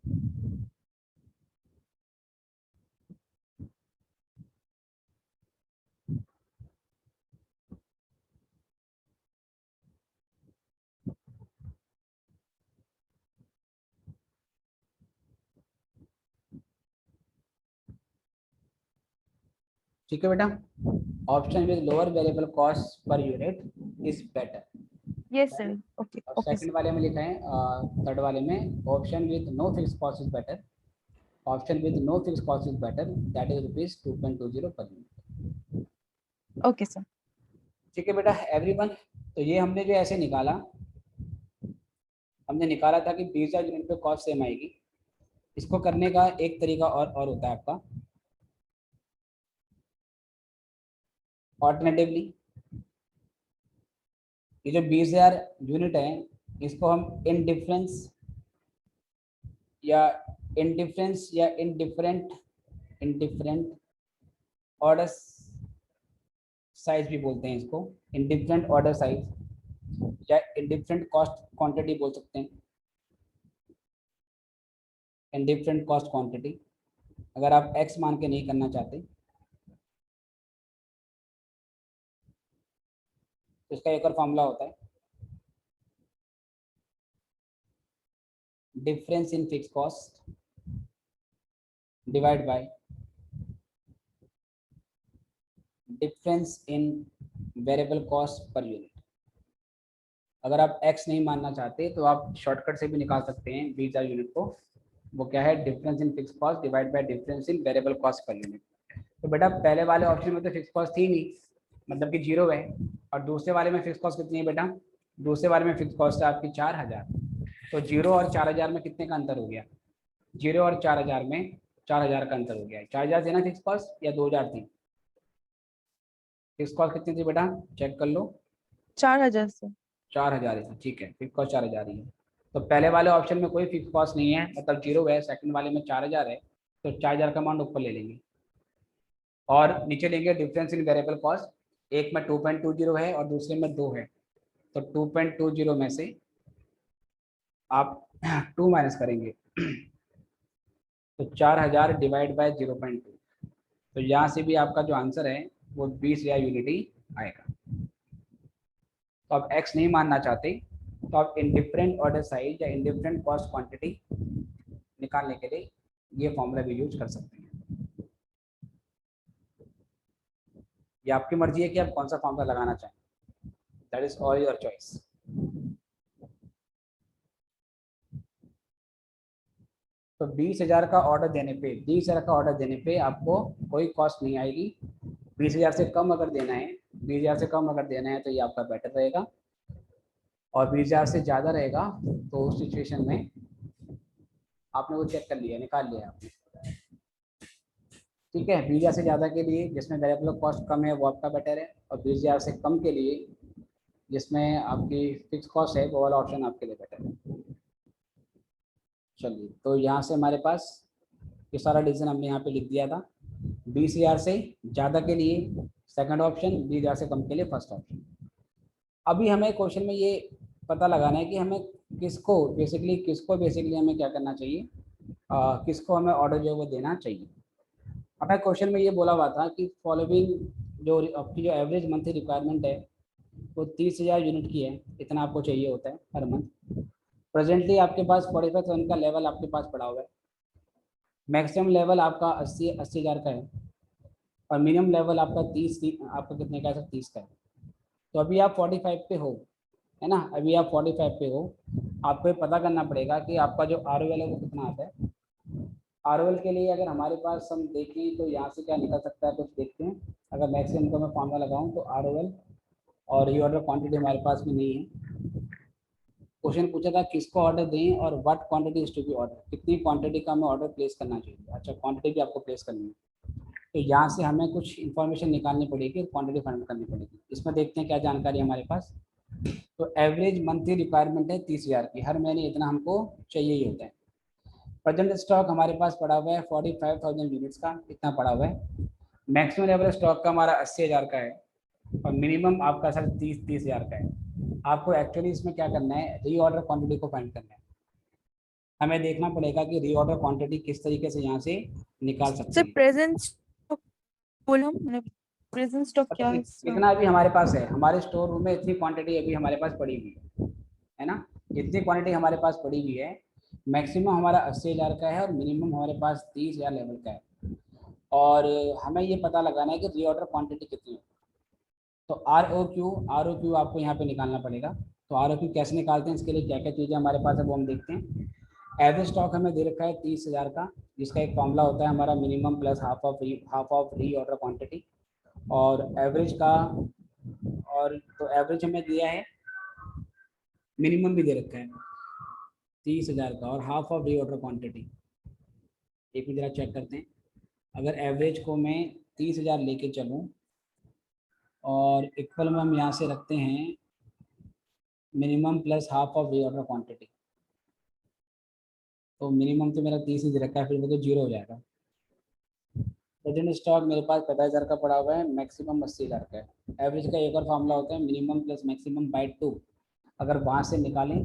ठीक है बेटा, option with lower variable cost per unit is better. Yes sir, okay और okay second वाले में लिखा है, third वाले में option with no fix cost is better. Option with no fix cost is better, that is rupees 2.20 per unit. Okay sir. ठीक है बेटा एवरीवन, तो ये हमने जो ऐसे निकाला, हमने निकाला था कि 20,000 यूनिट पे कॉस्ट सेम आएगी। इसको करने का एक तरीका और होता है आपका, ऑल्टरनेटिवली ये जो 20,000 यूनिट है इसको हम इनडिफरेंस या इंडिफरेंट ऑर्डर साइज भी बोलते हैं इसको, इंडिफरेंट ऑर्डर साइज या इंडिफरेंट कॉस्ट क्वांटिटी बोल सकते हैं। इंडिफरेंट कॉस्ट क्वांटिटी अगर आप एक्स मान के नहीं करना चाहते तो इसका एक और फॉर्मूला होता है, difference in fix cost divide by difference in variable cost per unit. अगर आप x नहीं मानना चाहते तो आप शॉर्टकट से भी निकाल सकते हैं 20,000 यूनिट को, वो क्या है, difference in fix cost divide by difference in variable cost per unit. तो बेटा पहले वाले ऑप्शन में तो फिक्स कॉस्ट थी नहीं, मतलब कि 0 है, और दूसरे वाले में फिक्स कॉस्ट कितनी है बेटा, दूसरे वाले में फिक्स कॉस्ट है आपकी 4,000। तो 0 और 4,000 में कितने का अंतर हो गया, 0 और 4,000 में 4,000 का अंतर हो गया। 4,000 थी ना फिक्स कॉस्ट या 2,000 थी? फिक्स कॉस्ट कितनी थी बेटा, चेक कर लो। 4,000 सर। 4,000 ही थी, ठीक है, फिक्स कॉस्ट 4,000 ही है। तो पहले वाले ऑप्शन में कोई फिक्स कॉस्ट नहीं है, मतलब 0 है, सेकंड वाले में 4,000 है, तो 4,000 का अमाउंट ऊपर ले लेंगे और नीचे लेंगे डिफरेंस इन वेरिएबल कॉस्ट। एक में 2.20 है और दूसरे में 2 है, तो 2.20 में से आप 2 माइनस करेंगे तो 4,000 डिवाइड बाय 0.2, तो यहाँ से भी आपका जो आंसर है वो 20,000 यूनिट ही आएगा। तो आप x नहीं मानना चाहते तो आप इंडिफरेंट ऑर्डर साइज या इंडिफरेंट कॉस्ट क्वांटिटी निकालने के लिए ये फॉर्मूला भी यूज कर सकते हैं। ये आपकी मर्जी है कि आप कौन सा फॉर्मूला लगाना चाहें, that is all your choice. तो 20,000 का ऑर्डर देने पे 20,000 का ऑर्डर देने पे आपको कोई कॉस्ट नहीं आएगी। 20,000 से कम अगर देना है 20,000 से कम अगर देना है तो ये आपका बेटर रहेगा, और 20,000 से ज़्यादा रहेगा तो उस सिचुएशन में आपने वो चेक कर लिया, निकाल लिया आपने, ठीक है। 20,000 से ज़्यादा के लिए जिसमें वेरिएबल कॉस्ट कम है वो आपका बेटर है, और 20,000 से कम के लिए जिसमें आपकी फिक्स कॉस्ट है वो वाला ऑप्शन आपके लिए बेटर है। चलिए, तो यहाँ से हमारे पास ये सारा डिसीजन हमने यहाँ पे लिख दिया था। 20,000 से ज़्यादा के लिए सेकंड ऑप्शन, 20,000 से कम के लिए फर्स्ट ऑप्शन। अभी हमें क्वेश्चन में ये पता लगाना है कि हमें किसको बेसिकली हमें क्या करना चाहिए, किसको हमें ऑर्डर जो है वो देना चाहिए। हमें क्वेश्चन में ये बोला हुआ था कि फॉलोइंग जो आपकी जो एवरेज मंथली रिक्वायरमेंट है वो 30,000 यूनिट की है, इतना आपको चाहिए होता है हर मंथ। प्रेजेंटली आपके पास 45,000 का लेवल आपके पास पड़ा हुआ है, मैक्सिमम लेवल आपका 80,000 का है, और मिनिमम लेवल आपका 30 आपका कितने का है, 30 का है। तो अभी आप 45 पे हो, है ना, अभी आप 45 पे हो। आपको ये पता करना पड़ेगा कि आपका जो ROL है वो कितना आता है। ROL के लिए अगर हमारे पास हम देखें तो यहाँ से क्या निकल सकता है, कुछ देखते हैं। अगर मैक्सिमम को मैं फॉर्मूला लगाऊं तो ROL और रीऑर्डर क्वांटिटी हमारे पास में नहीं है। क्वेश्चन पूछा था किसको ऑर्डर दें और what quantity is to be order, कितनी क्वांटिटी का हमें ऑर्डर प्लेस करना चाहिए। अच्छा, क्वांटिटी भी आपको प्लेस करनी है, तो यहाँ से हमें कुछ इन्फॉर्मेशन निकालनी पड़ेगी, क्वांटिटी फाइंड करनी पड़ेगी। इसमें देखते हैं क्या जानकारी हमारे पास। तो एवरेज मंथली रिक्वायरमेंट है 30,000 की, हर महीने इतना हमको चाहिए ही होता है। प्रेजेंट स्टॉक हमारे पास पड़ा हुआ है 45,000 यूनिट्स का, इतना पड़ा हुआ है। मैक्सिमम लेवल स्टॉक का हमारा 80,000 का है, और मिनिमम आपका सर 30,000 का है। आपको एक्चुअली इसमें क्या करना है, रीऑर्डर क्वांटिटी को फाइंड करना है। हमें देखना पड़ेगा कि रीऑर्डर क्वांटिटी किस तरीके से यहाँ से निकाल सकते सर हैं। प्रेजेंट स्टॉक बोला मैंने, प्रेजेंट स्टॉक क्या है इसका? इतना अभी हमारे पास है, हमारे स्टोर रूम में इतनी क्वांटिटी अभी हमारे पास पड़ी हुई है ना, इतनी क्वांटिटी हमारे पास पड़ी हुई है। मैक्सिमम हमारा 80,000 का है और मिनिमम हमारे पास 30,000 लेवल का है, और हमें ये पता लगाना है कि रीऑर्डर क्वांटिटी कितनी है। तो ROQ आपको यहाँ पे निकालना पड़ेगा। तो ROQ कैसे निकालते हैं, इसके लिए क्या क्या चीज़ें हमारे पास है वो हम देखते हैं। एवरेज स्टॉक हमें दे रखा है 30,000 का, जिसका एक फॉर्मूला होता है हमारा minimum plus half of reorder quantity, और एवरेज का, और तो एवरेज हमें दिया है, मिनिमम भी दे रखा है 30,000 का, और हाफ ऑफ रीऑर्डर क्वांटिटी। एक भी जरा चेक करते हैं। अगर एवरेज को मैं 30,000 लेके चलूँ और इक्वल में हम यहाँ से रखते हैं minimum plus half of reorder quantity, तो मिनिमम तो मेरा 30 ही दे रखा है, फिर वो तो 0 हो जाएगा। प्रेजेंट स्टॉक मेरे पास 50,000 का पड़ा हुआ है, मैक्सिमम 80,000 का है। एवरेज का एक और फॉर्मूला होता है मिनिमम प्लस मैक्सिमम बाय 2। अगर वहाँ से निकालें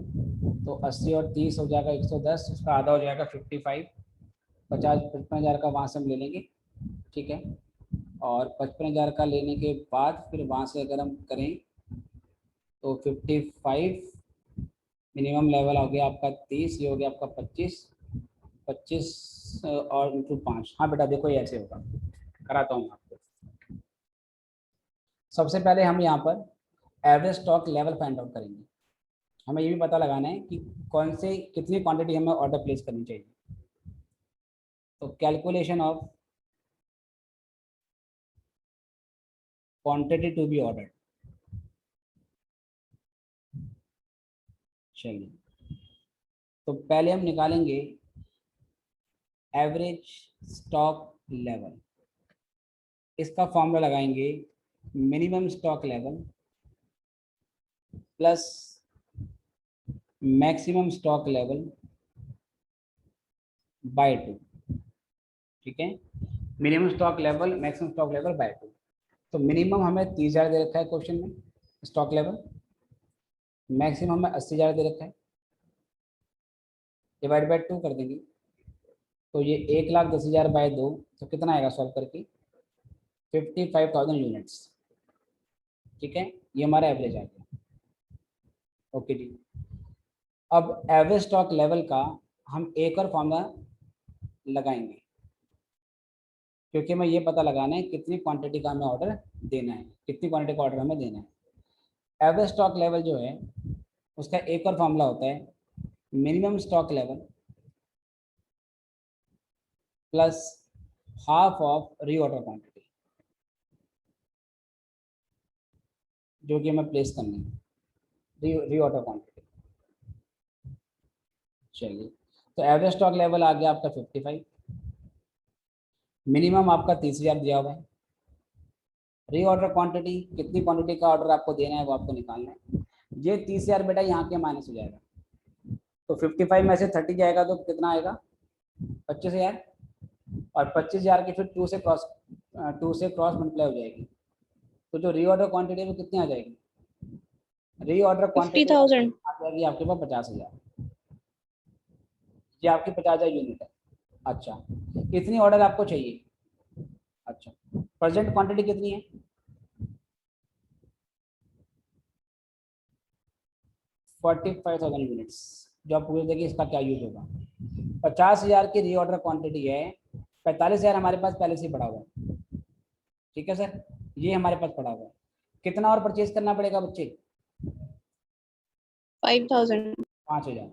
तो 80 और 30 हो जाएगा 110, उसका आधा हो जाएगा 55। 55,000 का वहाँ से हम ले लेंगे, ठीक है। और 55,000 का लेने के बाद फिर वहाँ से अगर हम करें तो 55 मिनिमम लेवल हो गया आपका 30, ये हो गया आपका 25 और इंटू 5। हाँ बेटा देखो ये ऐसे होगा, कराता हूँ आपको। सबसे पहले हम यहाँ पर average stock level find out करेंगे। हमें ये भी पता लगाना है कि कौन से कितनी क्वांटिटी हमें ऑर्डर प्लेस करनी चाहिए। तो calculation of quantity to be ordered, चलिए तो पहले हम निकालेंगे एवरेज स्टॉक लेवल। इसका फॉर्मूला लगाएंगे minimum stock level plus maximum stock level by 2, ठीक है। Minimum stock level maximum stock level by 2। तो मिनिमम हमें 30,000 दे रखा है क्वेश्चन में स्टॉक लेवल, मैक्सिमम में 80,000 दे रखा है, डिवाइड बाय 2 कर देंगे तो ये 1,10,000 बाय 2, तो कितना आएगा सॉल्व करके 55,000 यूनिट्स, ठीक है। ये हमारा एवरेज आ गया। ओके जी। अब एवरेज स्टॉक लेवल का हम एक और फॉर्मूला लगाएंगे, क्योंकि हमें ये पता लगाना है कितनी क्वांटिटी का हमें ऑर्डर देना है, कितनी क्वांटिटी का ऑर्डर हमें देना है। एवरेज स्टॉक लेवल जो है उसका एक और फॉर्मूला होता है minimum stock level plus half of reorder quantity, जो कि हमें प्लेस करनी है रीऑर्डर क्वांटिटी। चलिए, तो एवरेज स्टॉक लेवल आ गया आपका 55, मिनिमम आपका 30,000 दिया हुआ है। रीऑर्डर क्वांटिटी, कितनी क्वांटिटी का ऑर्डर आपको देना है वो आपको निकालना है। ये 30,000 बेटा यहाँ के माइनस हो जाएगा, तो 55 में से 30 जाएगा तो कितना आएगा 25,000, और 25,000 की फिर 2 से क्रॉस मल्टीप्लाई हो जाएगी, तो जो रीऑर्डर क्वांटिटी है वो कितनी आ जाएगी, रीऑर्डर क्वांटिटी 50,000। आ जाएगी आपके पास 50,000। ये आपकी 50,000 यूनिट है। अच्छा, कितनी ऑर्डर आपको चाहिए? अच्छा, प्रेजेंट क्वांटिटी कितनी है? 45,000 यूनिट्स। जो आप पूछ देखिए इसका क्या यूज होगा। 50,000 की रीऑर्डर क्वांटिटी है, 45,000 हमारे पास पहले से ही पड़ा हुआ है। ठीक है सर, ये हमारे पास पड़ा हुआ है। कितना और परचेज करना पड़ेगा बच्चे? 5,000। 5,000।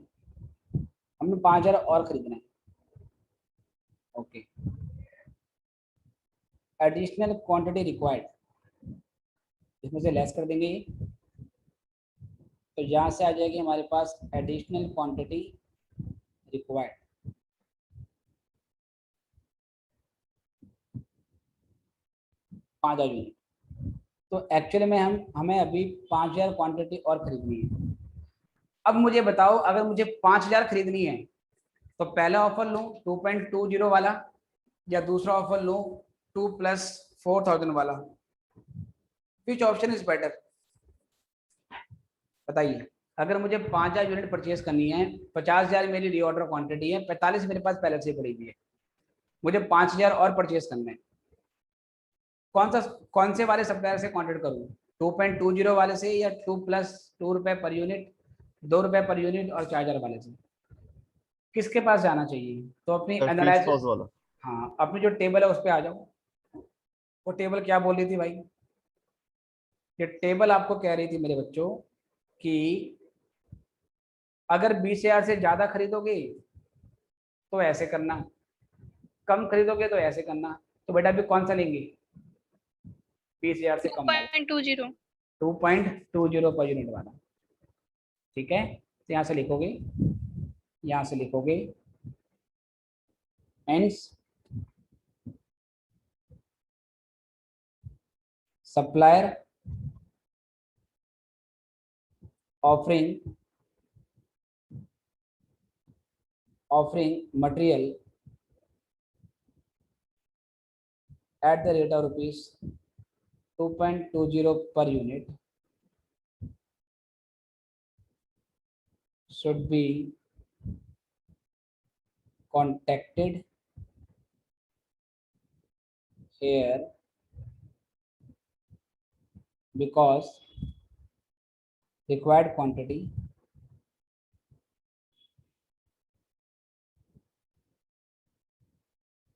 हमें 5,000 और खरीदना है। ओके, एडिशनल क्वांटिटी रिक्वायर्ड, इसमें से लेस कर देंगे ये, तो यहाँ से आ जाएगी हमारे पास एडिशनल क्वांटिटी रिक्वायर्ड। पाँच यूनिट। तो एक्चुअली में हमें अभी 5,000 क्वांटिटी और खरीदनी है। अब मुझे बताओ, अगर मुझे 5,000 खरीदनी है तो पहला ऑफर लूँ 2.20 वाला, या दूसरा ऑफर लूँ 2 + 4,000 वाला? Which option is better? बताइए। अगर मुझे 5,000 यूनिट परचेज करनी है, 50,000 मेरी रीऑर्डर क्वांटिटी है, 45 मेरे पास पहले से पड़ी हुई है, मुझे 5,000 और परचेज करना है, कौन से वाले सप्लायर से कॉन्टेक्ट करूँ? 2.20 वाले से, या 2 + 2 रुपये पर यूनिट, 2 रुपये पर यूनिट और 4,000 वाले से? किसके पास जाना चाहिए? तो अपनी फिक्स्ड एनालिसिस, कॉस्ट वाला। हाँ, अपनी जो टेबल है उस पर आ जाओ। वो टेबल क्या बोल रही थी भाई? ये टेबल आपको कह रही थी मेरे बच्चों कि अगर 20,000 से ज़्यादा खरीदोगे तो ऐसे करना, कम खरीदोगे तो ऐसे करना। तो बेटा अभी कौन सा लेंगे? 20,000 से कम वाला, 2.20। 2.20 पर यूनिट वाला। ठीक है, तो यहाँ से लिखोगे, यहाँ से लिखोगे ends supplier offering material at the rate of rupees 2.20 per unit should be contacted here because required quantity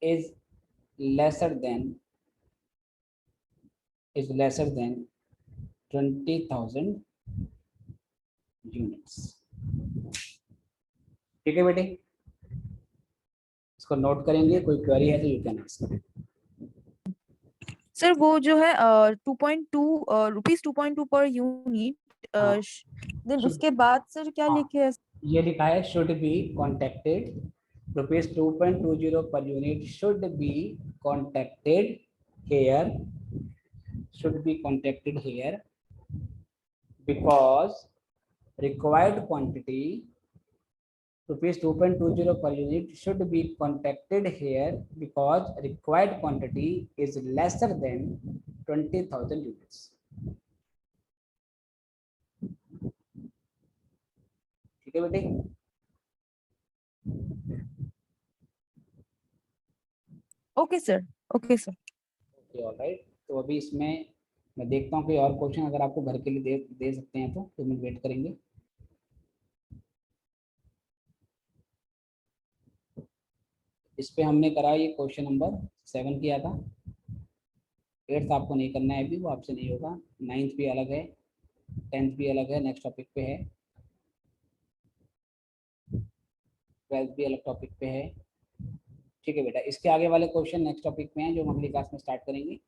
is lesser than 20,000 units। ठीक है बेटे, इसको नोट करेंगे। कोई क्वेरी है तो यू कैन आस्क। सर वो जो है 2.2 रुपीज 2.2 पर यूनिट, हाँ। देन उसके बाद सर क्या हाँ। लिखे है? ये लिखा है should be contacted, rupees 2.20 per unit should be contacted here, should be contacted here because required quantity rupees 2.20 per unit should be contacted here because required quantity is lesser than 20,000 units। ठीक है बेटे? Okay sir, okay sir. Okay, alright. तो अभी इसमें मैं देखता हूँ कि और क्वेश्चन अगर आपको घर के लिए दे सकते हैं तो मिनट वेट करेंगे। इस पे हमने करा ये क्वेश्चन नंबर 7 किया था। 8th आपको नहीं करना है अभी, वो आपसे नहीं होगा। 9th भी अलग है, 10th भी अलग है, नेक्स्ट टॉपिक पे है। 12th भी अलग टॉपिक पे है। ठीक है बेटा, इसके आगे वाले क्वेश्चन नेक्स्ट टॉपिक में हैं जो हम अगली क्लास में स्टार्ट करेंगे।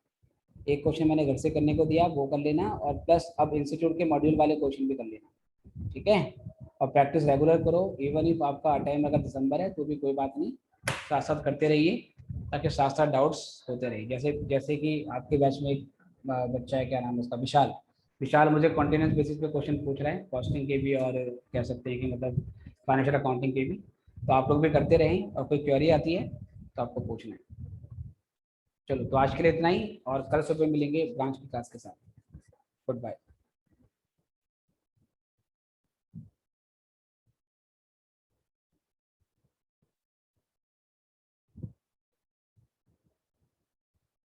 एक क्वेश्चन मैंने घर से करने को दिया, वो कर लेना, और प्लस अब इंस्टीट्यूट के मॉड्यूल वाले क्वेश्चन भी कर लेना। ठीक है, और प्रैक्टिस रेगुलर करो। इवन इफ आपका टाइम अगर दिसंबर है तो भी कोई बात नहीं, साथ साथ करते रहिए ताकि साथ साथ डाउट्स होते रहे। जैसे कि आपके बैच में एक बच्चा है, क्या नाम है उसका, विशाल मुझे कॉन्टिन्यूस बेसिस पे क्वेश्चन पूछ रहा है, कॉस्टिंग के भी और कह सकते हैं कि मतलब फाइनेंशियल अकाउंटिंग के भी। तो आप लोग भी करते रहें, और कोई क्वेरी आती है तो आपको पूछना है। चलो, तो आज के लिए इतना ही, और कल सुबह मिलेंगे ब्रांच की क्लास के साथ। Good bye.